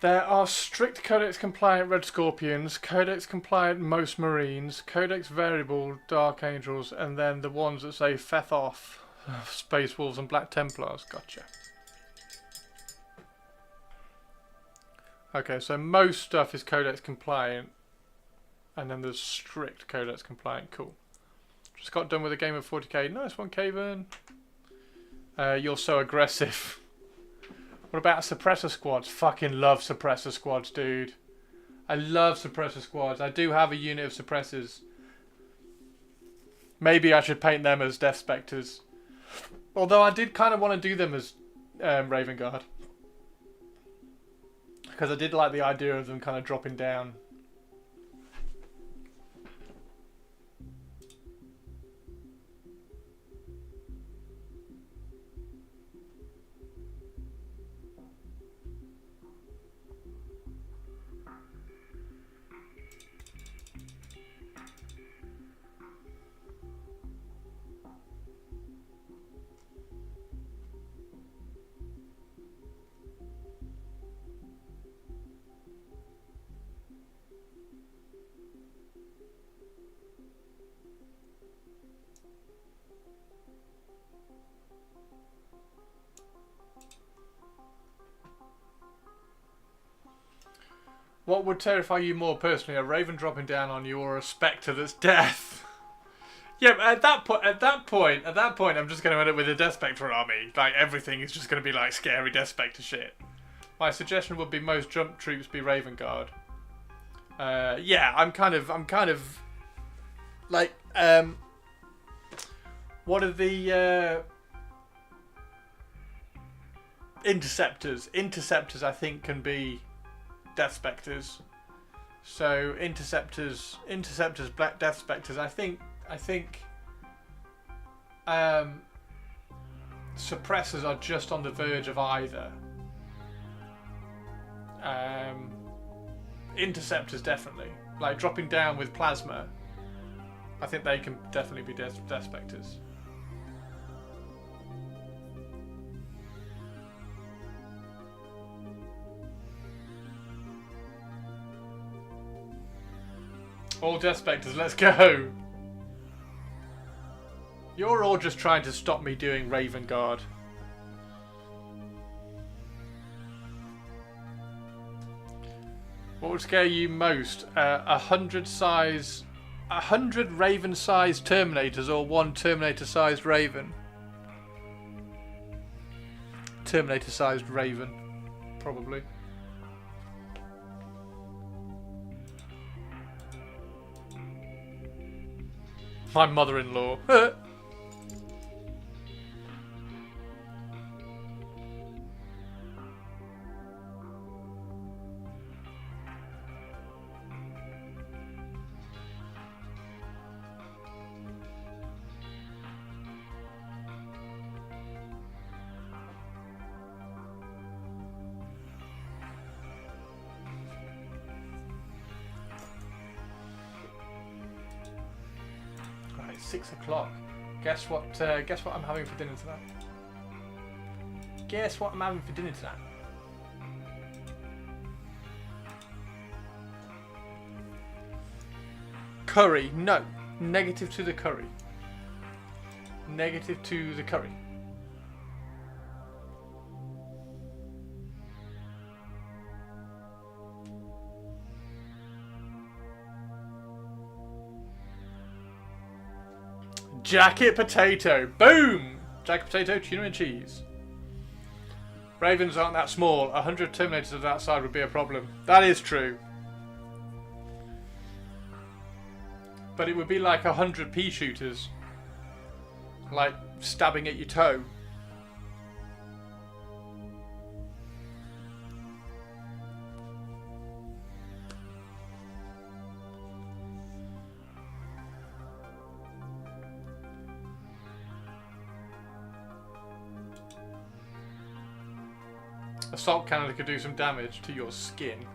There are strict Codex compliant Red Scorpions, Codex compliant most Marines, Codex variable Dark Angels, and then the ones that say Feth off, Space Wolves and Black Templars. Gotcha. Okay, so most stuff is Codex compliant, and then there's strict Codex compliant. Cool. Just got done with a game of 40k. Nice one, Caven. You're so aggressive. What about suppressor squads? Fucking love suppressor squads, dude. I love suppressor squads. I do have a unit of suppressors. Maybe I should paint them as Death Spectres. Although I did kind of want to do them as Raven Guard. Because I did like the idea of them kind of dropping down. What would terrify you more personally, a raven dropping down on you or a spectre that's death? Yeah, but at that point, I'm just going to end up with a Death Spectre army. Like, everything is just going to be like scary Death Spectre shit. My suggestion would be most jump troops be Raven Guard. Yeah, I'm kind of like, what are the interceptors? Interceptors, I think, can be Death Spectres. So interceptors, black Death Spectres. I think suppressors are just on the verge of either. Interceptors definitely, like dropping down with plasma. I think they can definitely be Death Spectres. All Death Spectres, let's go! You're all just trying to stop me doing Raven Guard. What would scare you most? 100 Raven-sized Terminators or 1 Terminator-sized Raven? Terminator-sized Raven, probably. My mother-in-law. Right, 6 o'clock. Guess what I'm having for dinner tonight? Guess what I'm having for dinner tonight? Curry. No. Negative to the curry. Negative to the curry. Jacket potato. Boom! Jacket potato, tuna and cheese. Ravens aren't that small. 100 Terminators of that side would be a problem. That is true. But it would be like 100 pea shooters. Like stabbing at your toe. Assault cannon could do some damage to your skin.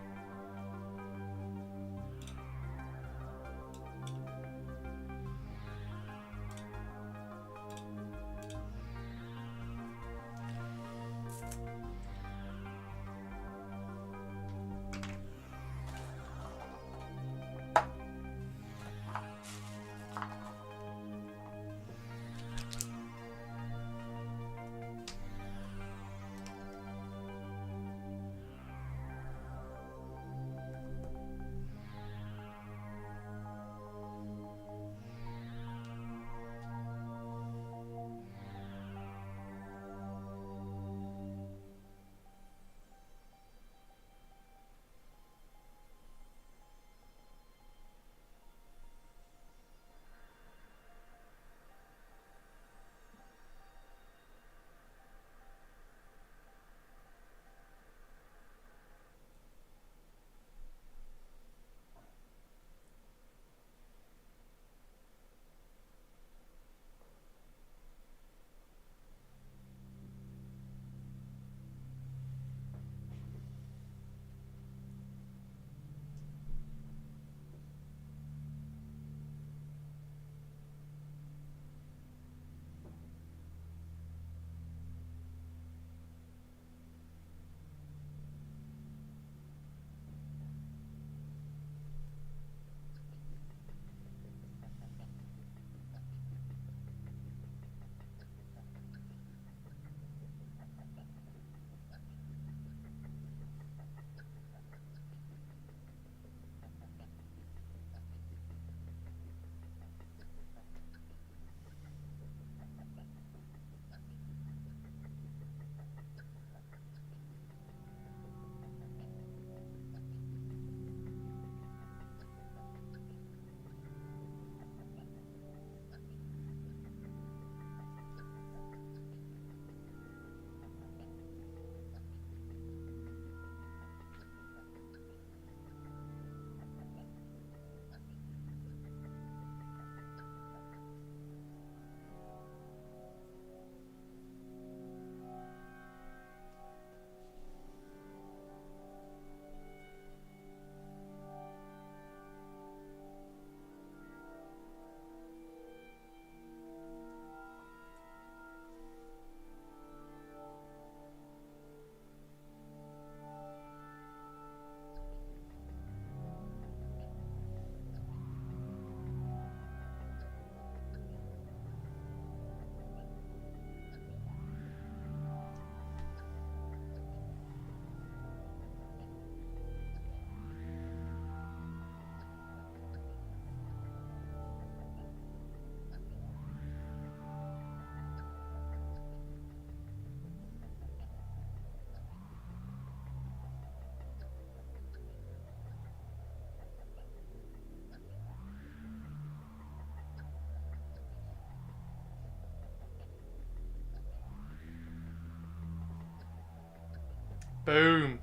Boom.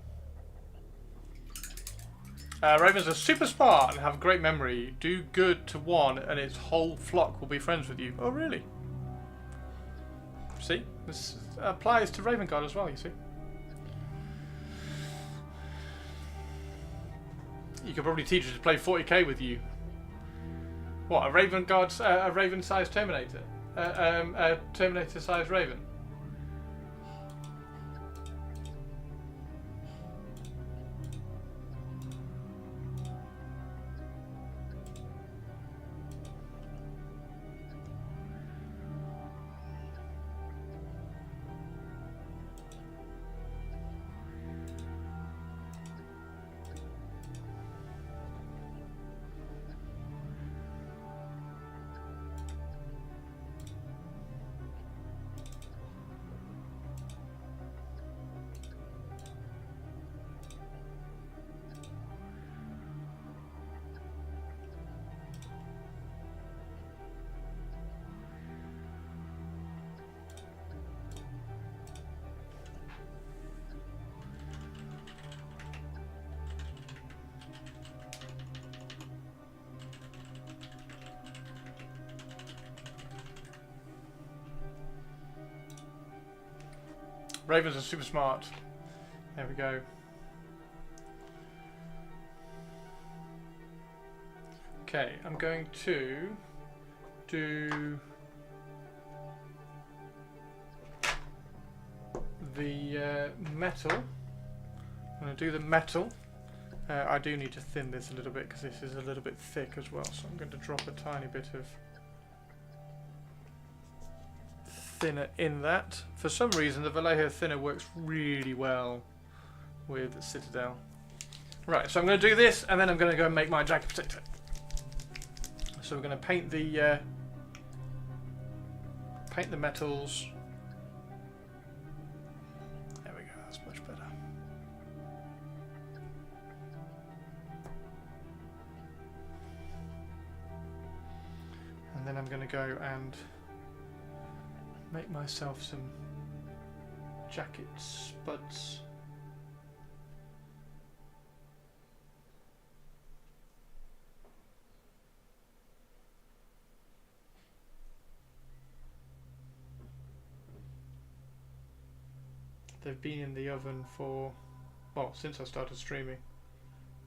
Ravens are super smart and have great memory. Do good to one and its whole flock will be friends with you. Oh, really? See? This applies to Raven Guard as well, you see. You could probably teach her to play 40k with you. What, a Raven Guard, a Raven-sized Terminator? A Terminator-sized Raven? Ravens are super smart. There we go. Okay, I'm going to do the metal. I'm going to do the metal. I do need to thin this a little bit because this is a little bit thick as well, so I'm going to drop a tiny bit of thinner in that. For some reason the Vallejo thinner works really well with Citadel. Right, so I'm going to do this and then I'm going to go and make my jacket protector. So we're going to paint the metals. There we go, that's much better. And then I'm going to go and make myself some jacket spuds. They've been in the oven for, well, since I started streaming.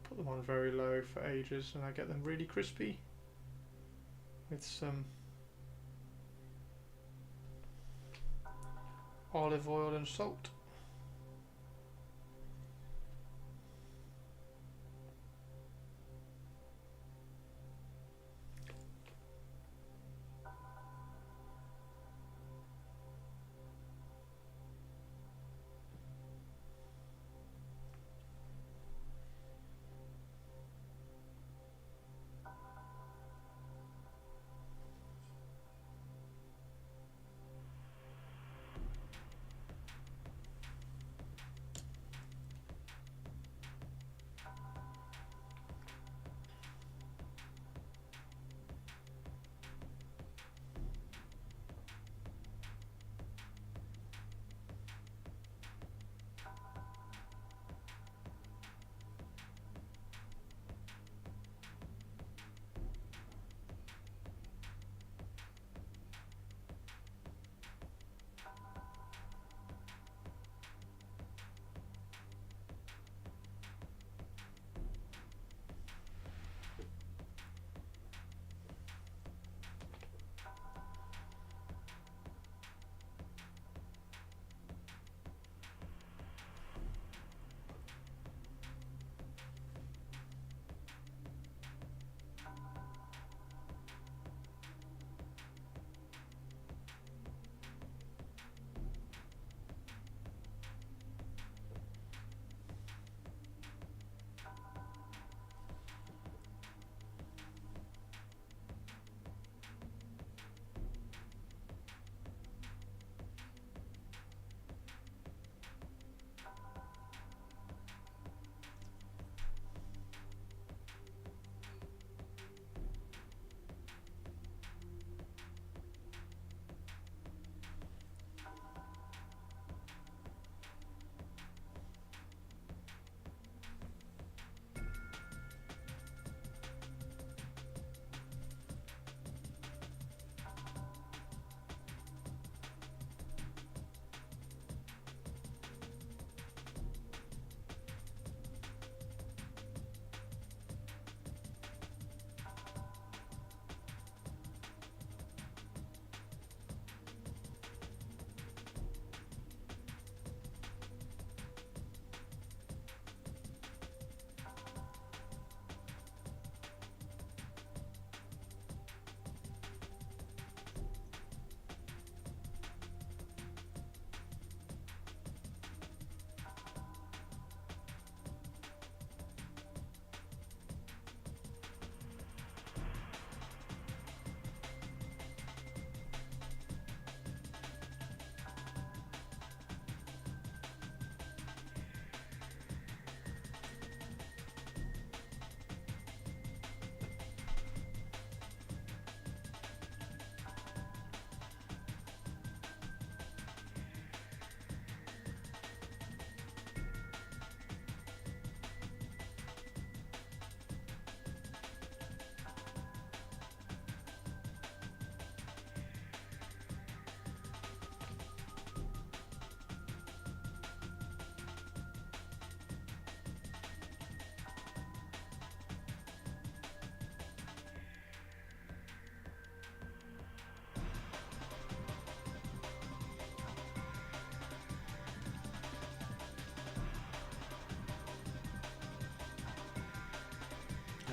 Put them on very low for ages and I get them really crispy with some olive oil and salt.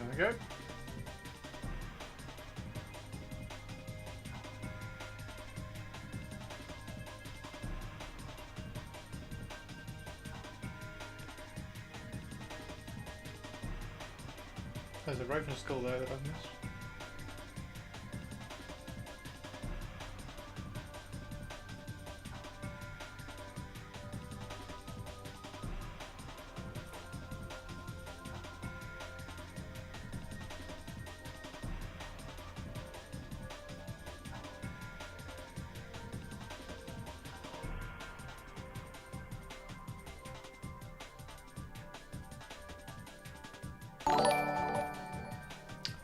we go. There's a Raven skull there that I've missed.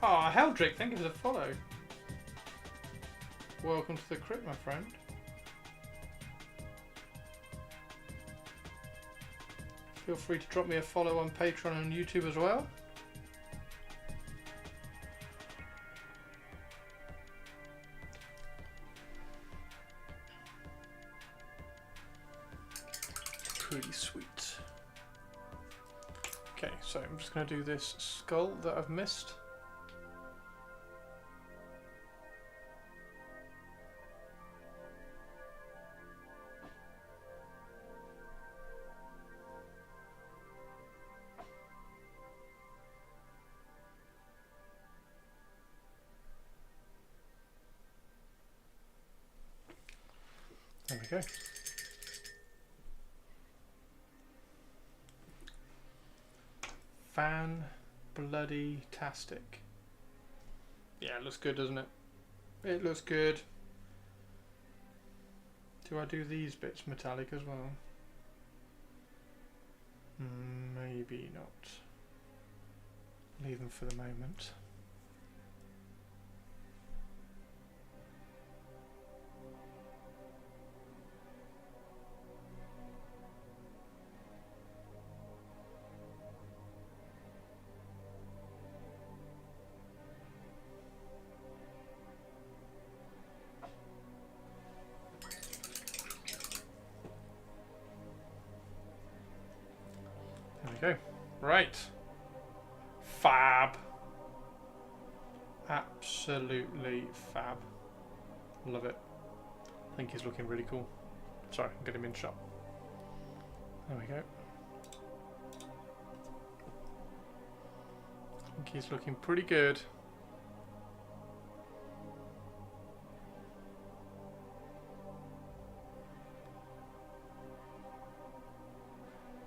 Oh, Heldrick, thank you for the follow. Welcome to the crypt, my friend. Feel free to drop me a follow on Patreon and YouTube as well. Pretty sweet. Okay, so I'm just going to do this skull that I've missed. There we go. Fan-bloody-tastic. Yeah, it looks good, doesn't it? It looks good. Do I do these bits metallic as well? Maybe not. Leave them for the moment. There we go. Right. Fab. Absolutely fab. Love it. I think he's looking really cool. Sorry, I'll get him in shot. There we go. I think he's looking pretty good.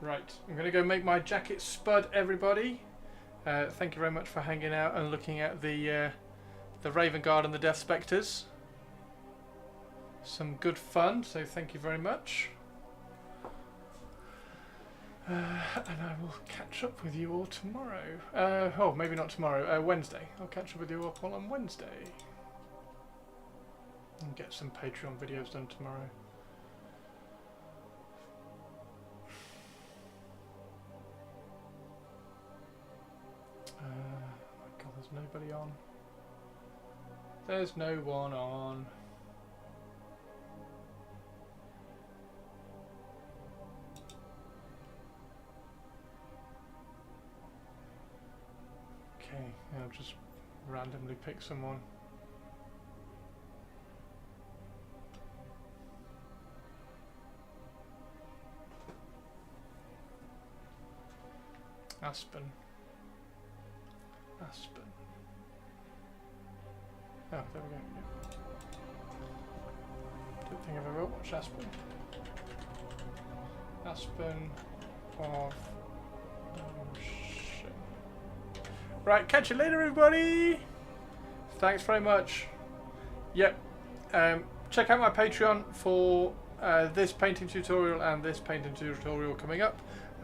Right, I'm going to go make my jacket spud, everybody. Thank you very much for hanging out and looking at the Raven Guard and the Death Spectres. Some good fun, so thank you very much. And I will catch up with you all tomorrow. Oh, maybe not tomorrow, Wednesday. I'll catch up with you all on Wednesday. And get some Patreon videos done tomorrow. My God, there's nobody on. There's no one on. Okay, I'll just randomly pick someone. Aspen. Aspen. Oh, there we go. Yeah. Don't think I've ever watched Aspen. Aspen of... Oh, shit. Right, catch you later, everybody! Thanks very much. Yep. Check out my Patreon for this painting tutorial and this painting tutorial coming up.